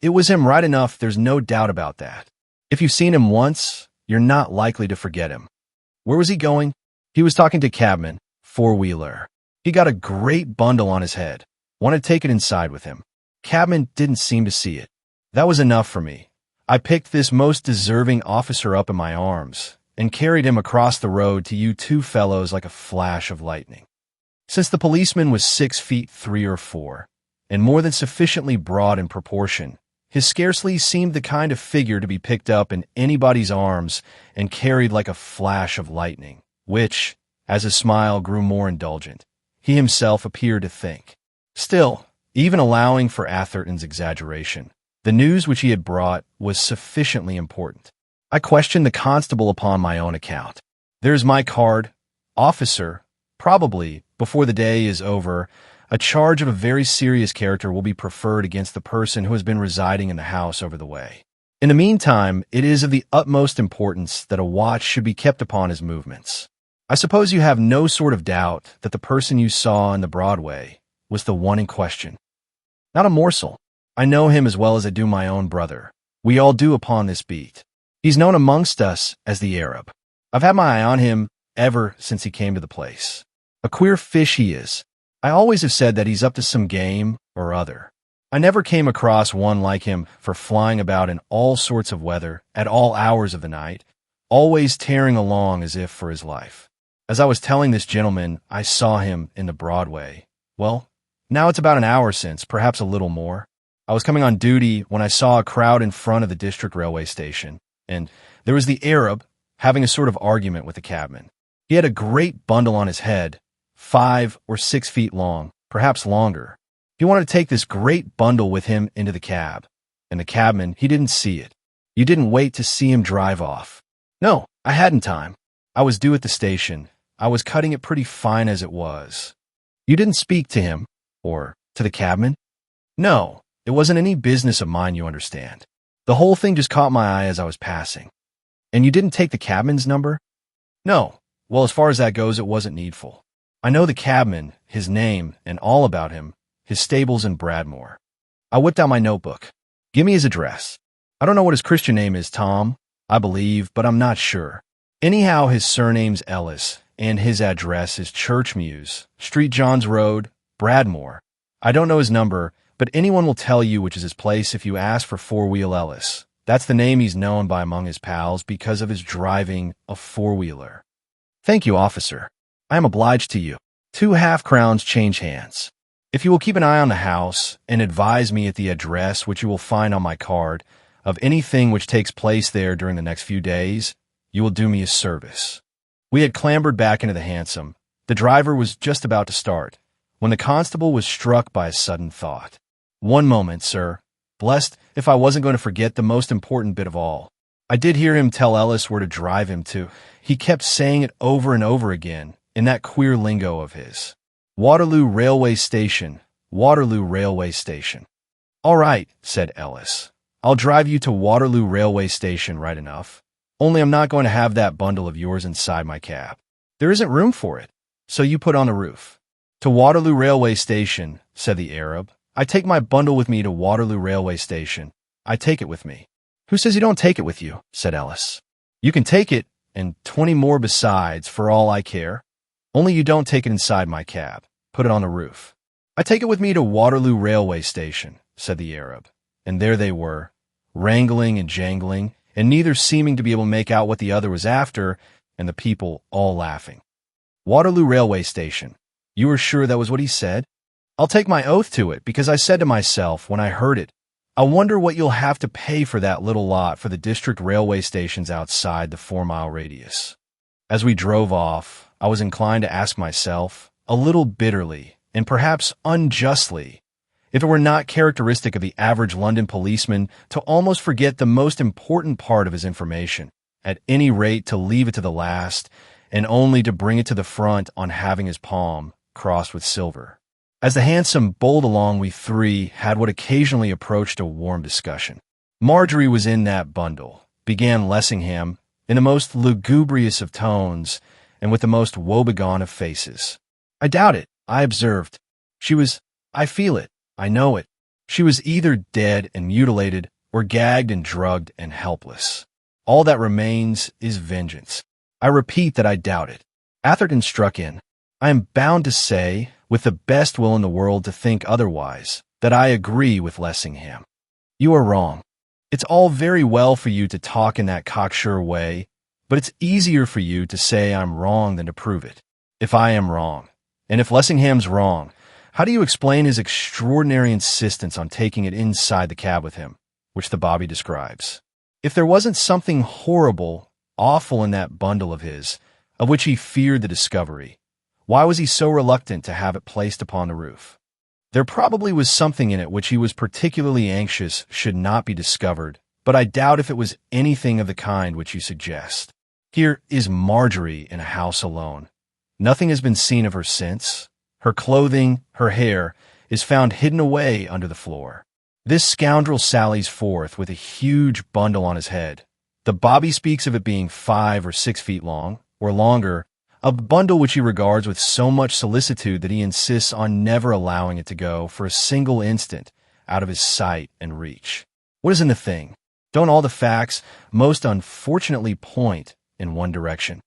"It was him right enough, there's no doubt about that. If you've seen him once, you're not likely to forget him." Where was he going? He was talking to cabman, four-wheeler. He got a great bundle on his head. Wanted to take it inside with him. Cabman didn't seem to see it. That was enough for me. I picked this most deserving officer up in my arms and carried him across the road to you two fellows like a flash of lightning. Since the policeman was 6 feet 3 or 4, and more than sufficiently broad in proportion, his scarcely seemed the kind of figure to be picked up in anybody's arms and carried like a flash of lightning, which, as his smile grew more indulgent, he himself appeared to think. Still, even allowing for Atherton's exaggeration, the news which he had brought was sufficiently important. I questioned the constable upon my own account. "There's my card. Officer, probably, before the day is over, A charge of a very serious character will be preferred against the person who has been residing in the house over the way. In the meantime, it is of the utmost importance that a watch should be kept upon his movements. I suppose you have no sort of doubt that the person you saw in the Broadway was the one in question. Not a morsel. I know him as well as I do my own brother. We all do upon this beat. He's known amongst us as the Arab. I've had my eye on him ever since he came to the place. A queer fish he is. I always have said that he's up to some game or other. I never came across one like him for flying about in all sorts of weather, at all hours of the night, always tearing along as if for his life. As I was telling this gentleman, I saw him in the Broadway. Well, now it's about an hour since, perhaps a little more. I was coming on duty when I saw a crowd in front of the district railway station, and there was the Arab having a sort of argument with the cabman. He had a great bundle on his head, 5 or 6 feet long, perhaps longer. He wanted to take this great bundle with him into the cab, and the cabman, he didn't see it. You didn't wait to see him drive off. No, I hadn't time. I was due at the station. I was cutting it pretty fine as it was. You didn't speak to him, or to the cabman? No, it wasn't any business of mine, you understand. The whole thing just caught my eye as I was passing. And you didn't take the cabman's number? No. Well, as far as that goes, it wasn't needful. I know the cabman, his name, and all about him, his stables in Bradmore. I whipped out my notebook. Give me his address. I don't know what his Christian name is, Tom, I believe, but I'm not sure. Anyhow, his surname's Ellis, and his address is Church Mews, Street Johns Road, Bradmore. I don't know his number, but anyone will tell you which is his place if you ask for Four-Wheel Ellis. That's the name he's known by among his pals because of his driving a four-wheeler. Thank you, officer. I am obliged to you. 2 half-crowns change hands. If you will keep an eye on the house and advise me at the address which you will find on my card of anything which takes place there during the next few days, you will do me a service. We had clambered back into the hansom. The driver was just about to start, when the constable was struck by a sudden thought. One moment, sir. Blessed if I wasn't going to forget the most important bit of all. I did hear him tell Ellis where to drive him to. He kept saying it over and over again in that queer lingo of his. Waterloo Railway Station, Waterloo Railway Station. All right, said Ellis. I'll drive you to Waterloo Railway Station right enough. Only I'm not going to have that bundle of yours inside my cab. There isn't room for it, so you put on the roof. To Waterloo Railway Station, said the Arab. I take my bundle with me to Waterloo Railway Station. I take it with me. Who says you don't take it with you? Said Ellis. You can take it, and 20 more besides, for all I care. Only you don't take it inside my cab. Put it on the roof. I take it with me to Waterloo Railway Station, said the Arab. And there they were, wrangling and jangling, and neither seeming to be able to make out what the other was after, and the people all laughing. Waterloo Railway Station. You are sure that was what he said? I'll take my oath to it, because I said to myself when I heard it, I wonder what you'll have to pay for that little lot for the district railway stations outside the 4-mile radius. As we drove off, I was inclined to ask myself, a little bitterly, and perhaps unjustly, if it were not characteristic of the average London policeman to almost forget the most important part of his information, at any rate to leave it to the last, and only to bring it to the front on having his palm crossed with silver. As the hansom bowled along, we three had what occasionally approached a warm discussion. Marjorie was in that bundle, began Lessingham, in the most lugubrious of tones, and with the most woebegone of faces. I doubt it, I observed. She was, I feel it, I know it. She was either dead and mutilated, or gagged and drugged and helpless. All that remains is vengeance. I repeat that I doubt it. Atherton struck in. I am bound to say, with the best will in the world to think otherwise, that I agree with Lessingham. You are wrong. It's all very well for you to talk in that cocksure way, but it's easier for you to say I'm wrong than to prove it. If I am wrong, and if Lessingham's wrong, how do you explain his extraordinary insistence on taking it inside the cab with him, which the bobby describes? If there wasn't something horrible, awful in that bundle of his, of which he feared the discovery, why was he so reluctant to have it placed upon the roof? There probably was something in it which he was particularly anxious should not be discovered, but I doubt if it was anything of the kind which you suggest. Here is Marjorie in a house alone. Nothing has been seen of her since. Her clothing, her hair, is found hidden away under the floor. This scoundrel sallies forth with a huge bundle on his head. The bobby speaks of it being 5 or 6 feet long, or longer, a bundle which he regards with so much solicitude that he insists on never allowing it to go for a single instant out of his sight and reach. What is in the thing? Don't all the facts most unfortunately point in one direction?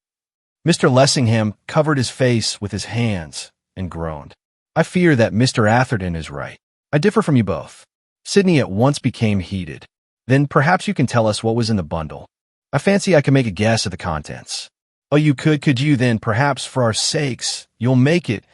Mr. Lessingham covered his face with his hands and groaned. I fear that Mr. Atherton is right. I differ from you both. Sidney at once became heated. Then perhaps you can tell us what was in the bundle. I fancy I can make a guess at the contents. Oh, you could you then, perhaps for our sakes, you'll make it,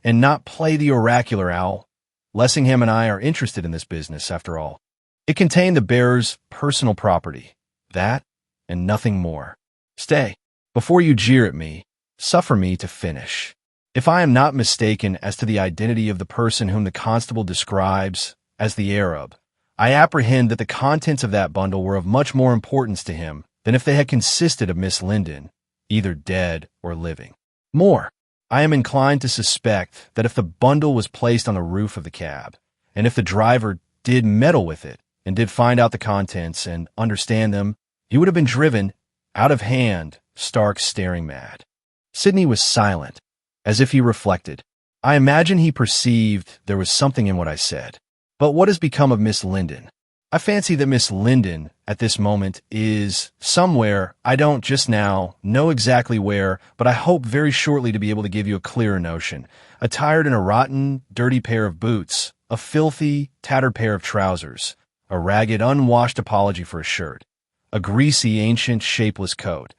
and not play the oracular owl? Lessingham and I are interested in this business, after all. It contained the bearer's personal property. That, and nothing more. Stay. Before you jeer at me, suffer me to finish. If I am not mistaken as to the identity of the person whom the constable describes as the Arab, I apprehend that the contents of that bundle were of much more importance to him than if they had consisted of Miss Linden, either dead or living. More, I am inclined to suspect that if the bundle was placed on the roof of the cab, and if the driver did meddle with it, and did find out the contents and understand them, he would have been driven, out of hand, stark staring mad. Sidney was silent, as if he reflected. I imagine he perceived there was something in what I said. But what has become of Miss Linden? I fancy that Miss Linden, at this moment, is somewhere. I don't just now know exactly where, but I hope very shortly to be able to give you a clearer notion. Attired in a rotten, dirty pair of boots, a filthy, tattered pair of trousers, a ragged, unwashed apology for a shirt, a greasy, ancient, shapeless coat,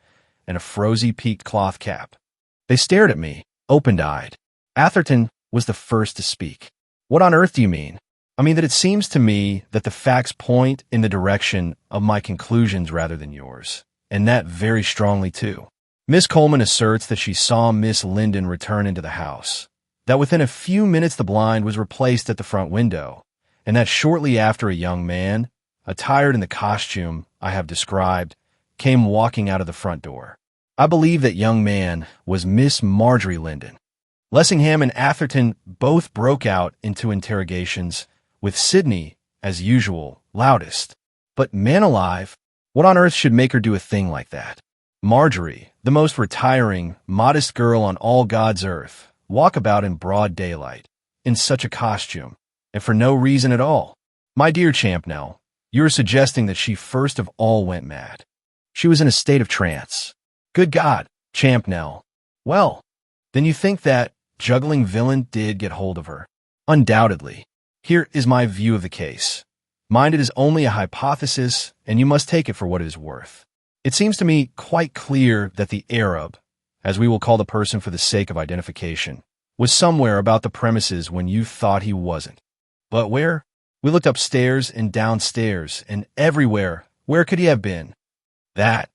and a frosy peaked cloth cap. They stared at me, open-eyed. Atherton was the first to speak. What on earth do you mean? I mean that it seems to me that the facts point in the direction of my conclusions rather than yours, and that very strongly too. Miss Coleman asserts that she saw Miss Linden return into the house, that within a few minutes the blind was replaced at the front window, and that shortly after a young man, attired in the costume I have described, came walking out of the front door. I believe that young man was Miss Marjorie Linden. Lessingham and Atherton both broke out into interrogations, with Sidney, as usual, loudest. But man alive, what on earth should make her do a thing like that? Marjorie, the most retiring, modest girl on all God's earth, walk about in broad daylight, in such a costume, and for no reason at all. My dear Champnell, you are suggesting that she first of all went mad. She was in a state of trance. Good God, Champnell. Well, then you think that juggling villain did get hold of her? Undoubtedly. Here is my view of the case. Mind, it is only a hypothesis, and you must take it for what it is worth. It seems to me quite clear that the Arab, as we will call the person for the sake of identification, was somewhere about the premises when you thought he wasn't. But where? We looked upstairs and downstairs, and everywhere. Where could he have been? That,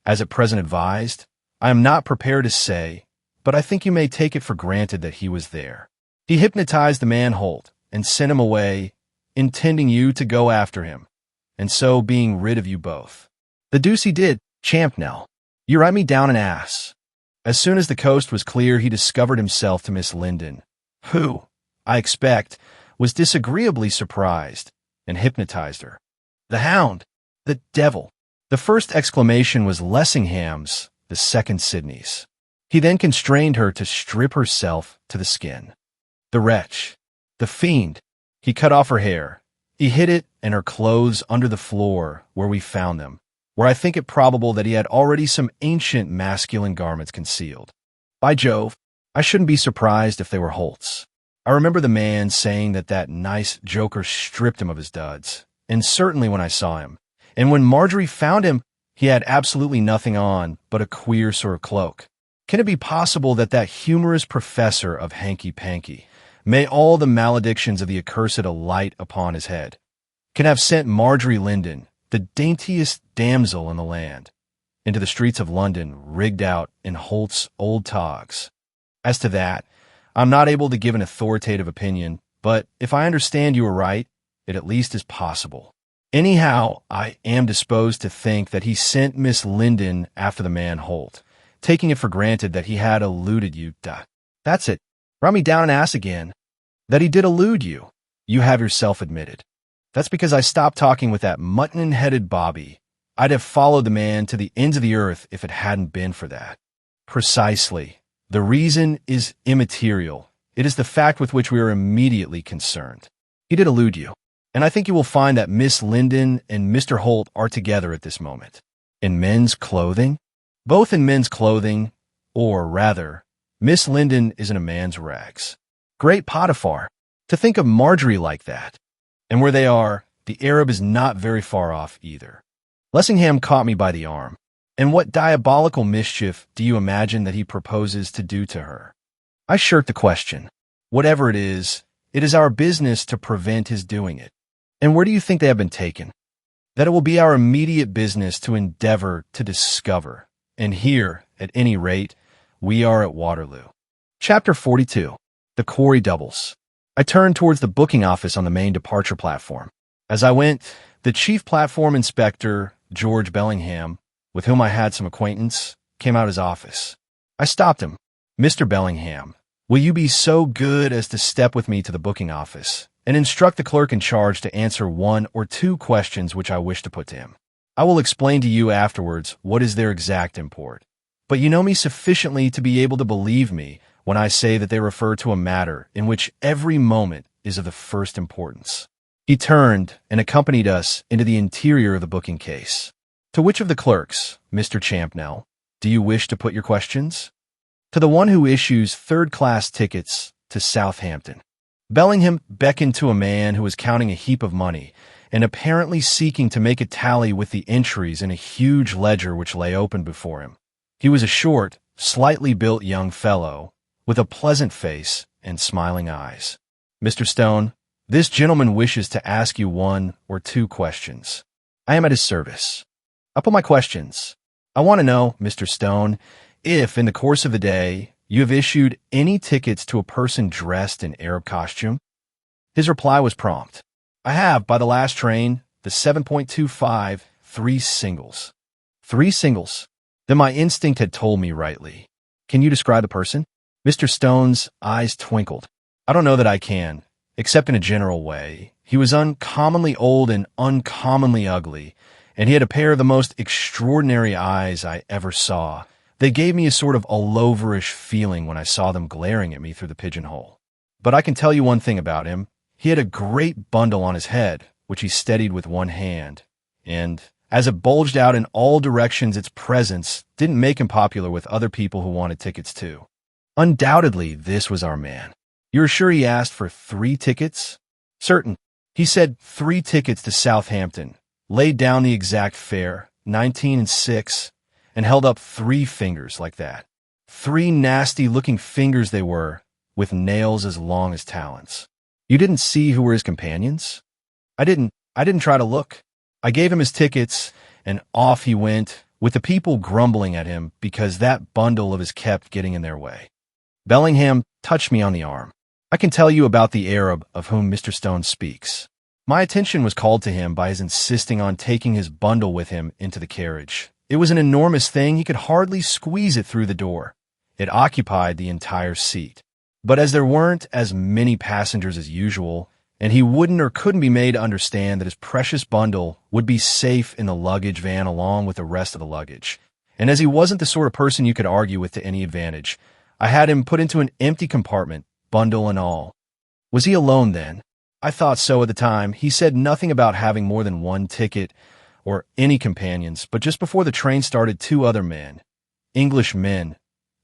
as at present advised, I am not prepared to say, but I think you may take it for granted that he was there. He hypnotized the man Holt, and sent him away, intending you to go after him, and so being rid of you both. The deuce he did, Champnell. You write me down an ass. As soon as the coast was clear, he discovered himself to Miss Linden, who, I expect, was disagreeably surprised, and hypnotized her. The hound! The devil! The first exclamation was Lessingham's, the second Sidney's. He then constrained her to strip herself to the skin. The wretch! The fiend! He cut off her hair. He hid it and her clothes under the floor where we found them, where I think it probable that he had already some ancient masculine garments concealed. By Jove, I shouldn't be surprised if they were Holt's. I remember the man saying that that nice joker stripped him of his duds, and certainly when I saw him, and when Marjorie found him, he had absolutely nothing on but a queer sort of cloak. Can it be possible that that humorous professor of hanky-panky, may all the maledictions of the accursed alight upon his head, can have sent Marjorie Linden, the daintiest damsel in the land, into the streets of London rigged out in Holt's old togs? As to that, I'm not able to give an authoritative opinion, but if I understand you aright, it at least is possible. Anyhow, I am disposed to think that he sent Miss Linden after the man Holt, taking it for granted that he had eluded you. That's it. Run me down an ass again. That he did elude you. You have yourself admitted. That's because I stopped talking with that mutton-headed Bobby. I'd have followed the man to the ends of the earth if it hadn't been for that. Precisely. The reason is immaterial. It is the fact with which we are immediately concerned. He did elude you. And I think you will find that Miss Linden and Mr. Holt are together at this moment. In men's clothing? Both in men's clothing, or rather, Miss Linden is in a man's rags. Great Potiphar. To think of Marjorie like that. And where they are, the Arab is not very far off either. Lessingham caught me by the arm. And what diabolical mischief do you imagine that he proposes to do to her? I shirked the question. Whatever it is our business to prevent his doing it. And where do you think they have been taken? That it will be our immediate business to endeavor to discover. And here, at any rate, we are at Waterloo. Chapter 42. The Quarry Doubles. I turned towards the booking office on the main departure platform. As I went, the chief platform inspector, George Bellingham, with whom I had some acquaintance, came out of his office. I stopped him. Mr. Bellingham, will you be so good as to step with me to the booking office and instruct the clerk in charge to answer 1 or 2 questions which I wish to put to him? I will explain to you afterwards what is their exact import. But you know me sufficiently to be able to believe me when I say that they refer to a matter in which every moment is of the first importance. He turned and accompanied us into the interior of the booking case. To which of the clerks, Mr. Champnell, do you wish to put your questions? To the one who issues third-class tickets to Southampton. Bellingham beckoned to a man who was counting a heap of money and apparently seeking to make a tally with the entries in a huge ledger which lay open before him. He was a short, slightly built young fellow with a pleasant face and smiling eyes. Mr. Stone, this gentleman wishes to ask you 1 or 2 questions. I am at his service. I'll put my questions. I want to know, Mr. Stone, if, in the course of the day, you have issued any tickets to a person dressed in Arab costume. His reply was prompt. I have, by the last train, the 7.25, 3 singles. 3 singles. Then my instinct had told me rightly. Can you describe the person? Mr. Stone's eyes twinkled. I don't know that I can, except in a general way. He was uncommonly old and uncommonly ugly, and he had a pair of the most extraordinary eyes I ever saw. They gave me a sort of all-overish feeling when I saw them glaring at me through the pigeonhole. But I can tell you one thing about him. He had a great bundle on his head, which he steadied with one hand, and as it bulged out in all directions, its presence didn't make him popular with other people who wanted tickets too. Undoubtedly, this was our man. You're sure he asked for 3 tickets? Certain. He said 3 tickets to Southampton, laid down the exact fare, 19 and 6, and held up 3 fingers like that. 3 nasty-looking fingers they were, with nails as long as talons. You didn't see who were his companions? I didn't try to look. I gave him his tickets, and off he went, with the people grumbling at him because that bundle of his kept getting in their way. Bellingham touched me on the arm. I can tell you about the Arab of whom Mr. Stone speaks. My attention was called to him by his insisting on taking his bundle with him into the carriage. It was an enormous thing. He could hardly squeeze it through the door. It occupied the entire seat. But as there weren't as many passengers as usual, and he wouldn't or couldn't be made to understand that his precious bundle would be safe in the luggage van along with the rest of the luggage, and as he wasn't the sort of person you could argue with to any advantage, I had him put into an empty compartment, bundle and all. Was he alone then? I thought so at the time. He said nothing about having more than 1 ticket or any companions, but just before the train started, 2 other men, English men,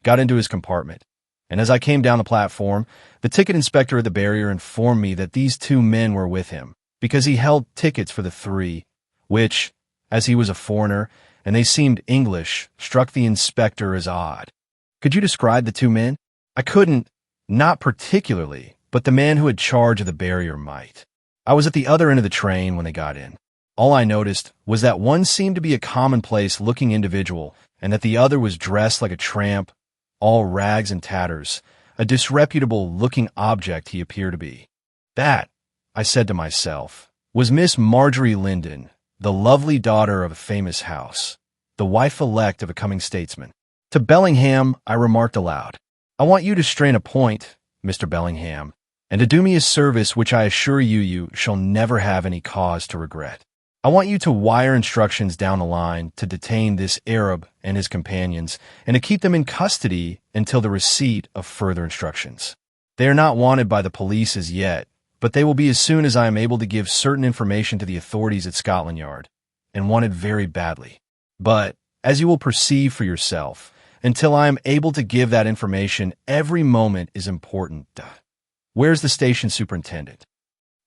got into his compartment. And as I came down the platform, the ticket inspector at the barrier informed me that these 2 men were with him, because he held tickets for the 3, which, as he was a foreigner, and they seemed English, struck the inspector as odd. Could you describe the 2 men? I couldn't, not particularly, but the man who had charge of the barrier might. I was at the other end of the train when they got in. All I noticed was that one seemed to be a commonplace-looking individual, and that the other was dressed like a tramp, all rags and tatters, a disreputable-looking object he appeared to be. That, I said to myself, was Miss Marjorie Linden, the lovely daughter of a famous house, the wife-elect of a coming statesman. To Bellingham, I remarked aloud, I want you to strain a point, Mr. Bellingham, and to do me a service which I assure you you shall never have any cause to regret. I want you to wire instructions down the line to detain this Arab and his companions and to keep them in custody until the receipt of further instructions. They are not wanted by the police as yet, but they will be as soon as I am able to give certain information to the authorities at Scotland Yard, and wanted very badly. But, as you will perceive for yourself, until I am able to give that information, every moment is important. Where's the station superintendent?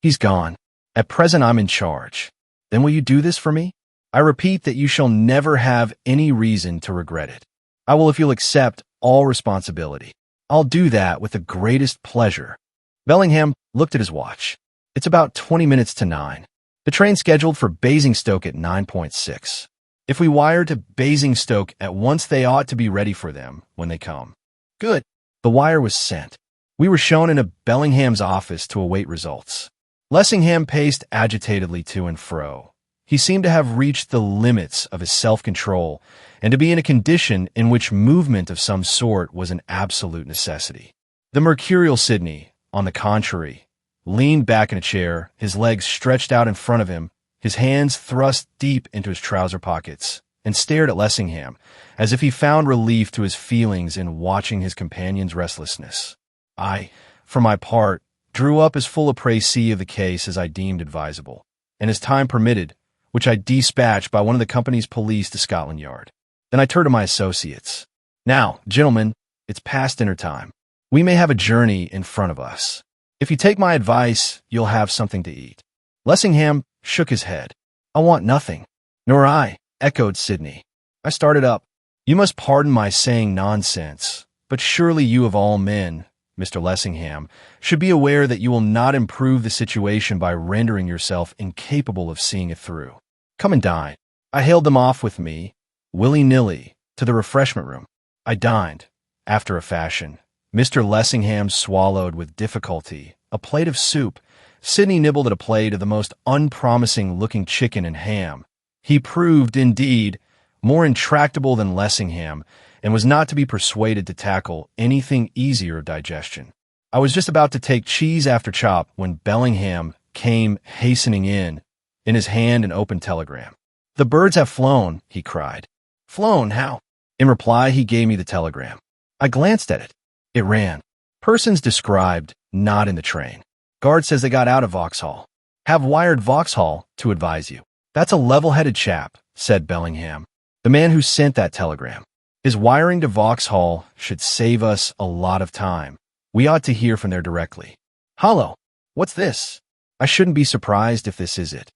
He's gone. At present I'm in charge. Then will you do this for me? I repeat that you shall never have any reason to regret it. I will if you'll accept all responsibility. I'll do that with the greatest pleasure. Bellingham looked at his watch. It's about 20 minutes to 9. The train scheduled for Basingstoke at 9:6. If we wire to Basingstoke at once, they ought to be ready for them when they come. Good. The wire was sent. We were shown into Bellingham's office to await results. Lessingham paced agitatedly to and fro. He seemed to have reached the limits of his self-control and to be in a condition in which movement of some sort was an absolute necessity. The mercurial Sidney, on the contrary, leaned back in a chair, his legs stretched out in front of him, his hands thrust deep into his trouser pockets, and stared at Lessingham, as if he found relief to his feelings in watching his companion's restlessness. I, for my part, drew up as full a précis of the case as I deemed advisable, and as time permitted, which I dispatched by one of the company's police to Scotland Yard. Then I turned to my associates. Now, gentlemen, it's past dinner time. We may have a journey in front of us. If you take my advice, you'll have something to eat. Lessingham shook his head. I want nothing. Nor I, echoed Sidney. I started up. You must pardon my saying nonsense, but surely you of all men, Mr. Lessingham, should be aware that you will not improve the situation by rendering yourself incapable of seeing it through. Come and dine. I hailed them off with me, willy-nilly, to the refreshment room. I dined, after a fashion. Mr. Lessingham swallowed with difficulty a plate of soup. Sidney nibbled at a plate of the most unpromising-looking chicken and ham. He proved, indeed, more intractable than Lessingham, and was not to be persuaded to tackle anything easier of digestion. I was just about to take cheese after chop when Bellingham came hastening in his hand an open telegram. "The birds have flown," he cried. "Flown? How?" In reply, he gave me the telegram. I glanced at it. It ran, "Persons described, not in the train. Guard says they got out of Vauxhall. Have wired Vauxhall to advise you." "That's a level-headed chap," said Bellingham. "The man who sent that telegram. His wiring to Vauxhall should save us a lot of time. We ought to hear from there directly. Hollow, what's this? I shouldn't be surprised if this is it."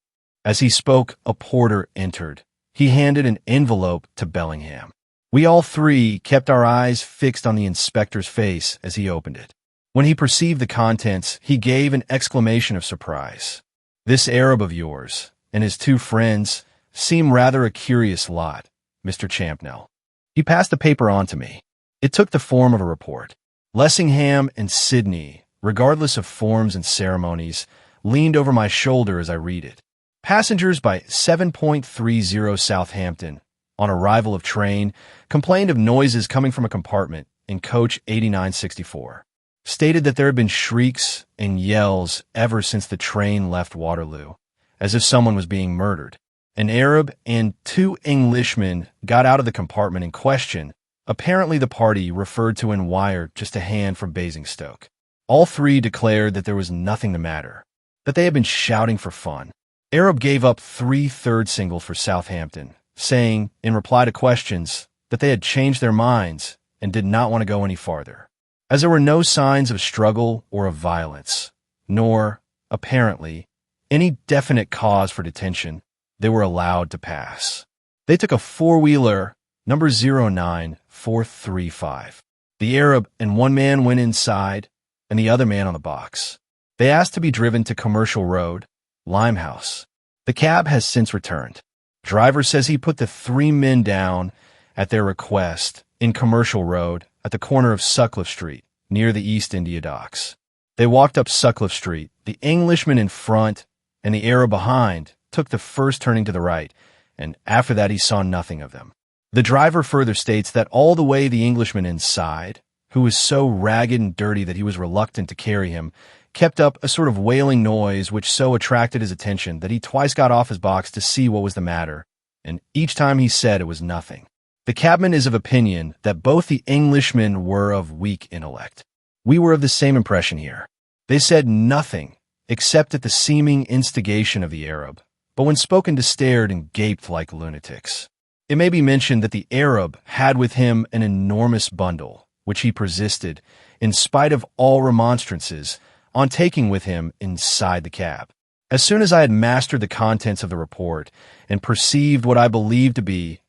As he spoke, a porter entered. He handed an envelope to Bellingham. We all three kept our eyes fixed on the inspector's face as he opened it. When he perceived the contents, he gave an exclamation of surprise. "This Arab of yours and his two friends seem rather a curious lot, Mr. Champnell." He passed the paper on to me. It took the form of a report. Lessingham and Sidney, regardless of forms and ceremonies, leaned over my shoulder as I read it. Passengers by 7.30 Southampton, on arrival of train, complained of noises coming from a compartment in coach 8964. Stated that there had been shrieks and yells ever since the train left Waterloo, as if someone was being murdered. An Arab and two Englishmen got out of the compartment in question, apparently the party referred to in wire just a hand from Basingstoke. All three declared that there was nothing the matter, that they had been shouting for fun. Arab gave up 3 third singles for Southampton, saying, in reply to questions, that they had changed their minds and did not want to go any farther. As there were no signs of struggle or of violence, nor, apparently, any definite cause for detention, they were allowed to pass. They took a four-wheeler, number 09435. The Arab and one man went inside, and the other man on the box. They asked to be driven to Commercial Road, Limehouse. The cab has since returned. Driver says he put the 3 men down at their request in Commercial Road at the corner of Sutcliffe Street, near the East India Docks. They walked up Sutcliffe Street. The Englishman in front and the Arab behind took the first turning to the right, and after that he saw nothing of them. The driver further states that all the way the Englishman inside who was so ragged and dirty that he was reluctant to carry him, kept up a sort of wailing noise which so attracted his attention that he twice got off his box to see what was the matter, and each time he said it was nothing. The cabman is of opinion that both the Englishmen were of weak intellect. We were of the same impression here. They said nothing, except at the seeming instigation of the Arab, but when spoken to stared and gaped like lunatics. It may be mentioned that the Arab had with him an enormous bundle, which he persisted, in spite of all remonstrances, on taking with him inside the cab. As soon as I had mastered the contents of the report and perceived what I believed to be,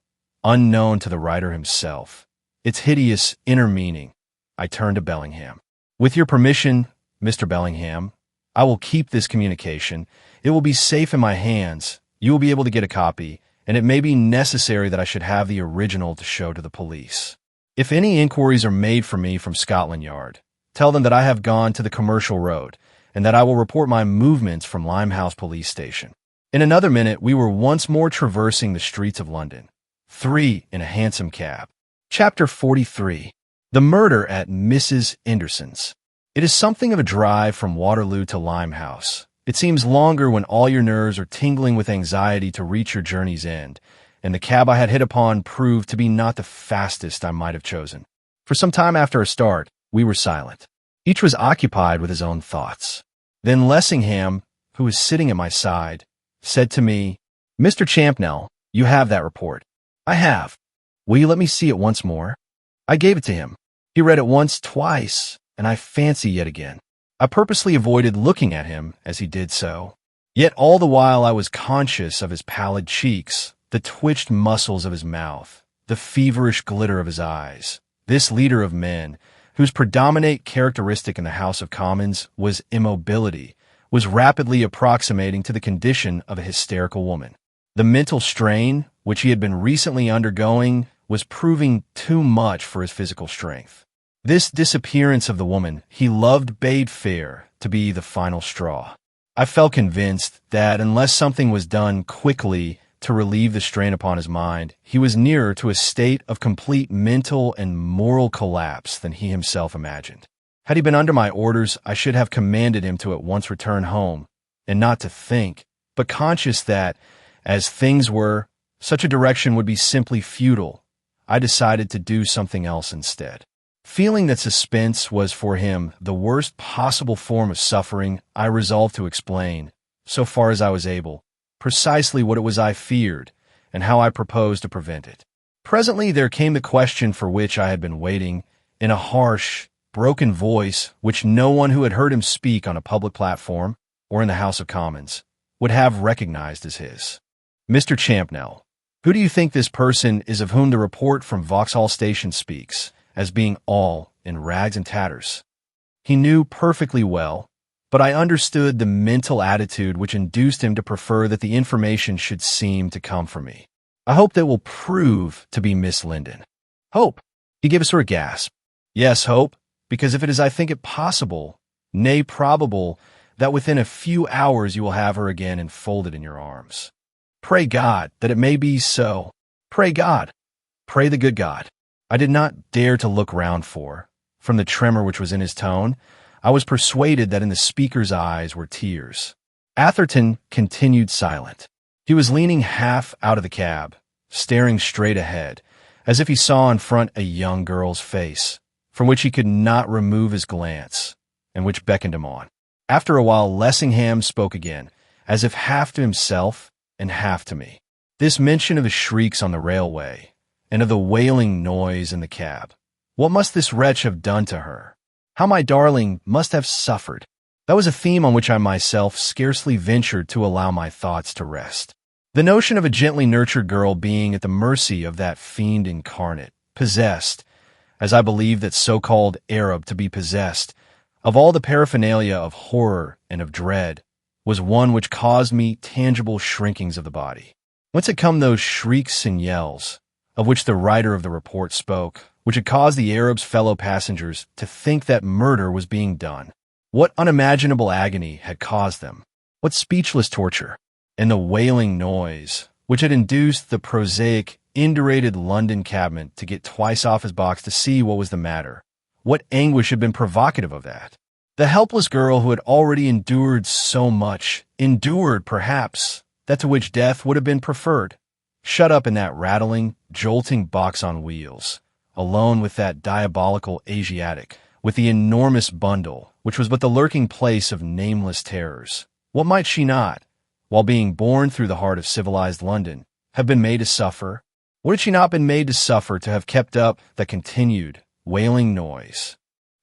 unknown to the writer himself, its hideous inner meaning, I turned to Bellingham. With your permission, Mr. Bellingham, I will keep this communication. It will be safe in my hands. You will be able to get a copy, and it may be necessary that I should have the original to show to the police. If any inquiries are made for me from Scotland Yard, tell them that I have gone to the Commercial Road, and that I will report my movements from Limehouse Police Station. In another minute, we were once more traversing the streets of London, 3 in a hansom cab. Chapter 43. The Murder at Mrs. Inderson's. It is something of a drive from Waterloo to Limehouse. It seems longer when all your nerves are tingling with anxiety to reach your journey's end, and the cab I had hit upon proved to be not the fastest I might have chosen. For some time after our start, we were silent. Each was occupied with his own thoughts. Then Lessingham, who was sitting at my side, said to me, "Mr. Champnell, you have that report." "I have." "Will you let me see it once more?" I gave it to him. He read it once, twice, and I fancy yet again. I purposely avoided looking at him as he did so. Yet all the while I was conscious of his pallid cheeks, the twitched muscles of his mouth, the feverish glitter of his eyes. This leader of men, whose predominant characteristic in the House of Commons was immobility, was rapidly approximating to the condition of a hysterical woman. The mental strain, which he had been recently undergoing, was proving too much for his physical strength. This disappearance of the woman he loved bade fair to be the final straw. I felt convinced that unless something was done quickly to relieve the strain upon his mind, he was nearer to a state of complete mental and moral collapse than he himself imagined. Had he been under my orders, I should have commanded him to at once return home, and not to think, but conscious that, as things were, such a direction would be simply futile, I decided to do something else instead. Feeling that suspense was for him the worst possible form of suffering, I resolved to explain, so far as I was able, precisely what it was I feared, and how I proposed to prevent it. Presently there came the question for which I had been waiting, in a harsh, broken voice which no one who had heard him speak on a public platform, or in the House of Commons, would have recognized as his. "Mr. Champnell, who do you think this person is of whom the report from Vauxhall Station speaks, as being all in rags and tatters?" He knew perfectly well, but I understood the mental attitude which induced him to prefer that the information should seem to come from me. "I hope that will prove to be Miss Linden." "Hope?" He gave a sort of gasp. "Yes, hope, because if it is I think it possible, nay probable, that within a few hours you will have her again enfolded in your arms. Pray God that it may be so. Pray God. Pray the good God." I did not dare to look round for, from the tremor which was in his tone, I was persuaded that in the speaker's eyes were tears. Atherton continued silent. He was leaning half out of the cab, staring straight ahead, as if he saw in front a young girl's face, from which he could not remove his glance, and which beckoned him on. After a while Lessingham spoke again, as if half to himself and half to me. This mention of the shrieks on the railway, and of the wailing noise in the cab. What must this wretch have done to her? How my darling must have suffered. That was a theme on which I myself scarcely ventured to allow my thoughts to rest. The notion of a gently nurtured girl being at the mercy of that fiend incarnate, possessed, as I believe that so-called Arab to be possessed, of all the paraphernalia of horror and of dread, was one which caused me tangible shrinkings of the body. Whence had come those shrieks and yells, of which the writer of the report spoke, which had caused the Arab's fellow passengers to think that murder was being done? What unimaginable agony had caused them? What speechless torture? And the wailing noise, which had induced the prosaic, indurated London cabman to get twice off his box to see what was the matter, What anguish had been provocative of that? The helpless girl who had already endured so much, endured, perhaps, that to which death would have been preferred. Shut up in that rattling, jolting box on wheels, alone with that diabolical Asiatic, with the enormous bundle, which was but the lurking place of nameless terrors. What might she not, while being born through the heart of civilized London, have been made to suffer? What had she not been made to suffer to have kept up that continued, wailing noise?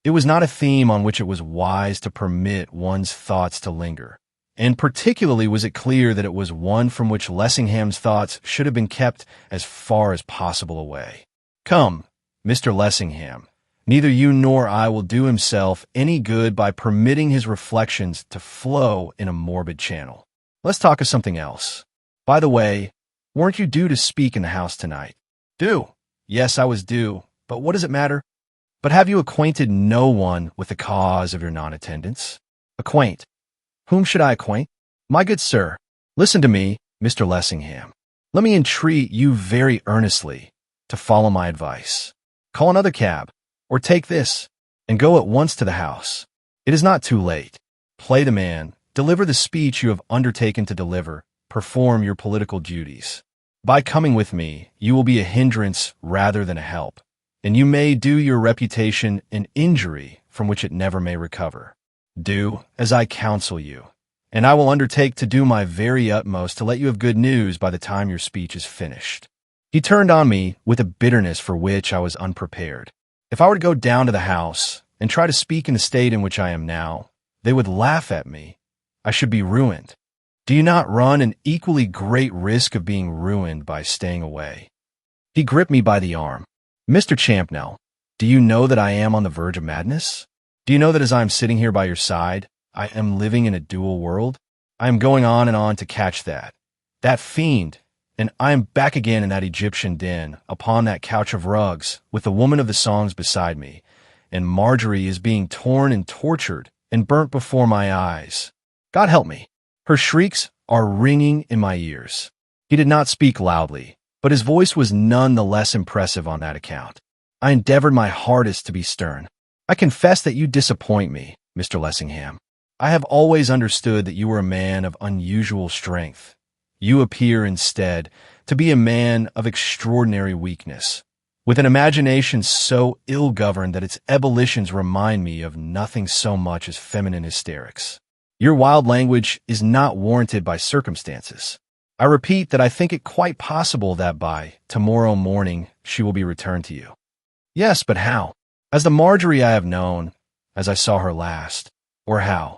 It was not a theme on which it was wise to permit one's thoughts to linger, and particularly was it clear that it was one from which Lessingham's thoughts should have been kept as far as possible away. Come, Mr. Lessingham, neither you nor I will do himself any good by permitting his reflections to flow in a morbid channel. Let's talk of something else. By the way, weren't you due to speak in the house tonight? Due? Yes, I was due, but what does it matter? But have you acquainted no one with the cause of your non-attendance? Acquaint? Whom should I acquaint? My good sir, listen to me, Mr. Lessingham. Let me entreat you very earnestly to follow my advice. Call another cab, or take this, and go at once to the house. It is not too late. Play the man, deliver the speech you have undertaken to deliver, perform your political duties. By coming with me, you will be a hindrance rather than a help, and you may do your reputation an injury from which it never may recover. Do as I counsel you, and I will undertake to do my very utmost to let you have good news by the time your speech is finished. He turned on me with a bitterness for which I was unprepared. If I were to go down to the house and try to speak in the state in which I am now, they would laugh at me. I should be ruined. Do you not run an equally great risk of being ruined by staying away? He gripped me by the arm. Mr. Champnell, do you know that I am on the verge of madness? Do you know that as I am sitting here by your side, I am living in a dual world? I am going on and on to catch that fiend, and I am back again in that Egyptian den, upon that couch of rugs, with the woman of the songs beside me, and Marjorie is being torn and tortured and burnt before my eyes. God help me. Her shrieks are ringing in my ears. He did not speak loudly, but his voice was none the less impressive on that account. I endeavored my hardest to be stern. I confess that you disappoint me, Mr. Lessingham. I have always understood that you were a man of unusual strength. You appear instead to be a man of extraordinary weakness, with an imagination so ill-governed that its ebullitions remind me of nothing so much as feminine hysterics. Your wild language is not warranted by circumstances. I repeat that I think it quite possible that by tomorrow morning she will be returned to you. Yes, but how? As the Marjorie I have known, as I saw her last, or how?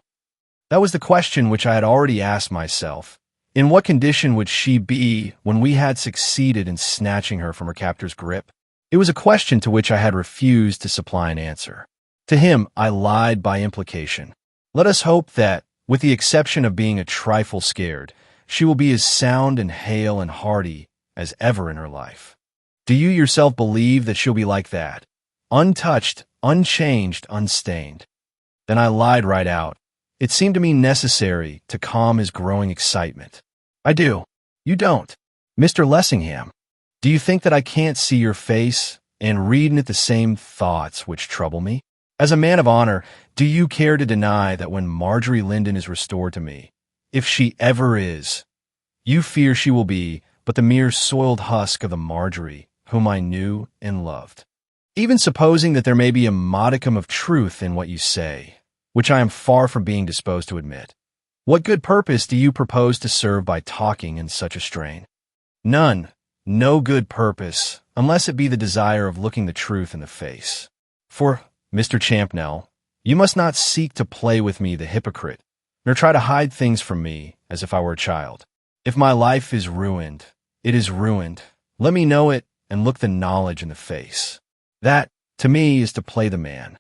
That was the question which I had already asked myself. In what condition would she be when we had succeeded in snatching her from her captor's grip? It was a question to which I had refused to supply an answer. To him, I lied by implication. Let us hope that, with the exception of being a trifle scared, she will be as sound and hale and hearty as ever in her life. Do you yourself believe that she'll be like that? Untouched, unchanged, unstained. Then I lied right out. It seemed to me necessary to calm his growing excitement. I do. You don't. Mr. Lessingham, do you think that I can't see your face and read in it the same thoughts which trouble me? As a man of honor, do you care to deny that when Marjorie Linden is restored to me, if she ever is, you fear she will be but the mere soiled husk of the Marjorie whom I knew and loved? Even supposing that there may be a modicum of truth in what you say, which I am far from being disposed to admit, what good purpose do you propose to serve by talking in such a strain? None. No good purpose, unless it be the desire of looking the truth in the face. For, Mr. Champnell, you must not seek to play with me the hypocrite, nor try to hide things from me as if I were a child. If my life is ruined, it is ruined. Let me know it and look the knowledge in the face. That, to me, is to play the man.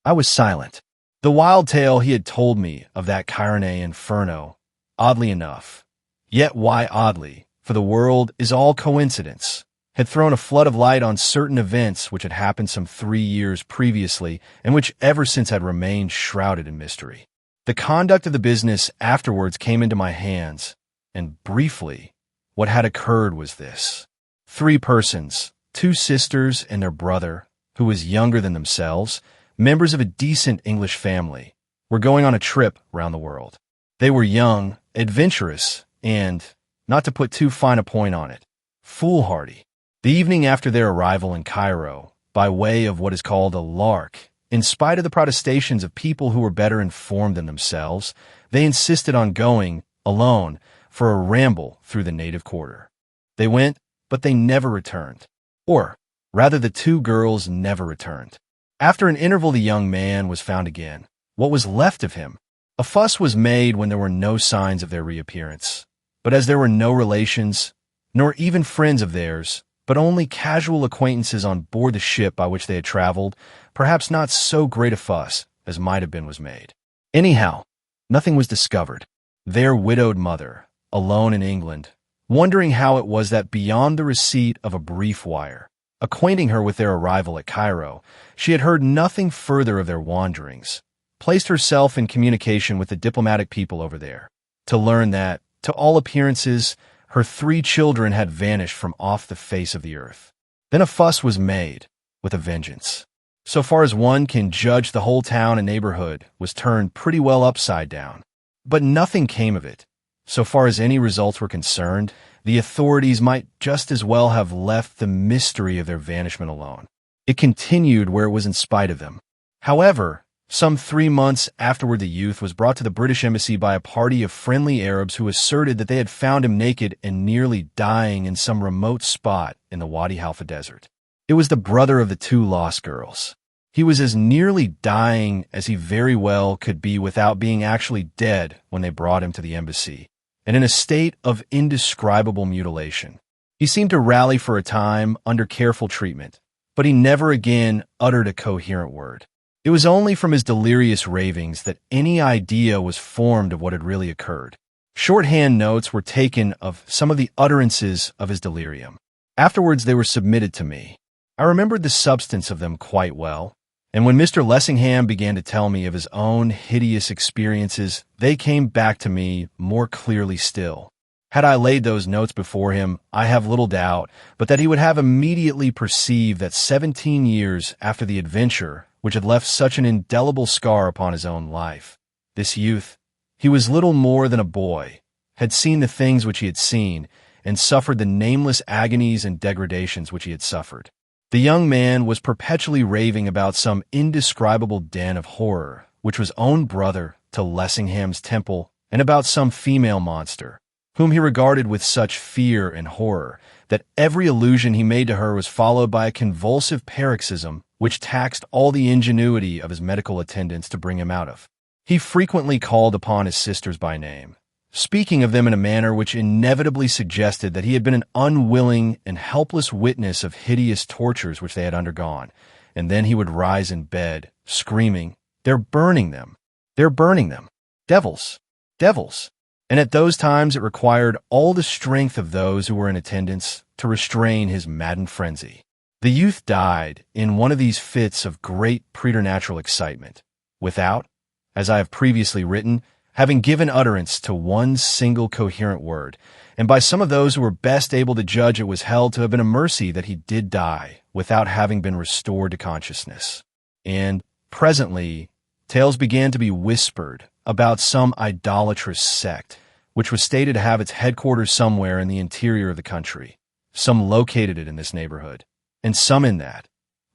I was silent. The wild tale he had told me of that Chironea Inferno, oddly enough, yet why oddly, for the world is all coincidence, had thrown a flood of light on certain events which had happened some 3 years previously and which ever since had remained shrouded in mystery. The conduct of the business afterwards came into my hands, and briefly, what had occurred was this. 3 persons, 2 sisters and their brother, who was younger than themselves, members of a decent English family, were going on a trip around the world. They were young, adventurous, and, not to put too fine a point on it, foolhardy. The evening after their arrival in Cairo, by way of what is called a lark, in spite of the protestations of people who were better informed than themselves, they insisted on going, alone, for a ramble through the native quarter. They went, but they never returned. Or, rather, the two girls never returned. After an interval, the young man was found again. What was left of him? A fuss was made when there were no signs of their reappearance. But as there were no relations, nor even friends of theirs, but only casual acquaintances on board the ship by which they had traveled, perhaps not so great a fuss as might have been was made. Anyhow, nothing was discovered. Their widowed mother, alone in England, wondering how it was that beyond the receipt of a brief wire, acquainting her with their arrival at Cairo, she had heard nothing further of their wanderings, placed herself in communication with the diplomatic people over there, to learn that, to all appearances, her 3 children had vanished from off the face of the earth. Then a fuss was made, with a vengeance. So far as one can judge, the whole town and neighborhood was turned pretty well upside down. But nothing came of it. So far as any results were concerned, the authorities might just as well have left the mystery of their vanishment alone. It continued where it was in spite of them. However, some 3 months afterward, the youth was brought to the British embassy by a party of friendly Arabs who asserted that they had found him naked and nearly dying in some remote spot in the Wadi Halfa desert. It was the brother of the 2 lost girls. He was as nearly dying as he very well could be without being actually dead when they brought him to the embassy, and in a state of indescribable mutilation. He seemed to rally for a time under careful treatment, but he never again uttered a coherent word. It was only from his delirious ravings that any idea was formed of what had really occurred. Shorthand notes were taken of some of the utterances of his delirium. Afterwards they were submitted to me. I remembered the substance of them quite well, and when Mr. Lessingham began to tell me of his own hideous experiences, they came back to me more clearly still. Had I laid those notes before him, I have little doubt, but that he would have immediately perceived that 17 years after the adventure, which had left such an indelible scar upon his own life, this youth, he was little more than a boy, had seen the things which he had seen, and suffered the nameless agonies and degradations which he had suffered. The young man was perpetually raving about some indescribable den of horror, which was own brother to Lessingham's temple, and about some female monster, whom he regarded with such fear and horror, that every allusion he made to her was followed by a convulsive paroxysm which taxed all the ingenuity of his medical attendants to bring him out of. He frequently called upon his sisters by name, speaking of them in a manner which inevitably suggested that he had been an unwilling and helpless witness of hideous tortures which they had undergone, and then he would rise in bed, screaming, "They're burning them! They're burning them! Devils! Devils!" And at those times it required all the strength of those who were in attendance to restrain his maddened frenzy. The youth died in one of these fits of great preternatural excitement, without, as I have previously written, having given utterance to one single coherent word, and by some of those who were best able to judge it was held to have been a mercy that he did die without having been restored to consciousness. And, presently, tales began to be whispered about some idolatrous sect, which was stated to have its headquarters somewhere in the interior of the country, some located it in this neighborhood, and some in that,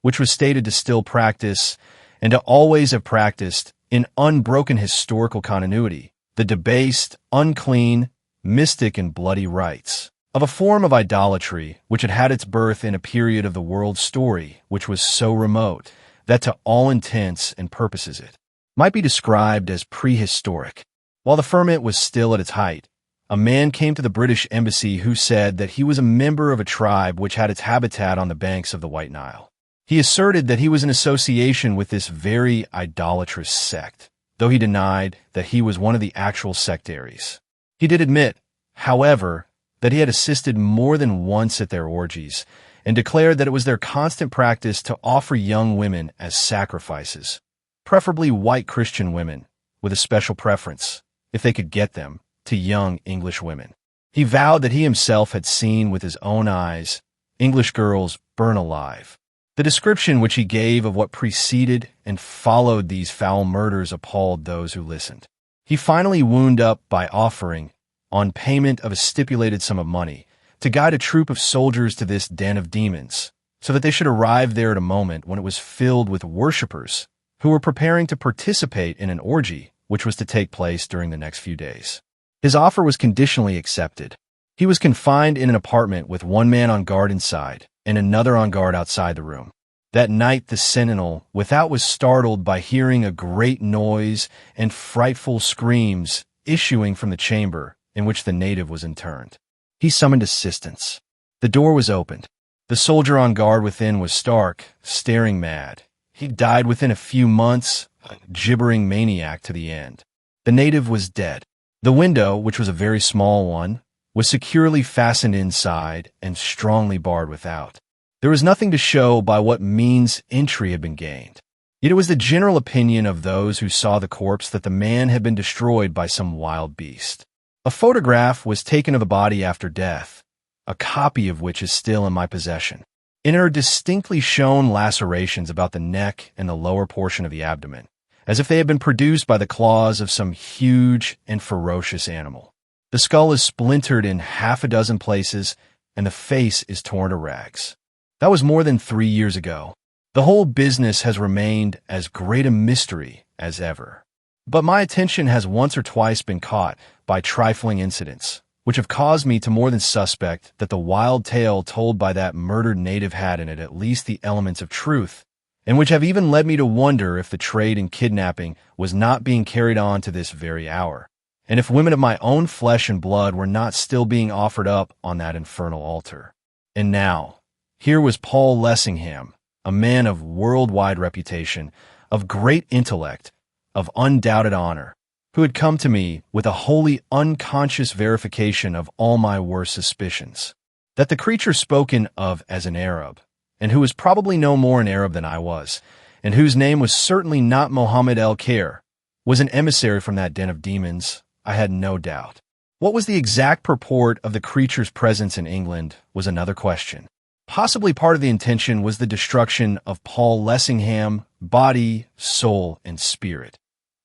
which was stated to still practice, and to always have practiced, in unbroken historical continuity, the debased, unclean, mystic and bloody rites of a form of idolatry which had had its birth in a period of the world's story which was so remote that to all intents and purposes it might be described as prehistoric. While the ferment was still at its height, a man came to the British embassy who said that he was a member of a tribe which had its habitat on the banks of the White Nile. He asserted that he was in association with this very idolatrous sect, though he denied that he was one of the actual sectaries. He did admit, however, that he had assisted more than once at their orgies, and declared that it was their constant practice to offer young women as sacrifices, preferably white Christian women, with a special preference, if they could get them, to young English women. He vowed that he himself had seen with his own eyes English girls burn alive. The description which he gave of what preceded and followed these foul murders appalled those who listened. He finally wound up by offering, on payment of a stipulated sum of money, to guide a troop of soldiers to this den of demons, so that they should arrive there at a moment when it was filled with worshippers who were preparing to participate in an orgy which was to take place during the next few days. His offer was conditionally accepted. He was confined in an apartment with one man on guard inside and another on guard outside the room. That night the sentinel without was startled by hearing a great noise and frightful screams issuing from the chamber in which the native was interned. He summoned assistance. The door was opened. The soldier on guard within was stark, staring mad. He died within a few months, a gibbering maniac to the end. The native was dead. The window, which was a very small one, was securely fastened inside and strongly barred without. There was nothing to show by what means entry had been gained. Yet it was the general opinion of those who saw the corpse that the man had been destroyed by some wild beast. A photograph was taken of the body after death, a copy of which is still in my possession. In it are distinctly shown lacerations about the neck and the lower portion of the abdomen, as if they had been produced by the claws of some huge and ferocious animal. The skull is splintered in half a dozen places, and the face is torn to rags. That was more than 3 years ago. The whole business has remained as great a mystery as ever. But my attention has once or twice been caught by trifling incidents, which have caused me to more than suspect that the wild tale told by that murdered native had in it at least the elements of truth, and which have even led me to wonder if the trade in kidnapping was not being carried on to this very hour, and if women of my own flesh and blood were not still being offered up on that infernal altar. And now, here was Paul Lessingham, a man of worldwide reputation, of great intellect, of undoubted honor, who had come to me with a wholly unconscious verification of all my worst suspicions. That the creature spoken of as an Arab, and who was probably no more an Arab than I was, and whose name was certainly not Mohammed el-Khair, was an emissary from that den of demons, I had no doubt. What was the exact purport of the creature's presence in England was another question. Possibly part of the intention was the destruction of Paul Lessingham, body, soul, and spirit.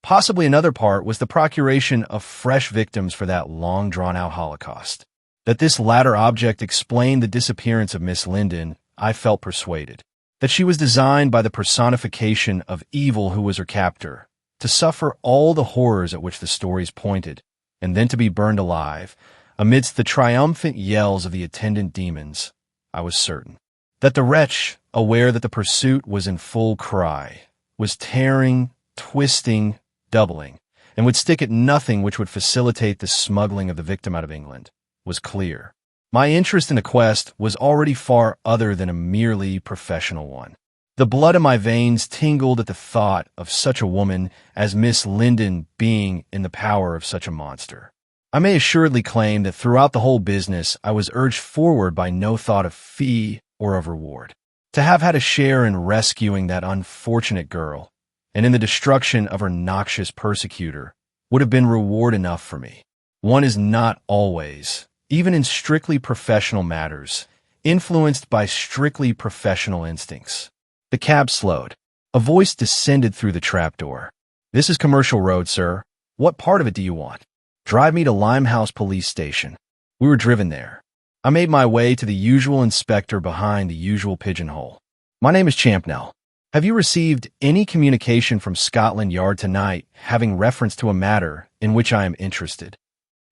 Possibly another part was the procuration of fresh victims for that long drawn-out Holocaust. That this latter object explained the disappearance of Miss Linden, I felt persuaded. That she was designed by the personification of evil who was her captor, to suffer all the horrors at which the stories pointed, and then to be burned alive, amidst the triumphant yells of the attendant demons, I was certain. That the wretch, aware that the pursuit was in full cry, was tearing, twisting, doubling, and would stick at nothing which would facilitate the smuggling of the victim out of England, was clear. My interest in the quest was already far other than a merely professional one. The blood in my veins tingled at the thought of such a woman as Miss Linden being in the power of such a monster. I may assuredly claim that throughout the whole business I was urged forward by no thought of fee or of reward. To have had a share in rescuing that unfortunate girl, and in the destruction of her noxious persecutor, would have been reward enough for me. One is not always, even in strictly professional matters, influenced by strictly professional instincts. The cab slowed. A voice descended through the trapdoor. "This is Commercial Road, sir. What part of it do you want?" "Drive me to Limehouse Police Station." We were driven there. I made my way to the usual inspector behind the usual pigeonhole. "My name is Champnell. Have you received any communication from Scotland Yard tonight having reference to a matter in which I am interested?"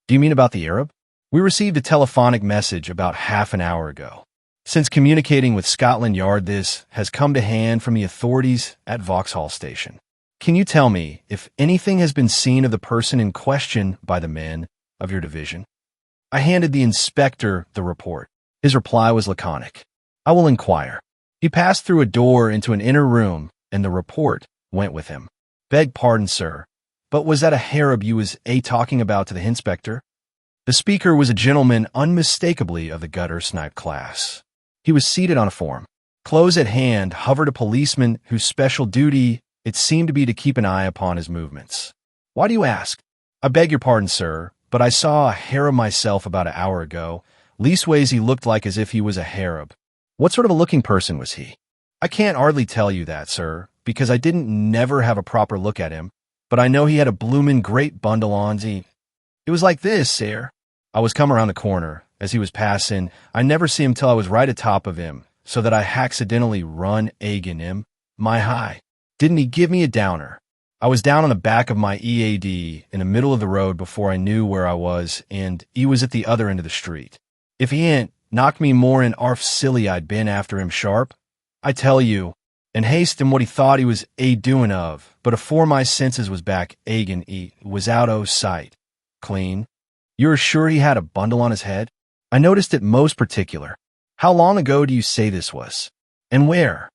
"Do you mean about the Arab?" "We received a telephonic message about half an hour ago. Since communicating with Scotland Yard, this has come to hand from the authorities at Vauxhall Station. Can you tell me if anything has been seen of the person in question by the men of your division?" I handed the inspector the report. His reply was laconic. "I will inquire." He passed through a door into an inner room, and the report went with him. "Beg pardon, sir, but was that a Harab you was talking about to the inspector?" The speaker was a gentleman unmistakably of the gutter snipe class. He was seated on a form. Close at hand hovered a policeman whose special duty it seemed to be to keep an eye upon his movements. "Why do you ask?" "I beg your pardon, sir, but I saw a Harab myself about an hour ago. Leastways he looked like as if he was a Harab." "What sort of a looking person was he?" I can't hardly tell you that, sir, because I didn't never have a proper look at him, but I know he had a bloomin' great bundle on. It was like this, sir. I was come around the corner. As he was passing, I never see him till I was right atop of him, so that I accidentally run agin him. My high. Didn't he give me a downer? I was down on the back of my EAD in the middle of the road before I knew where I was, and he was at the other end of the street. If he ain't knocked me more in arf silly I'd been after him sharp. I tell you, and haste him what he thought he was doing of, but afore my senses was back, agin he was out o' sight. Clean. You're sure he had a bundle on his head? I noticed it most particular. How long ago do you say this was? And where?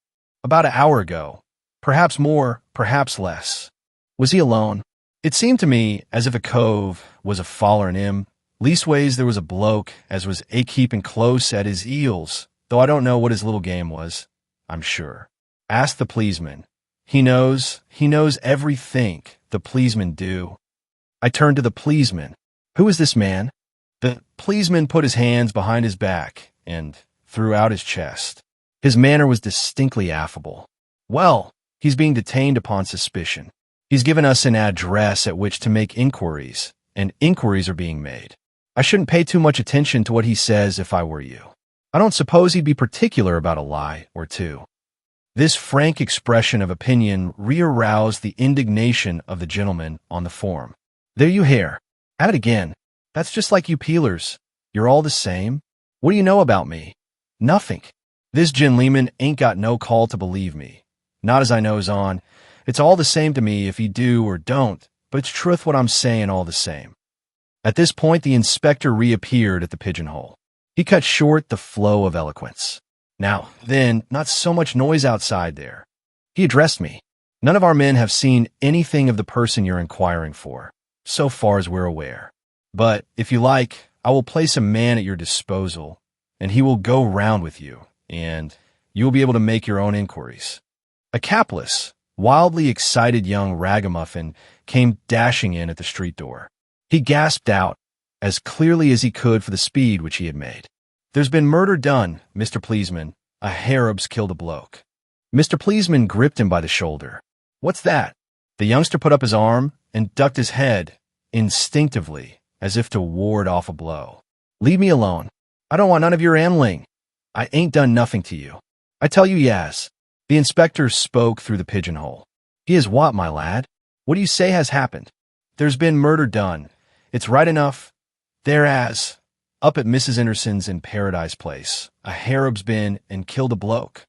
About an hour ago. Perhaps more, perhaps less. Was he alone? It seemed to me as if a cove was a follerin' him. Leastways there was a bloke as was keeping close at his heels, though I don't know what his little game was, I'm sure. Ask the policeman. He knows everything the policeman do. I turned to the policeman. Who is this man? The policeman put his hands behind his back and threw out his chest. His manner was distinctly affable. Well, he's being detained upon suspicion. He's given us an address at which to make inquiries, and inquiries are being made. I shouldn't pay too much attention to what he says if I were you. I don't suppose he'd be particular about a lie or two. This frank expression of opinion re-aroused the indignation of the gentleman on the form. There you hear. At it again. That's just like you peelers. You're all the same. What do you know about me? Nothing. This gentleman ain't got no call to believe me. Not as I knows on. It's all the same to me if he do or don't, but it's truth what I'm saying all the same. At this point, the inspector reappeared at the pigeonhole. He cut short the flow of eloquence. Now, then, not so much noise outside there. He addressed me. None of our men have seen anything of the person you're inquiring for, so far as we're aware. But, if you like, I will place a man at your disposal, and he will go round with you, and you will be able to make your own inquiries. A capless, wildly excited young ragamuffin came dashing in at the street door. He gasped out, as clearly as he could for the speed which he had made. There's been murder done, Mr. Policeman. A Harab's killed a bloke. Mr. Policeman gripped him by the shoulder. What's that? The youngster put up his arm and ducked his head, instinctively, as if to ward off a blow. Leave me alone. I don't want none of your handling. I ain't done nothing to you. I tell you yes. The inspector spoke through the pigeonhole. He is what, my lad? What do you say has happened? There's been murder done. It's right enough. There as, up at Mrs. Henderson's in Paradise Place, a Harab's been and killed a bloke.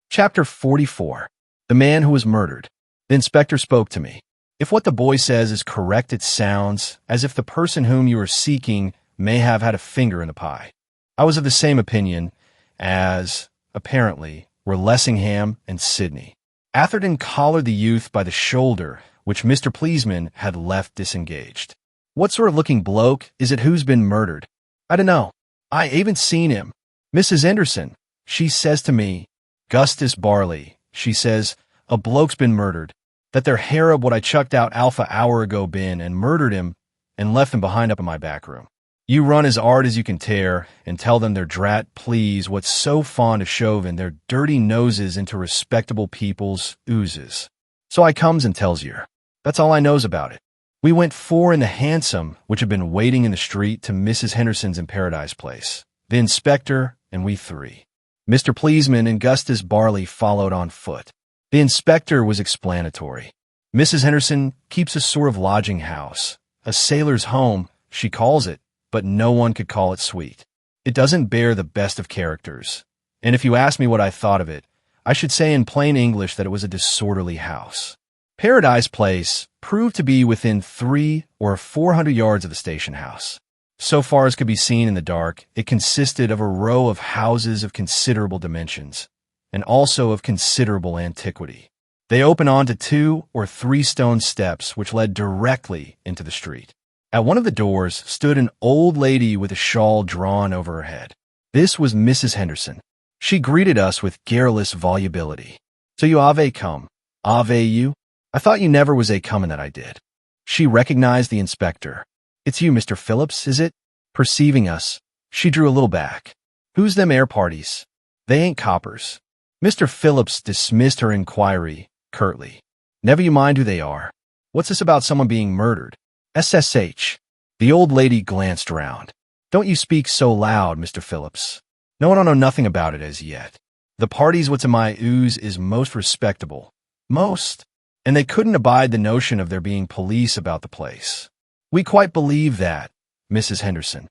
Chapter 44. The man who was murdered. The inspector spoke to me. If what the boy says is correct, it sounds as if the person whom you are seeking may have had a finger in the pie. I was of the same opinion as, apparently, were Lessingham and Sidney. Atherton collared the youth by the shoulder, which Mr. Policeman had left disengaged. What sort of looking bloke is it who's been murdered? I don't know. I haven't seen him. Mrs. Henderson, she says to me, Gustus Barley, she says, a bloke's been murdered. That their Harab what I chucked out alpha hour ago been and murdered him and left him behind up in my back room. You run as hard as you can tear and tell them their drat please what's so fond of shoving their dirty noses into respectable people's oozes. So I comes and tells yer. That's all I knows about it. We went four in the hansom, which had been waiting in the street to Mrs. Henderson's in Paradise Place. The inspector and we three. Mr. Policeman and Gustus Barley followed on foot. The inspector was explanatory. Mrs. Henderson keeps a sort of lodging house, a sailor's home, she calls it, but no one could call it sweet. It doesn't bear the best of characters. And if you ask me what I thought of it, I should say in plain English that it was a disorderly house. Paradise Place proved to be within 300 or 400 yards of the station house. So far as could be seen in the dark, it consisted of a row of houses of considerable dimensions, and also of considerable antiquity. They opened onto 2 or 3 stone steps which led directly into the street. At one of the doors stood an old lady with a shawl drawn over her head. This was Mrs. Henderson. She greeted us with garrulous volubility. So you ave come. Ave you? I thought you never was a comin' that I did. She recognized the inspector. It's you, Mr. Phillips, is it? Perceiving us, she drew a little back. Who's them air parties? They ain't coppers. Mr. Phillips dismissed her inquiry curtly. Never you mind who they are. What's this about someone being murdered? SSH. The old lady glanced around. Don't you speak so loud, Mr. Phillips. No one don't know nothing about it as yet. The parties what's in my ooze is most respectable. Most. And they couldn't abide the notion of there being police about the place. We quite believe that, Mrs. Henderson.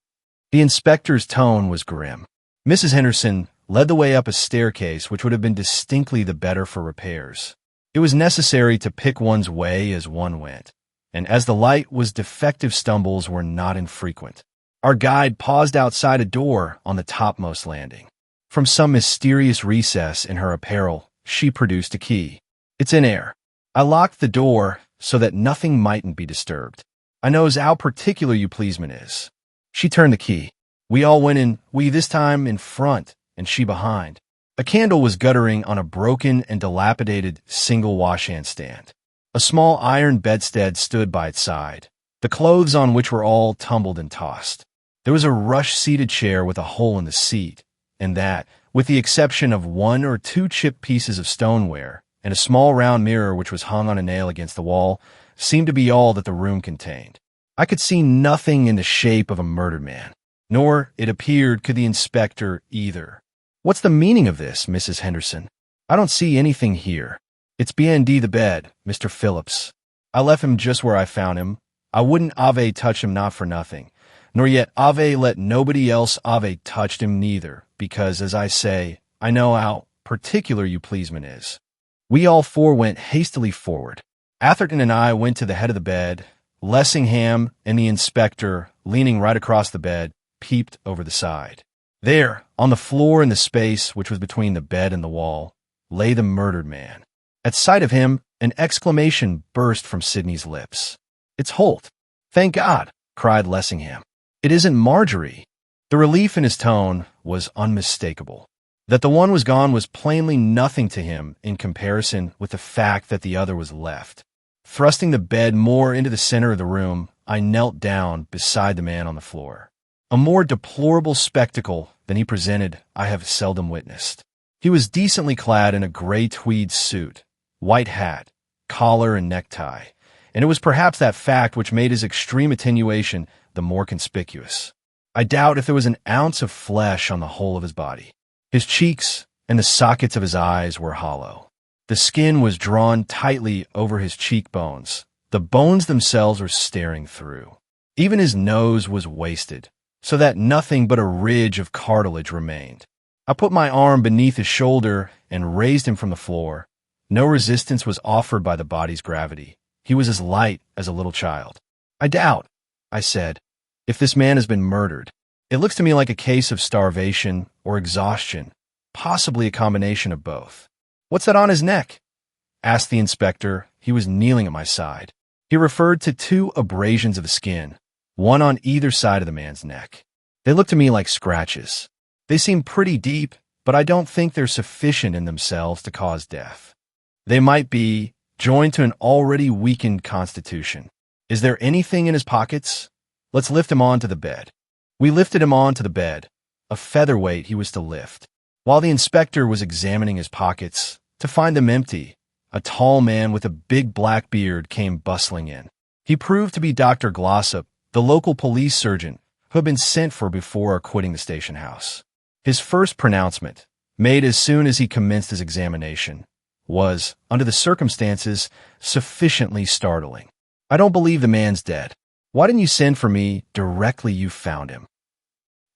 The inspector's tone was grim. Mrs. Henderson led the way up a staircase which would have been distinctly the better for repairs. It was necessary to pick one's way as one went, and as the light was defective, stumbles were not infrequent. Our guide paused outside a door on the topmost landing. From some mysterious recess in her apparel, she produced a key. It's in air. I locked the door so that nothing mightn't be disturbed. I knows how particular you pleaseman is. She turned the key. We all went in, we this time in front, and she behind. A candle was guttering on a broken and dilapidated single washhand stand. A small iron bedstead stood by its side, the clothes on which were all tumbled and tossed. There was a rush-seated chair with a hole in the seat, and that, with the exception of 1 or 2 chipped pieces of stoneware and a small round mirror which was hung on a nail against the wall, seemed to be all that the room contained. I could see nothing in the shape of a murdered man, nor, it appeared, could the inspector either. What's the meaning of this, Mrs. Henderson? I don't see anything here. It's BND the bed, Mr. Phillips. I left him just where I found him. I wouldn't Ave touch him not for nothing, nor yet Ave let nobody else Ave touched him neither, because, as I say, I know how particular you pleaseman is. We all 4 went hastily forward. Atherton and I went to the head of the bed. Lessingham and the inspector, leaning right across the bed, peeped over the side. There, on the floor in the space which was between the bed and the wall, lay the murdered man. At sight of him, an exclamation burst from Sidney's lips. It's Holt. Thank God, cried Lessingham. It isn't Marjorie. The relief in his tone was unmistakable. That the one was gone was plainly nothing to him in comparison with the fact that the other was left. Thrusting the bed more into the center of the room, I knelt down beside the man on the floor. A more deplorable spectacle than he presented I have seldom witnessed. He was decently clad in a gray tweed suit, white hat, collar and necktie, and it was perhaps that fact which made his extreme attenuation the more conspicuous. I doubt if there was an ounce of flesh on the whole of his body. His cheeks and the sockets of his eyes were hollow. The skin was drawn tightly over his cheekbones. The bones themselves were staring through. Even his nose was wasted, so that nothing but a ridge of cartilage remained. I put my arm beneath his shoulder and raised him from the floor. No resistance was offered by the body's gravity. He was as light as a little child. I doubt, I said, if this man has been murdered. It looks to me like a case of starvation or exhaustion, possibly a combination of both. What's that on his neck? Asked the inspector. He was kneeling at my side. He referred to 2 abrasions of the skin, one on either side of the man's neck. They look to me like scratches. They seem pretty deep, but I don't think they're sufficient in themselves to cause death. They might be, joined to an already weakened constitution. Is there anything in his pockets? Let's lift him onto the bed. We lifted him onto the bed. A featherweight he was to lift. While the inspector was examining his pockets, to find them empty, a tall man with a big black beard came bustling in. He proved to be Dr. Glossop, the local police surgeon, who had been sent for before quitting the station house. His first pronouncement, made as soon as he commenced his examination, was, under the circumstances, sufficiently startling. I don't believe the man's dead. Why didn't you send for me directly you found him?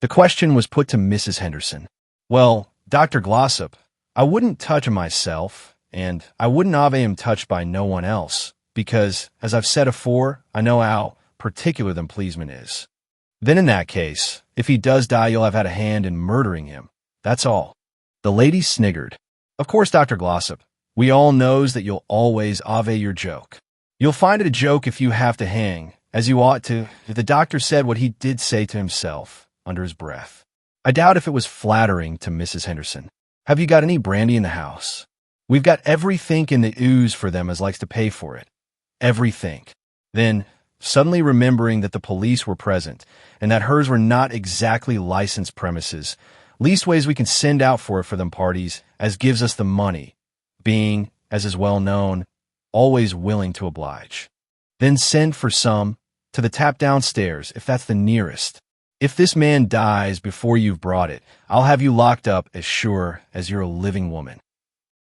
The question was put to Mrs. Henderson. Well, Dr. Glossop, I wouldn't touch him myself, and I wouldn't have him touched by no one else, because, as I've said afore, I know how particular them pleaseman is. Then in that case, if he does die, you'll have had a hand in murdering him. That's all. The lady sniggered. Of course, Dr. Glossop, we all knows that you'll always ave your joke. You'll find it a joke if you have to hang, as you ought to. The doctor said what he did say to himself, under his breath. I doubt if it was flattering to Mrs. Henderson. Have you got any brandy in the house? We've got everythink in the ooze for them as likes to pay for it. Everythink. Then, suddenly remembering that the police were present, and that hers were not exactly licensed premises, Least ways we can send out for it for them parties, as gives us the money, being, as is well known, always willing to oblige. Then send for some to the tap downstairs, if that's the nearest. If this man dies before you've brought it, I'll have you locked up as sure as you're a living woman.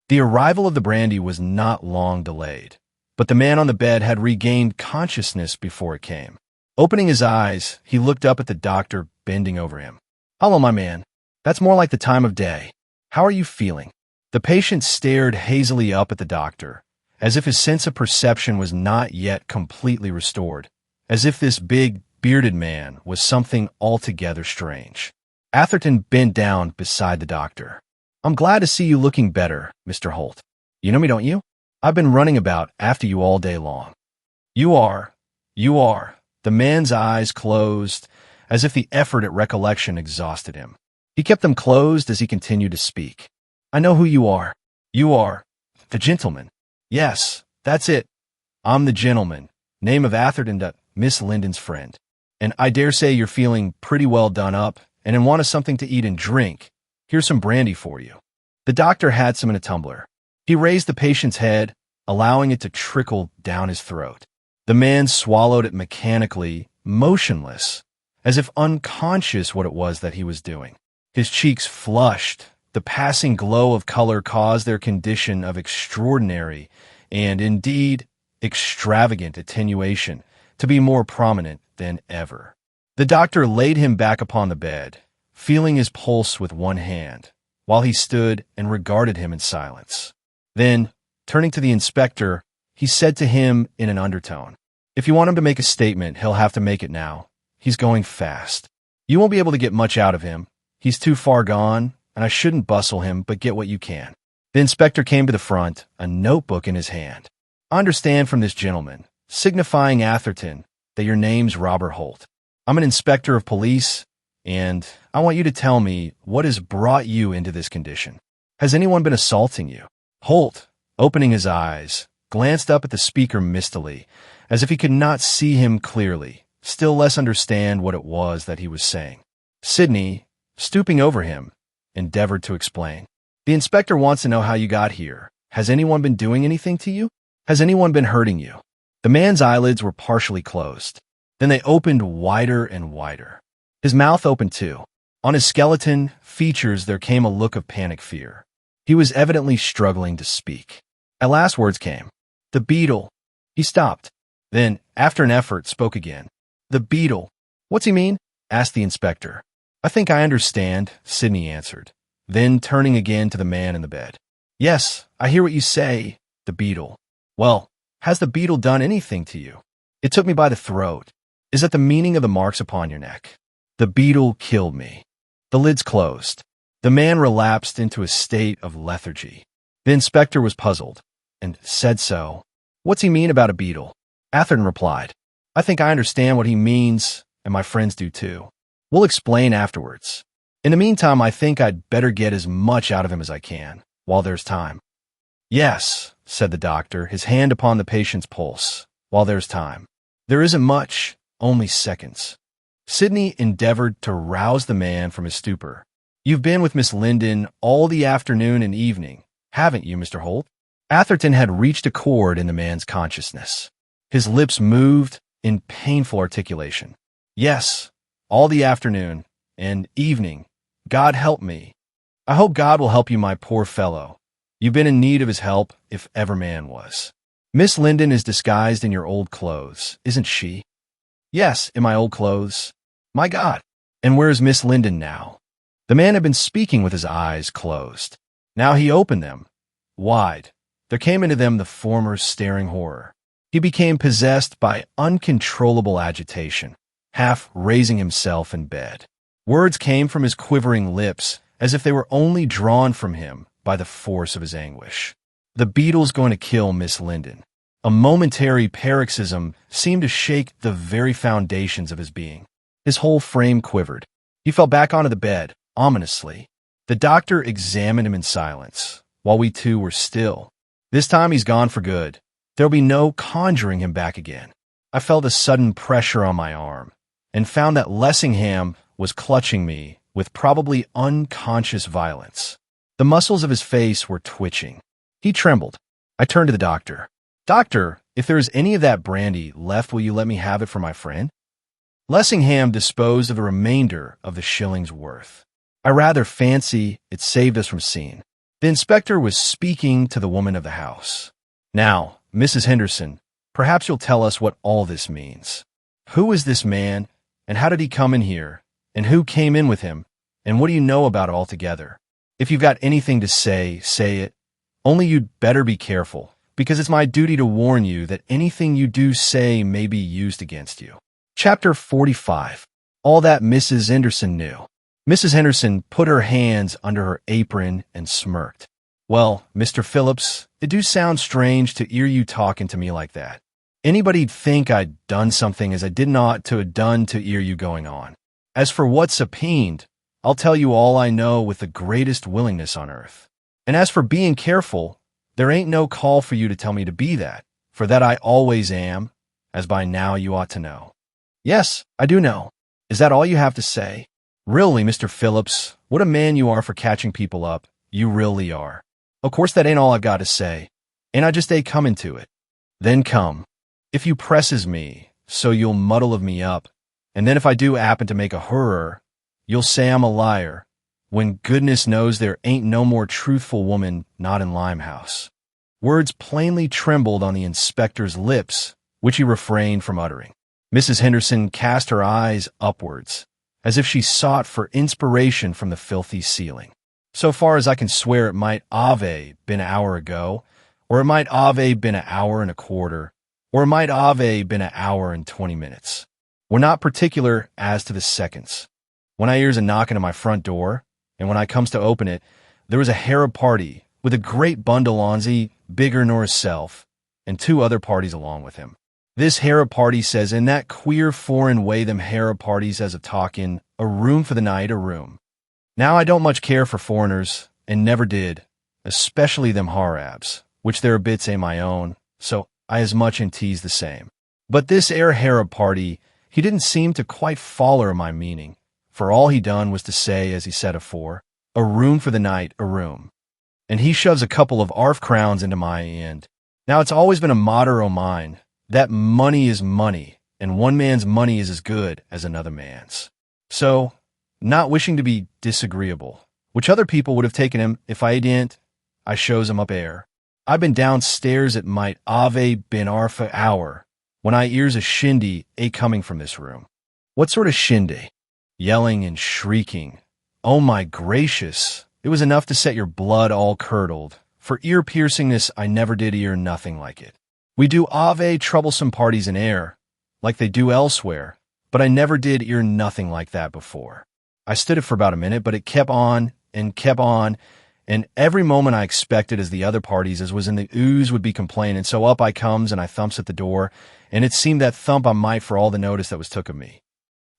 The arrival of the brandy was not long delayed, but the man on the bed had regained consciousness before it came. Opening his eyes, he looked up at the doctor bending over him. "Hello, my man. That's more like the time of day. How are you feeling?" The patient stared hazily up at the doctor, as if his sense of perception was not yet completely restored, as if this big, bearded man was something altogether strange. Atherton bent down beside the doctor. "I'm glad to see you looking better, Mr. Holt. You know me, don't you? I've been running about after you all day long." You are. The man's eyes closed, as if the effort at recollection exhausted him. He kept them closed as he continued to speak. "I know who you are. You are the gentleman." "Yes, that's it. I'm the gentleman. Name of Atherton, Miss Linden's friend. And I dare say you're feeling pretty well done up and in want of something to eat and drink. Here's some brandy for you." The doctor had some in a tumbler. He raised the patient's head, allowing it to trickle down his throat. The man swallowed it mechanically, motionless, as if unconscious what it was that he was doing. His cheeks flushed. The passing glow of color caused their condition of extraordinary and, indeed, extravagant attenuation to be more prominent than ever. The doctor laid him back upon the bed, feeling his pulse with one hand, while he stood and regarded him in silence. Then, turning to the inspector, he said to him in an undertone, "If you want him to make a statement, he'll have to make it now. He's going fast. You won't be able to get much out of him. He's too far gone, and I shouldn't bustle him, but get what you can." The inspector came to the front, a notebook in his hand. "I understand from this gentleman, signifying Atherton, that your name's Robert Holt. I'm an inspector of police, and I want you to tell me what has brought you into this condition. Has anyone been assaulting you?" Holt, opening his eyes, glanced up at the speaker mistily, as if he could not see him clearly, still less understand what it was that he was saying. Sidney, stooping over him, endeavored to explain. "The inspector wants to know how you got here. Has anyone been doing anything to you? Has anyone been hurting you?" The man's eyelids were partially closed. Then they opened wider and wider. His mouth opened too. On his skeleton features there came a look of panic fear. He was evidently struggling to speak. At last words came. "The Beetle." He stopped. Then, after an effort, spoke again. "The Beetle." "What's he mean?" asked the inspector. "I think I understand," Sidney answered. Then, turning again to the man in the bed. "Yes, I hear what you say, the Beetle. Well, has the Beetle done anything to you? It took me by the throat. Is that the meaning of the marks upon your neck? The Beetle killed me." The lids closed. The man relapsed into a state of lethargy. The inspector was puzzled, and said so. "What's he mean about a beetle?" Atherton replied, "I think I understand what he means, and my friends do too. We'll explain afterwards. In the meantime, I think I'd better get as much out of him as I can, while there's time." "Yes," said the doctor, his hand upon the patient's pulse, "while there's time. There isn't much, only seconds." Sidney endeavored to rouse the man from his stupor. "You've been with Miss Linden all the afternoon and evening, haven't you, Mr. Holt?" Atherton had reached a chord in the man's consciousness. His lips moved in painful articulation. "Yes, all the afternoon and evening. God help me. I hope God will help you, my poor fellow. You've been in need of his help, if ever man was. Miss Linden is disguised in your old clothes, isn't she?" "Yes, in my old clothes." "My God! And where is Miss Linden now?" The man had been speaking with his eyes closed. Now he opened them wide. There came into them the former staring horror. He became possessed by uncontrollable agitation, half raising himself in bed. Words came from his quivering lips as if they were only drawn from him by the force of his anguish. "The Beetle's going to kill Miss Linden." A momentary paroxysm seemed to shake the very foundations of his being. His whole frame quivered. He fell back onto the bed, ominously. The doctor examined him in silence, while we two were still. "This time he's gone for good. There'll be no conjuring him back again." I felt a sudden pressure on my arm, and found that Lessingham was clutching me with probably unconscious violence. The muscles of his face were twitching. He trembled. I turned to the doctor. "Doctor, if there is any of that brandy left, will you let me have it for my friend?" Lessingham disposed of the remainder of the shilling's worth. "I rather fancy it saved us from seeing." The inspector was speaking to the woman of the house. "Now, Mrs. Henderson, perhaps you'll tell us what all this means. Who is this man, and how did he come in here, and who came in with him, and what do you know about it altogether? If you've got anything to say, say it. Only you'd better be careful, because it's my duty to warn you that anything you do say may be used against you." Chapter 45. All that Mrs. Henderson knew. Mrs. Henderson put her hands under her apron and smirked. "Well, Mr. Phillips, it do sound strange to hear you talking to me like that. Anybody'd think I'd done something as I didn't ought to have done to hear you going on. As for what's opined, I'll tell you all I know with the greatest willingness on earth. And as for being careful, there ain't no call for you to tell me to be that, for that I always am, as by now you ought to know." "Yes, I do know. Is that all you have to say?" "Really, Mr. Phillips, what a man you are for catching people up. You really are." "Of course that ain't all I've got to say, and I just ain't coming to it." "Then come. If you presses me, so you'll muddle of me up, and then if I do happen to make a hurrer, you'll say I'm a liar, when goodness knows there ain't no more truthful woman not in Limehouse." Words plainly trembled on the inspector's lips, which he refrained from uttering. Mrs. Henderson cast her eyes upwards, as if she sought for inspiration from the filthy ceiling. "So far as I can swear, it might have been an hour ago, or it might have been an hour and a quarter, or it might have been an hour and 20 minutes. We're not particular as to the seconds. When I hears a knocking at my front door, and when I comes to open it, there was a Harab party with a great bundle on ze, bigger nor hisself, and 2 other parties along with him. This Harab party says in that queer foreign way them Harab parties has of talking, a room for the night, a room. Now I don't much care for foreigners, and never did, especially them Harabs, which their bits ain't my own, so I as much and tease the same. But this Harab party, he didn't seem to quite follow my meaning, for all he done was to say, as he said afore, a room for the night, a room. And he shoves a couple of 'arf-crowns into my end. Now it's always been a motto o' mine, that money is money, and one man's money is as good as another man's. So, not wishing to be disagreeable, which other people would have taken him if I didn't, I shows him up air. I've been downstairs at might ave been arf a hour, when I ears a shindy coming from this room." "What sort of shindy?" "Yelling and shrieking. Oh my gracious, it was enough to set your blood all curdled. For ear-piercingness I never did hear nothing like it. We do ave troublesome parties in air, like they do elsewhere, but I never did hear nothing like that before. I stood it for about a minute, but it kept on, and every moment I expected as the other parties as was in the ooze would be complaining, so up I comes and I thumps at the door, and it seemed that thump I might for all the notice that was took of me."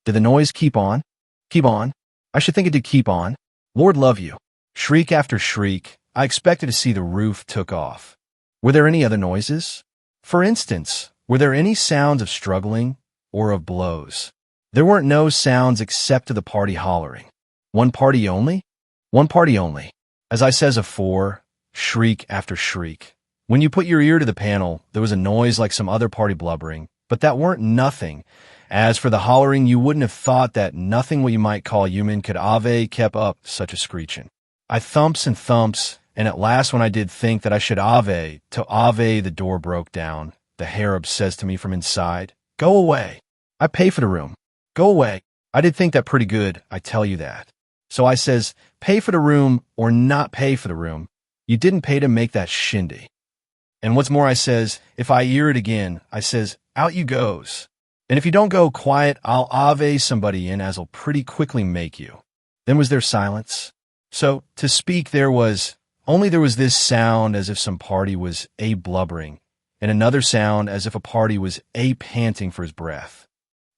"Did the noise keep on?" "Keep on? I should think it did keep on. Lord love you. Shriek after shriek, I expected to see the roof took off." "Were there any other noises? For instance, were there any sounds of struggling or of blows?" "There weren't no sounds except of the party hollering." "One party only?" "One party only. As I says afore, shriek after shriek. When you put your ear to the panel, there was a noise like some other party blubbering, but that weren't nothing. As for the hollering, you wouldn't have thought that nothing what you might call human could have kept up such a screeching. I thumps and thumps, and at last when I did think that I should the door broke down. The Harab says to me from inside, 'Go away. I pay for the room. Go away.' I did think that pretty good, I tell you that. So I says, 'Pay for the room or not pay for the room. You didn't pay to make that shindy.' And what's more, I says, 'If I hear it again,' I says, 'out you goes. And if you don't go quiet, I'll ave somebody in as'll pretty quickly make you.' Then was there silence. So, to speak, there was this sound as if some party was blubbering, and another sound as if a party was panting for his breath.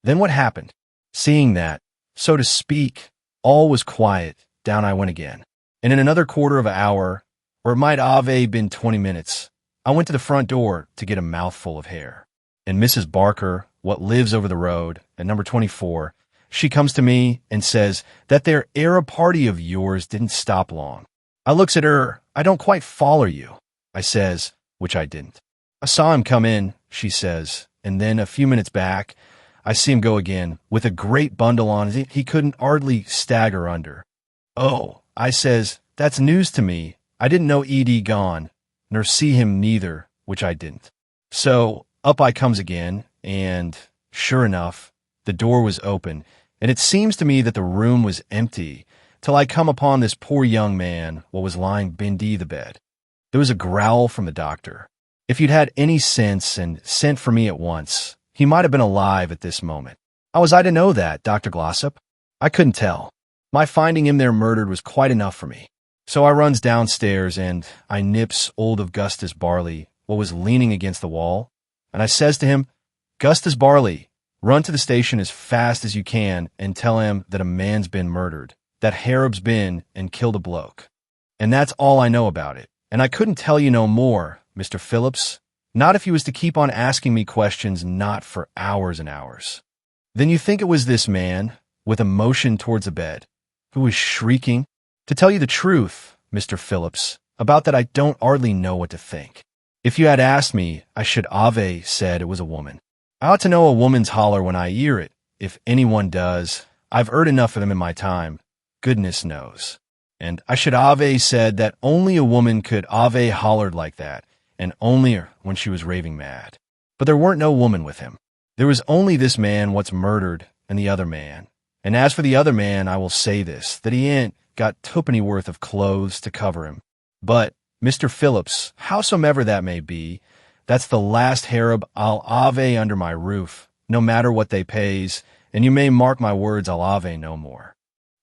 Then what happened? Seeing that, so to speak, all was quiet, down I went again. And in another quarter of an hour, or it might have been 20 minutes, I went to the front door to get a mouthful of hair. And Mrs. Barker, what lives over the road, at number 24, She comes to me and says that their era party of yours didn't stop long. I looks at her. I don't quite follow you, I says, which I didn't. I saw him come in, she says, and then a few minutes back, I see him go again with a great bundle on he couldn't hardly stagger under. Oh, I says, that's news to me. I didn't know E.D. gone, nor see him neither, which I didn't. So up I comes again, and sure enough, the door was open, and it seems to me that the room was empty, till I come upon this poor young man what was lying beneath the bed. There was a growl from the doctor. If you'd had any sense and sent for me at once, he might have been alive at this moment. How was I to know that, Dr. Glossop? I couldn't tell. My finding him there murdered was quite enough for me. So I runs downstairs and I nips old Augustus Barley, what was leaning against the wall, and I says to him, Gustus Barley, run to the station as fast as you can and tell him that a man's been murdered, that Harab's been and killed a bloke. And that's all I know about it. And I couldn't tell you no more, Mr. Phillips, not if you was to keep on asking me questions not for hours and hours. Then you think it was this man, with a motion towards the bed, who was shrieking? To tell you the truth, Mr. Phillips, about that I don't hardly know what to think. If you had asked me, I should have said it was a woman. I ought to know a woman's holler when I hear it, if anyone does. I've heard enough of them in my time, goodness knows. And I should have said that only a woman could have hollered like that, and only when she was raving mad. But there weren't no woman with him. There was only this man what's murdered and the other man. And as for the other man, I will say this, that he ain't got twopenny worth of clothes to cover him. But, Mr. Phillips, howsomever that may be, that's the last Harab I'll have under my roof, no matter what they pays, and you may mark my words, I'll have no more.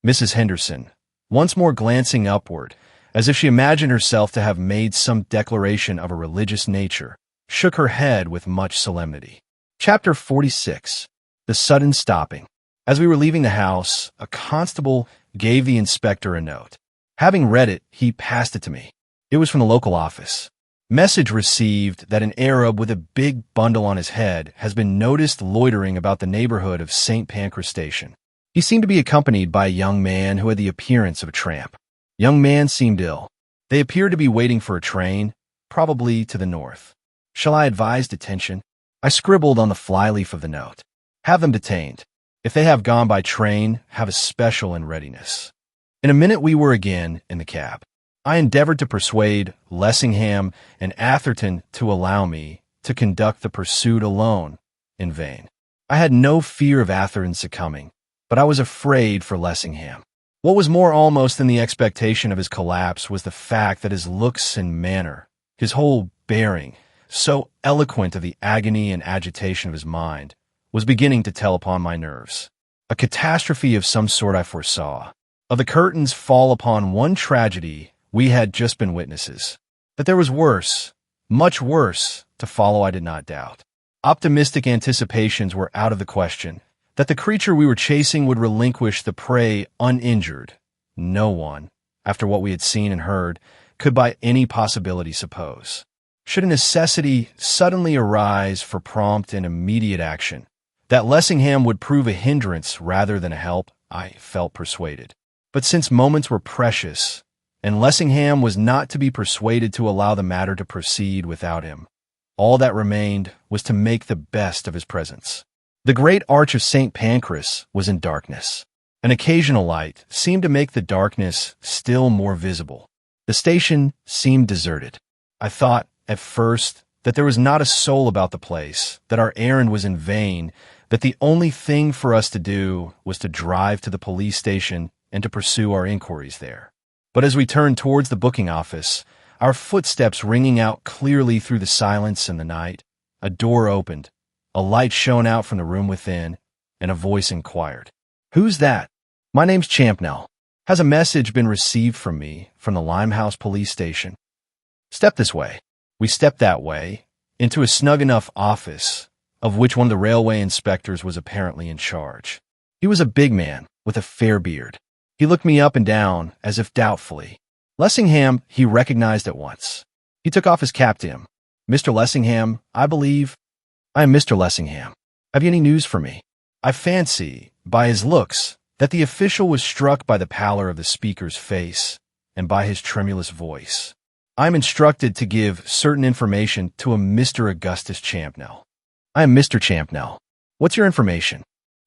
Mrs. Henderson, once more glancing upward, as if she imagined herself to have made some declaration of a religious nature, shook her head with much solemnity. Chapter 46. The Sudden Stopping. As we were leaving the house, a constable gave the inspector a note. Having read it, he passed it to me. It was from the local office. Message received that an Arab with a big bundle on his head has been noticed loitering about the neighborhood of St. Pancras Station. He seemed to be accompanied by a young man who had the appearance of a tramp. Young man seemed ill. They appeared to be waiting for a train, probably to the north. Shall I advise detention? I scribbled on the flyleaf of the note. Have them detained. If they have gone by train, have a special in readiness. In a minute we were again in the cab. I endeavored to persuade Lessingham and Atherton to allow me to conduct the pursuit alone, in vain. I had no fear of Atherton succumbing, but I was afraid for Lessingham. What was more almost than the expectation of his collapse was the fact that his looks and manner, his whole bearing, so eloquent of the agony and agitation of his mind, was beginning to tell upon my nerves. A catastrophe of some sort I foresaw. Of the curtains fall upon one tragedy we had just been witnesses. That there was worse, much worse, to follow I did not doubt. Optimistic anticipations were out of the question. That the creature we were chasing would relinquish the prey uninjured, no one, after what we had seen and heard, could by any possibility suppose. Should a necessity suddenly arise for prompt and immediate action, that Lessingham would prove a hindrance rather than a help, I felt persuaded. But since moments were precious, and Lessingham was not to be persuaded to allow the matter to proceed without him, all that remained was to make the best of his presence. The great arch of St. Pancras was in darkness. An occasional light seemed to make the darkness still more visible. The station seemed deserted. I thought, at first, that there was not a soul about the place, that our errand was in vain, that the only thing for us to do was to drive to the police station and to pursue our inquiries there. But as we turned towards the booking office, our footsteps ringing out clearly through the silence and the night, a door opened, a light shone out from the room within, and a voice inquired, "Who's that?" "My name's Champnell. Has a message been received from me from the Limehouse police station?" "Step this way." We stepped that way, into a snug enough office, of which one of the railway inspectors was apparently in charge. He was a big man, with a fair beard. He looked me up and down, as if doubtfully. Lessingham he recognized at once. He took off his cap to him. "Mr. Lessingham, I believe." "I am Mr. Lessingham. Have you any news for me?" "I fancy by his looks, that the official was struck by the pallor of the speaker's face and by his tremulous voice. "I'm instructed to give certain information to a Mr. Augustus Champnell." "I am Mr. Champnell. What's your information?"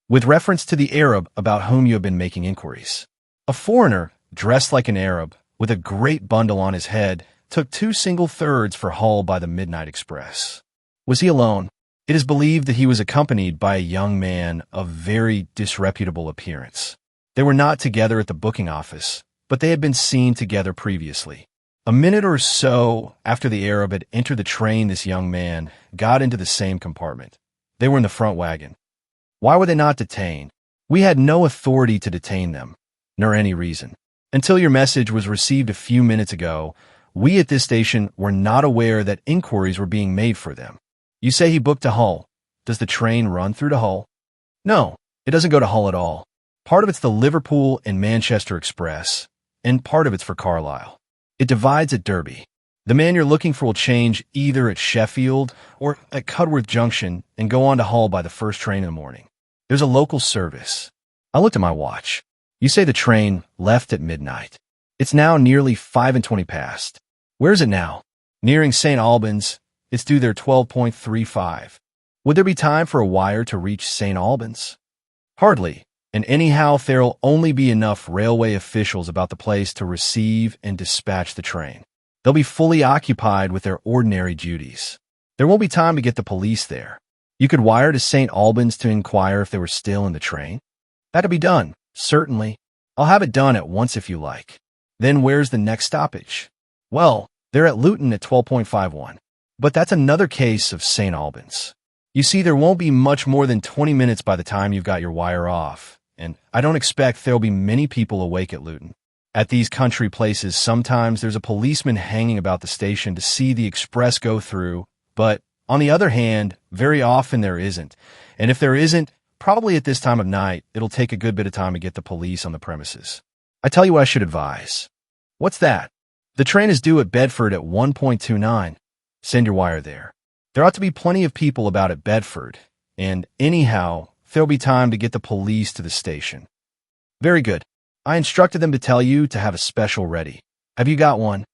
"With reference to the Arab about whom you have been making inquiries." A foreigner, dressed like an Arab, with a great bundle on his head, took 2 single thirds for Hull by the midnight express. "Was he alone?" "It is believed that he was accompanied by a young man of very disreputable appearance. They were not together at the booking office, but they had been seen together previously. A minute or so after the Arab had entered the train, this young man got into the same compartment. They were in the front wagon." "Why were they not detained?" "We had no authority to detain them, nor any reason. Until your message was received a few minutes ago, we at this station were not aware that inquiries were being made for them." "You say he booked to Hull. Does the train run through to Hull?" "No, it doesn't go to Hull at all. Part of it's the Liverpool and Manchester Express, and part of it's for Carlisle. It divides at Derby. The man you're looking for will change either at Sheffield or at Cudworth Junction and go on to Hull by the first train in the morning. There's a local service." I looked at my watch. "You say the train left at midnight. It's now nearly 5:20 past. Where is it now?" "Nearing St. Albans. It's due there 12:35. "Would there be time for a wire to reach St. Albans?" "Hardly. And anyhow, there'll only be enough railway officials about the place to receive and dispatch the train. They'll be fully occupied with their ordinary duties. There won't be time to get the police there. You could wire to St. Albans to inquire if they were still in the train." "That'll be done, certainly. I'll have it done at once if you like." "Then where's the next stoppage?" "Well, they're at Luton at 12:51. But that's another case of St. Albans. You see, there won't be much more than 20 minutes by the time you've got your wire off, and I don't expect there'll be many people awake at Luton. At these country places, sometimes there's a policeman hanging about the station to see the express go through, but on the other hand, very often there isn't. And if there isn't, probably at this time of night, it'll take a good bit of time to get the police on the premises. I tell you what I should advise." "What's that?" "The train is due at Bedford at 1:29. Send your wire there. There ought to be plenty of people about at Bedford, and anyhow, there'll be time to get the police to the station." "Very good. I instructed them to tell you to have a special ready. Have you got one?"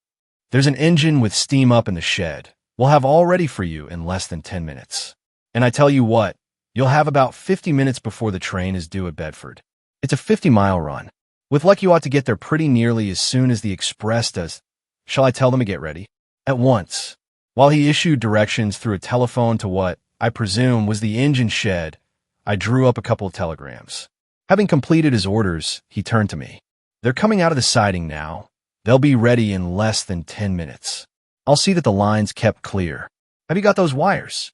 "There's an engine with steam up in the shed. We'll have all ready for you in less than 10 minutes. And I tell you what, you'll have about 50 minutes before the train is due at Bedford. It's a 50-mile run. With luck, you ought to get there pretty nearly as soon as the express does. Shall I tell them to get ready?" "At once." While he issued directions through a telephone to what, I presume, was the engine shed, I drew up a couple of telegrams. Having completed his orders, he turned to me. "They're coming out of the siding now. They'll be ready in less than 10 minutes. I'll see that the line's kept clear. Have you got those wires?"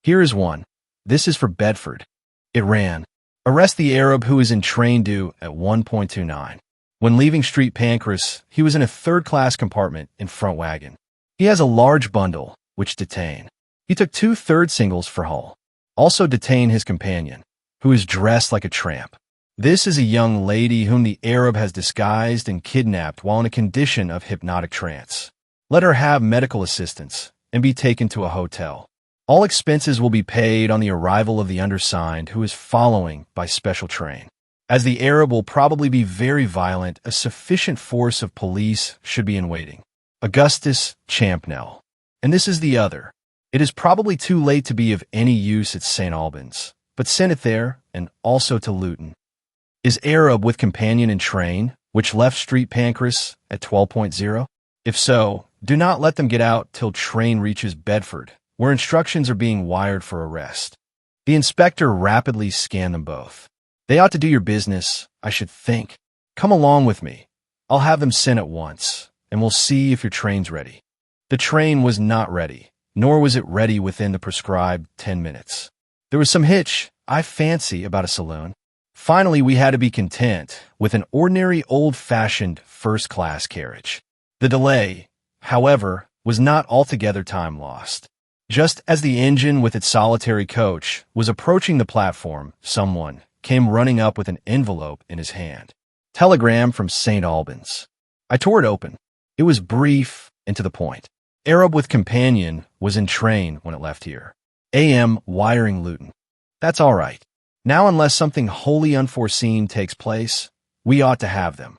"Here is one. This is for Bedford." It ran, "Arrest the Arab who is in train due at 1:29. When leaving Street Pancras, he was in a third-class compartment in front wagon. He has a large bundle, which detain. He took 2/3 singles for Hull. Also detain his companion, who is dressed like a tramp. This is a young lady whom the Arab has disguised and kidnapped while in a condition of hypnotic trance. Let her have medical assistance and be taken to a hotel. All expenses will be paid on the arrival of the undersigned, who is following by special train. As the Arab will probably be very violent, a sufficient force of police should be in waiting. Augustus Champnell." And this is the other. "It is probably too late to be of any use at St. Albans, but send it there and also to Luton. Is Arab with companion in train, which left Street Pancras at 12:00? If so, do not let them get out till train reaches Bedford, where instructions are being wired for arrest." The inspector rapidly scanned them both. "They ought to do your business, I should think. Come along with me. I'll have them sent at once, and we'll see if your train's ready." The train was not ready, nor was it ready within the prescribed 10 minutes. There was some hitch, I fancy, about a saloon. Finally, we had to be content with an ordinary old-fashioned first-class carriage. The delay, however, was not altogether time lost. Just as the engine with its solitary coach was approaching the platform, someone came running up with an envelope in his hand. "Telegram from St. Albans." I tore it open. It was brief and to the point. "Arab with companion was in train when it left here. AM wiring Luton." "That's all right. Now, unless something wholly unforeseen takes place, we ought to have them.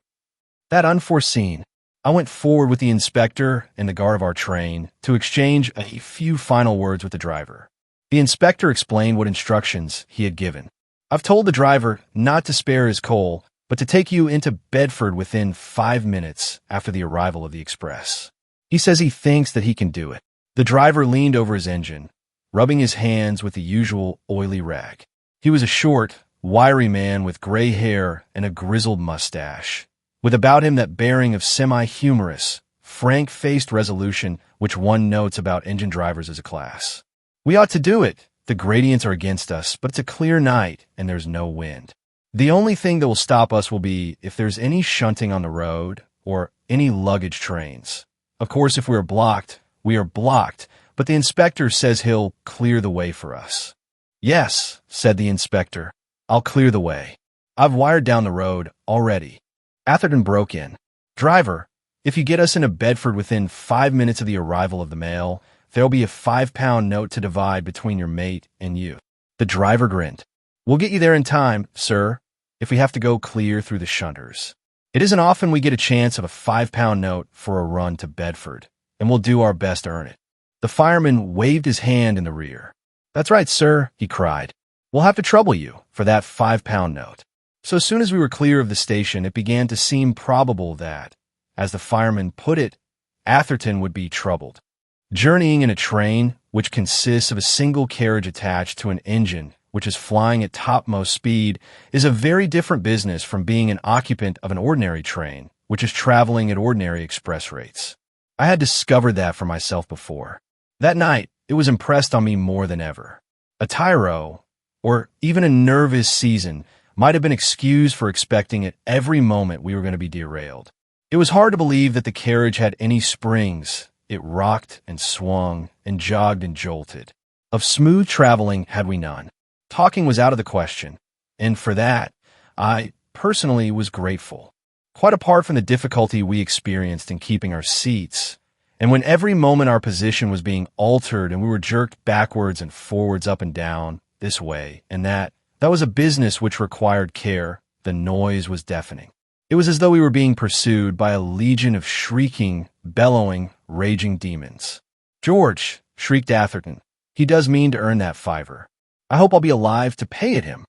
That unforeseen. I went forward with the inspector and the guard of our train to exchange a few final words with the driver. The inspector explained what instructions he had given. I've told the driver not to spare his coal, but to take you into Bedford within 5 minutes after the arrival of the express. He says he thinks that he can do it. The driver leaned over his engine, rubbing his hands with the usual oily rag. He was a short, wiry man with gray hair and a grizzled mustache, with about him that bearing of semi-humorous, frank-faced resolution which one notes about engine drivers as a class. We ought to do it. The gradients are against us, but it's a clear night and there's no wind. The only thing that will stop us will be if there's any shunting on the road or any luggage trains. Of course, if we are blocked, but the inspector says he'll clear the way for us. Yes, said the inspector, I'll clear the way. I've wired down the road already. Atherton broke in. Driver, if you get us into Bedford within 5 minutes of the arrival of the mail, there'll be a £5 note to divide between your mate and you. The driver grinned. We'll get you there in time, sir, if we have to go clear through the shunters. It isn't often we get a chance of a £5 note for a run to Bedford, and we'll do our best to earn it. The fireman waved his hand in the rear. That's right, sir, he cried. We'll have to trouble you for that £5 note. So as soon as we were clear of the station, it began to seem probable that, as the fireman put it, Atherton would be troubled. Journeying in a train, which consists of a single carriage attached to an engine which is flying at topmost speed, is a very different business from being an occupant of an ordinary train, which is traveling at ordinary express rates. I had discovered that for myself before. That night, it was impressed on me more than ever. A tyro, or even a nervous season, might have been excused for expecting at every moment we were going to be derailed. It was hard to believe that the carriage had any springs. It rocked and swung and jogged and jolted. Of smooth traveling had we none. Talking was out of the question, and for that, I, personally, was grateful. Quite apart from the difficulty we experienced in keeping our seats, and when every moment our position was being altered and we were jerked backwards and forwards, up and down, this way and that was a business which required care. The noise was deafening. It was as though we were being pursued by a legion of shrieking, bellowing, raging demons. George, shrieked Atherton, he does mean to earn that £5. I hope I'll be alive to pay it him.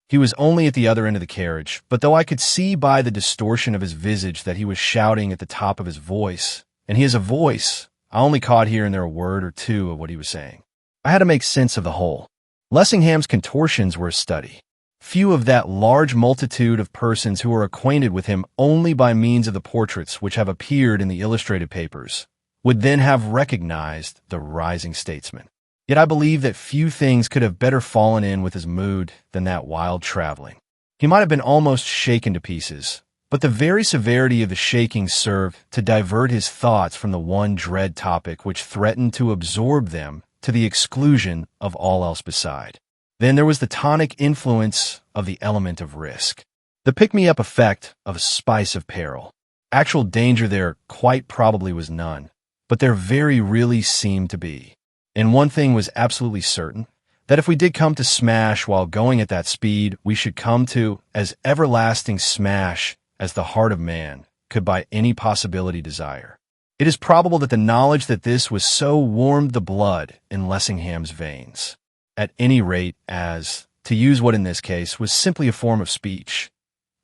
He was only at the other end of the carriage, but though I could see by the distortion of his visage that he was shouting at the top of his voice, and he has a voice, I only caught here and there a word or two of what he was saying. I had to make sense of the whole. Lessingham's contortions were a study. Few of that large multitude of persons who are acquainted with him only by means of the portraits which have appeared in the illustrated papers would then have recognized the rising statesman. Yet I believe that few things could have better fallen in with his mood than that wild traveling. He might have been almost shaken to pieces, but the very severity of the shaking served to divert his thoughts from the one dread topic which threatened to absorb them to the exclusion of all else beside. Then there was the tonic influence of the element of risk, the pick-me-up effect of a spice of peril. Actual danger there quite probably was none, but there very really seemed to be. And one thing was absolutely certain, that if we did come to smash while going at that speed, we should come to as everlasting smash as the heart of man could by any possibility desire. It is probable that the knowledge that this was so warmed the blood in Lessingham's veins, at any rate as, to use what in this case was simply a form of speech.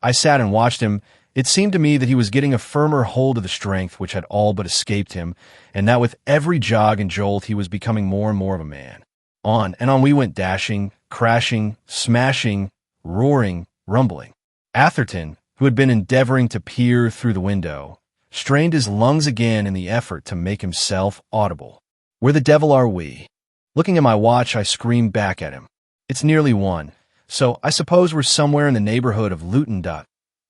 I sat and watched him. It seemed to me that he was getting a firmer hold of the strength which had all but escaped him, and that with every jog and jolt he was becoming more and more of a man. On and on we went, dashing, crashing, smashing, roaring, rumbling. Atherton, who had been endeavoring to peer through the window, strained his lungs again in the effort to make himself audible. Where the devil are we? Looking at my watch, I screamed back at him. It's nearly 1, so I suppose we're somewhere in the neighborhood of Luton.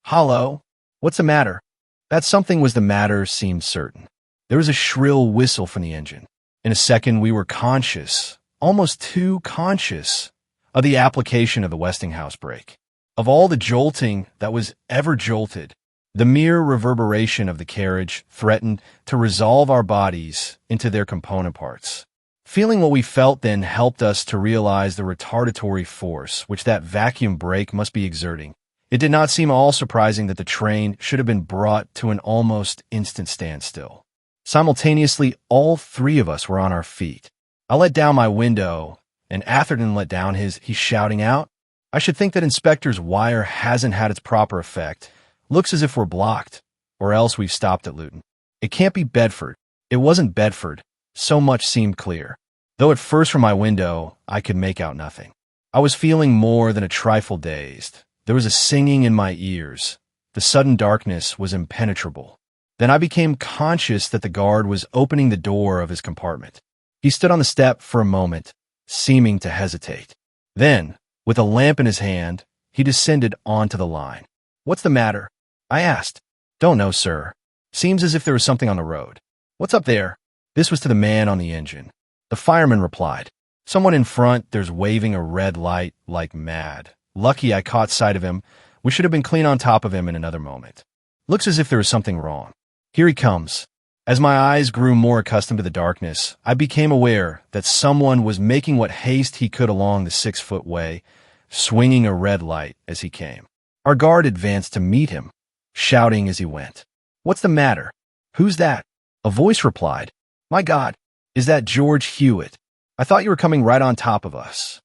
Hollo! What's the matter? That something was the matter seemed certain. There was a shrill whistle from the engine. In a second we were conscious, almost too conscious, of the application of the Westinghouse brake. Of all the jolting that was ever jolted, the mere reverberation of the carriage threatened to resolve our bodies into their component parts. Feeling what we felt then helped us to realize the retardatory force which that vacuum brake must be exerting. It did not seem at all surprising that the train should have been brought to an almost instant standstill. Simultaneously, all three of us were on our feet. I let down my window, and Atherton let down his. He's shouting out. I should think that Inspector's wire hasn't had its proper effect. Looks as if we're blocked, or else we've stopped at Luton. It can't be Bedford. It wasn't Bedford. So much seemed clear. Though at first from my window, I could make out nothing. I was feeling more than a trifle dazed. There was a singing in my ears. The sudden darkness was impenetrable. Then I became conscious that the guard was opening the door of his compartment. He stood on the step for a moment, seeming to hesitate. Then, with a lamp in his hand, he descended onto the line. "What's the matter?" I asked. "Don't know, sir. Seems as if there was something on the road." "What's up there?" This was to the man on the engine. The fireman replied. "Someone in front, there's waving a red light like mad. Lucky I caught sight of him. We should have been clean on top of him in another moment. Looks as if there was something wrong. Here he comes." As my eyes grew more accustomed to the darkness, I became aware that someone was making what haste he could along the 6-foot way, swinging a red light as he came. Our guard advanced to meet him, shouting as he went. "What's the matter?" "Who's that?" A voice replied. "My God, is that George Hewitt? I thought you were coming right on top of us."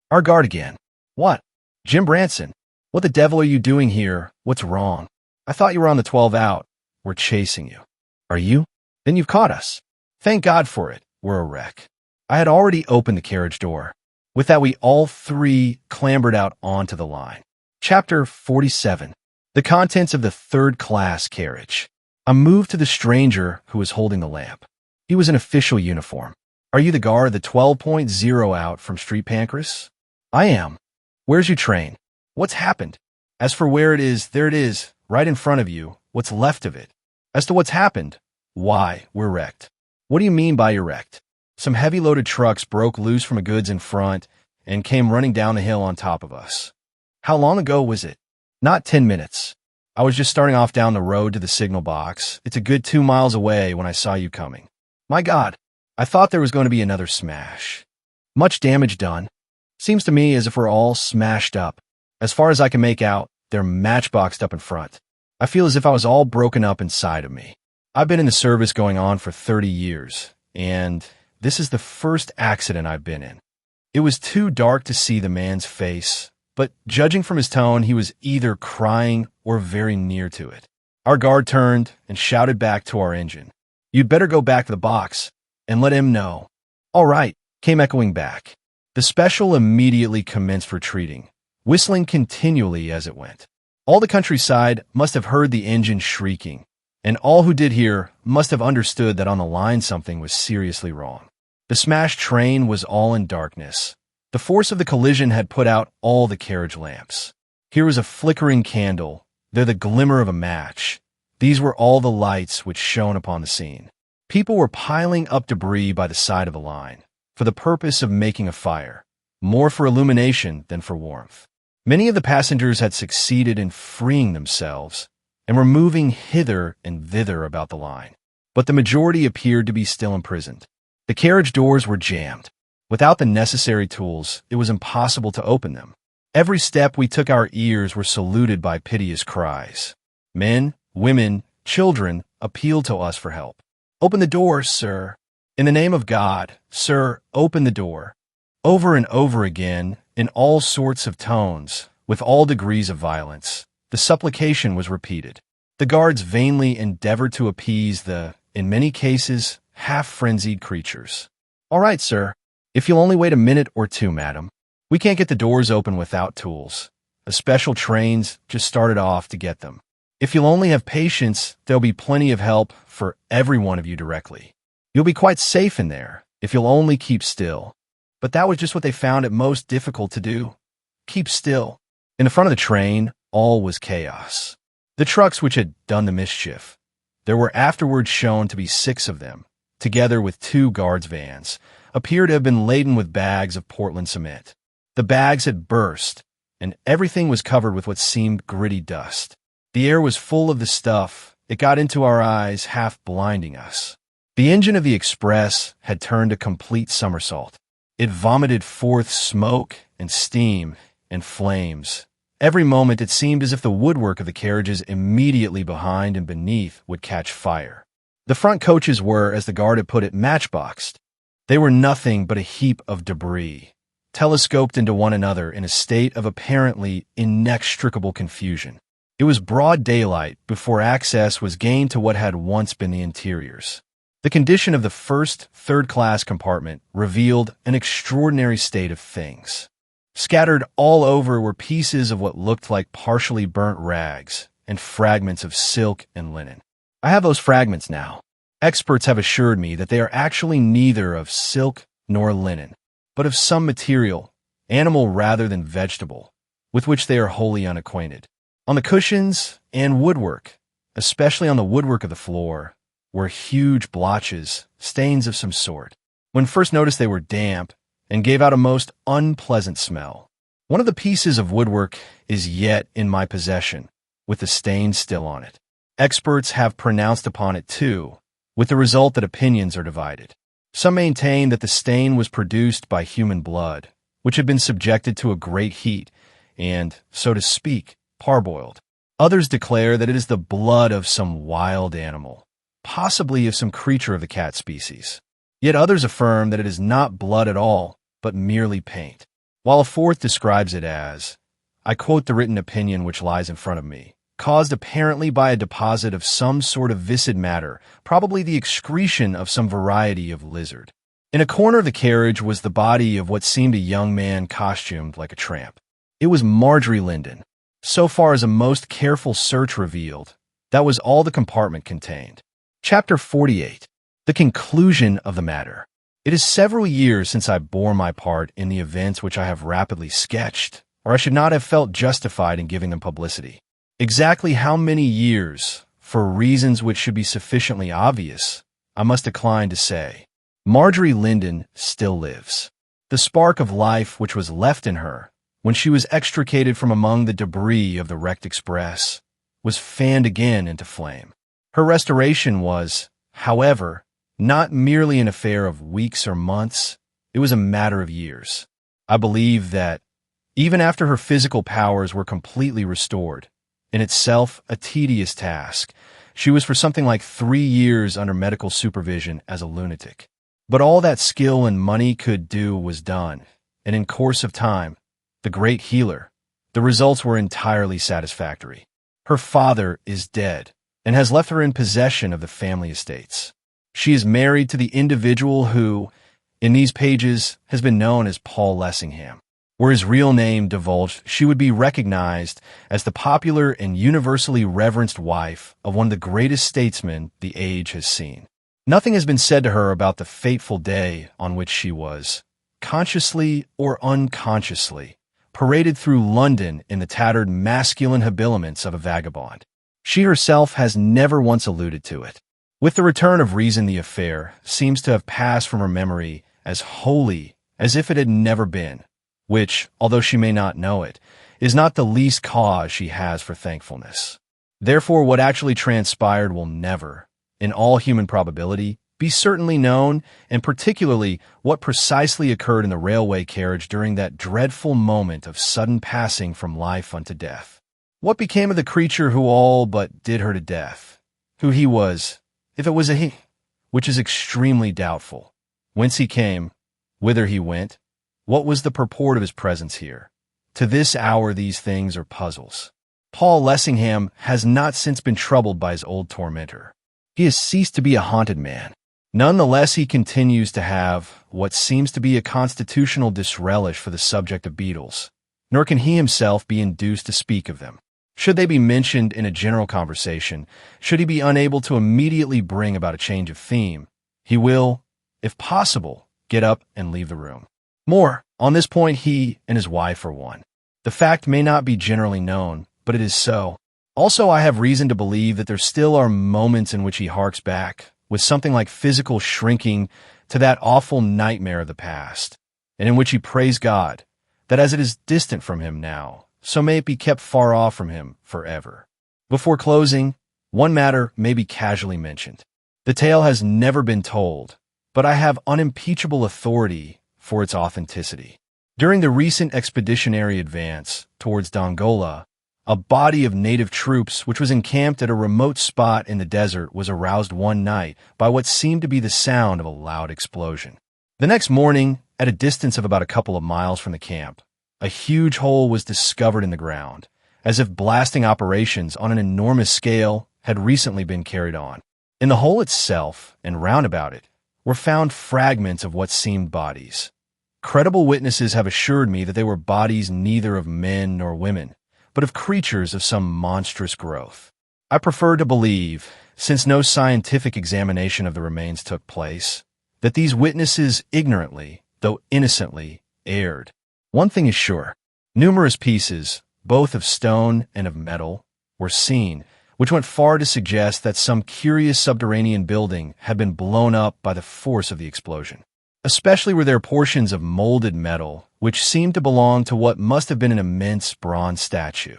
Our guard again. "What?" "Jim Branson. What the devil are you doing here? What's wrong?" "I thought you were on the 12 out. We're chasing you." "Are you? Then you've caught us." "Thank God for it. We're a wreck." I had already opened the carriage door. With that, we all three clambered out onto the line. Chapter 47. The contents of the third-class carriage. I moved to the stranger who was holding the lamp. He was in official uniform. "Are you the guard of the 12.0 out from Street Pancras?" "I am." "Where's your train?" "What's happened?" "As for where it is, there it is, right in front of you, what's left of it." "As to what's happened?" "Why, we're wrecked." "What do you mean by you're wrecked?" "Some heavy-loaded trucks broke loose from a goods in front and came running down the hill on top of us." "How long ago was it?" "Not 10 minutes. I was just starting off down the road to the signal box. It's a good 2 miles away when I saw you coming." "My God, I thought there was going to be another smash." "Much damage done?" "Seems to me as if we're all smashed up. As far as I can make out, they're matchboxed up in front. I feel as if I was all broken up inside of me. I've been in the service going on for 30 years, and this is the first accident I've been in." It was too dark to see the man's face, but judging from his tone, he was either crying or very near to it. Our guard turned and shouted back to our engine. "You'd better go back to the box and let him know." "All right," came echoing back. The special immediately commenced retreating, whistling continually as it went. All the countryside must have heard the engine shrieking, and all who did hear must have understood that on the line something was seriously wrong. The smashed train was all in darkness. The force of the collision had put out all the carriage lamps. Here was a flickering candle, there the glimmer of a match. These were all the lights which shone upon the scene. People were piling up debris by the side of the line, for the purpose of making a fire, more for illumination than for warmth. Many of the passengers had succeeded in freeing themselves and were moving hither and thither about the line, but the majority appeared to be still imprisoned. The carriage doors were jammed. Without the necessary tools, it was impossible to open them. Every step we took, our ears were saluted by piteous cries. Men, women, children appealed to us for help. "Open the door, sir. In the name of God, sir, open the door." Over and over again, in all sorts of tones, with all degrees of violence, the supplication was repeated. The guards vainly endeavored to appease the, in many cases, half-frenzied creatures. "All right, sir. If you'll only wait a minute or two, madam. We can't get the doors open without tools. A special train's just started off to get them. If you'll only have patience, there'll be plenty of help for every one of you directly. You'll be quite safe in there, if you'll only keep still." But that was just what they found it most difficult to do. Keep still. In the front of the train, all was chaos. The trucks which had done the mischief. There were afterwards shown to be 6 of them, together with 2 guards' vans, appear to have been laden with bags of Portland cement. The bags had burst, and everything was covered with what seemed gritty dust. The air was full of the stuff. It got into our eyes, half blinding us. The engine of the express had turned a complete somersault. It vomited forth smoke and steam and flames. Every moment it seemed as if the woodwork of the carriages immediately behind and beneath would catch fire. The front coaches were, as the guard had put it, matchboxed. They were nothing but a heap of debris, telescoped into one another in a state of apparently inextricable confusion. It was broad daylight before access was gained to what had once been the interiors. The condition of the first third-class compartment revealed an extraordinary state of things. Scattered all over were pieces of what looked like partially burnt rags and fragments of silk and linen. I have those fragments now. Experts have assured me that they are actually neither of silk nor linen, but of some material, animal rather than vegetable, with which they are wholly unacquainted. On the cushions and woodwork, especially on the woodwork of the floor, were huge blotches, stains of some sort. When first noticed, they were damp and gave out a most unpleasant smell. One of the pieces of woodwork is yet in my possession, with the stains still on it. Experts have pronounced upon it too, with the result that opinions are divided. Some maintain that the stain was produced by human blood, which had been subjected to a great heat and, so to speak, parboiled. Others declare that it is the blood of some wild animal, possibly of some creature of the cat species. Yet others affirm that it is not blood at all, but merely paint. While a fourth describes it as, I quote the written opinion which lies in front of me, caused apparently by a deposit of some sort of viscid matter, probably the excretion of some variety of lizard. In a corner of the carriage was the body of what seemed a young man costumed like a tramp. It was Marjorie Linden. So far as a most careful search revealed, that was all the compartment contained. Chapter 48. The conclusion of the matter. It is several years since I bore my part in the events which I have rapidly sketched, or I should not have felt justified in giving them publicity. Exactly how many years, for reasons which should be sufficiently obvious, I must decline to say. Marjorie Linden still lives. The spark of life which was left in her, when she was extricated from among the debris of the wrecked express, was fanned again into flame. Her restoration was, however, not merely an affair of weeks or months, it was a matter of years. I believe that, even after her physical powers were completely restored, in itself a tedious task, she was for something like 3 years under medical supervision as a lunatic. But all that skill and money could do was done, and in course of time, the great healer, the results were entirely satisfactory. Her father is dead, and has left her in possession of the family estates. She is married to the individual who, in these pages, has been known as Paul Lessingham. Were his real name divulged, she would be recognized as the popular and universally reverenced wife of one of the greatest statesmen the age has seen. Nothing has been said to her about the fateful day on which she was, consciously or unconsciously, paraded through London in the tattered masculine habiliments of a vagabond. She herself has never once alluded to it. With the return of reason, the affair seems to have passed from her memory as wholly as if it had never been, which, although she may not know it, is not the least cause she has for thankfulness. Therefore, what actually transpired will never, in all human probability, be certainly known, and particularly what precisely occurred in the railway carriage during that dreadful moment of sudden passing from life unto death. What became of the creature who all but did her to death? Who he was, if it was a he, which is extremely doubtful. Whence he came, whither he went, what was the purport of his presence here? To this hour these things are puzzles. Paul Lessingham has not since been troubled by his old tormentor. He has ceased to be a haunted man. None the less he continues to have what seems to be a constitutional disrelish for the subject of beetles, nor can he himself be induced to speak of them. Should they be mentioned in a general conversation, should he be unable to immediately bring about a change of theme, he will, if possible, get up and leave the room. More, on this point he and his wife are one. The fact may not be generally known, but it is so. Also, I have reason to believe that there still are moments in which he harks back, with something like physical shrinking, to that awful nightmare of the past, and in which he prays God, that as it is distant from him now, so may it be kept far off from him forever. Before closing, one matter may be casually mentioned. The tale has never been told, but I have unimpeachable authority for its authenticity. During the recent expeditionary advance towards Dongola, a body of native troops which was encamped at a remote spot in the desert was aroused one night by what seemed to be the sound of a loud explosion. The next morning, at a distance of about a couple of miles from the camp, a huge hole was discovered in the ground, as if blasting operations on an enormous scale had recently been carried on. In the hole itself and round about it were found fragments of what seemed bodies. Credible witnesses have assured me that they were bodies neither of men nor women, but of creatures of some monstrous growth. I prefer to believe, since no scientific examination of the remains took place, that these witnesses ignorantly, though innocently, erred. One thing is sure: numerous pieces, both of stone and of metal, were seen, which went far to suggest that some curious subterranean building had been blown up by the force of the explosion. Especially were there portions of molded metal, which seemed to belong to what must have been an immense bronze statue.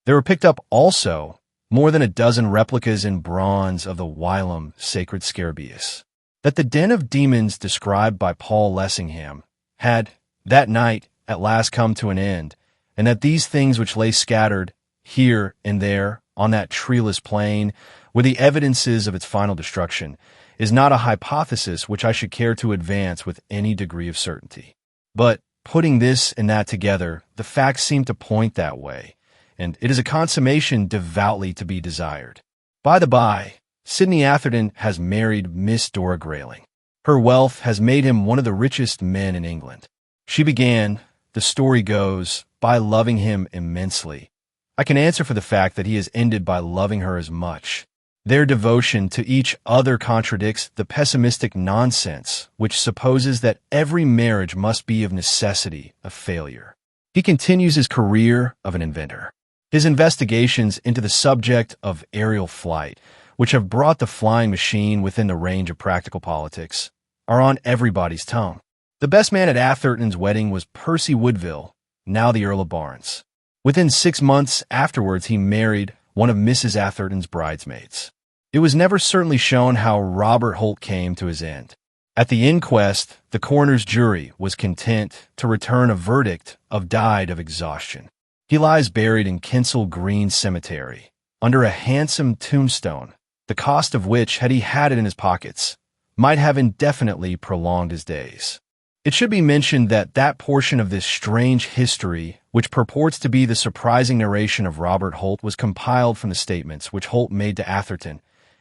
There were picked up also more than a dozen replicas in bronze of the whilom sacred scarabæus. That the den of demons described by Paul Lessingham had, that night, at last come to an end, and that these things which lay scattered here and there on that treeless plain were the evidences of its final destruction, is not a hypothesis which I should care to advance with any degree of certainty. But, putting this and that together, the facts seem to point that way, and it is a consummation devoutly to be desired. By the by, Sidney Atherton has married Miss Dora Grayling. Her wealth has made him one of the richest men in England. She began, the story goes, by loving him immensely. I can answer for the fact that he has ended by loving her as much. Their devotion to each other contradicts the pessimistic nonsense which supposes that every marriage must be of necessity a failure. He continues his career of an inventor. His investigations into the subject of aerial flight, which have brought the flying machine within the range of practical politics, are on everybody's tongue. The best man at Atherton's wedding was Percy Woodville, now the Earl of Barnes. Within 6 months afterwards, he married one of Mrs. Atherton's bridesmaids. It was never certainly shown how Robert Holt came to his end. At the inquest, the coroner's jury was content to return a verdict of died of exhaustion. He lies buried in Kensal Green Cemetery, under a handsome tombstone, the cost of which, had he had it in his pockets, might have indefinitely prolonged his days. It should be mentioned that that portion of this strange history, which purports to be the surprising narration of Robert Holt, was compiled from the statements which Holt made to Atherton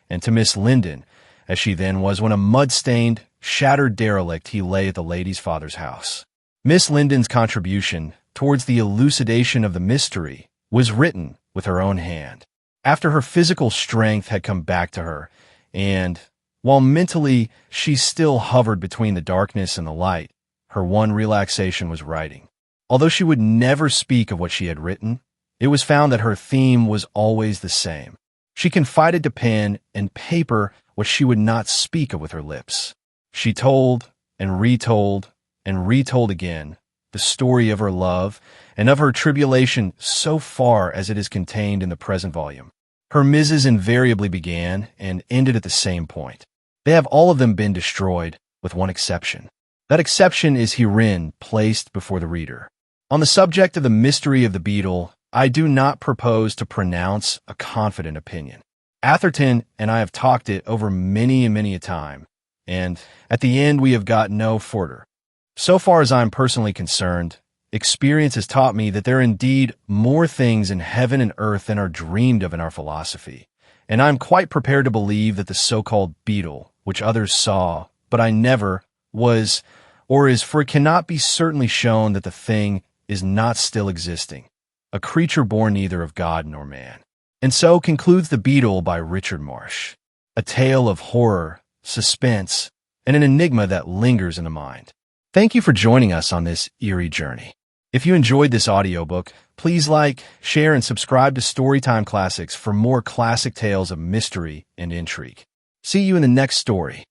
and to Miss Linden, as she then was, when a mud-stained, shattered derelict he lay at the lady's father's house. Miss Linden's contribution towards the elucidation of the mystery was written with her own hand. After her physical strength had come back to her, and, while mentally she still hovered between the darkness and the light, her one relaxation was writing. Although she would never speak of what she had written, it was found that her theme was always the same. She confided to pen and paper what she would not speak of with her lips. She told and retold again the story of her love and of her tribulation so far as it is contained in the present volume. Her misses invariably began and ended at the same point. They have all of them been destroyed, with one exception. That exception is herein placed before the reader. On the subject of the mystery of the Beetle, I do not propose to pronounce a confident opinion. Atherton and I have talked it over many and many a time, and at the end we have got no further. So far as I am personally concerned, experience has taught me that there are indeed more things in heaven and earth than are dreamed of in our philosophy, and I am quite prepared to believe that the so-called Beetle, which others saw, but I never, was, or is, for it cannot be certainly shown that the thing is not still existing, a creature born neither of God nor man. And so concludes The Beetle by Richard Marsh, a tale of horror, suspense, and an enigma that lingers in the mind. Thank you for joining us on this eerie journey. If you enjoyed this audiobook, please like, share, and subscribe to Storytime Classics for more classic tales of mystery and intrigue. See you in the next story.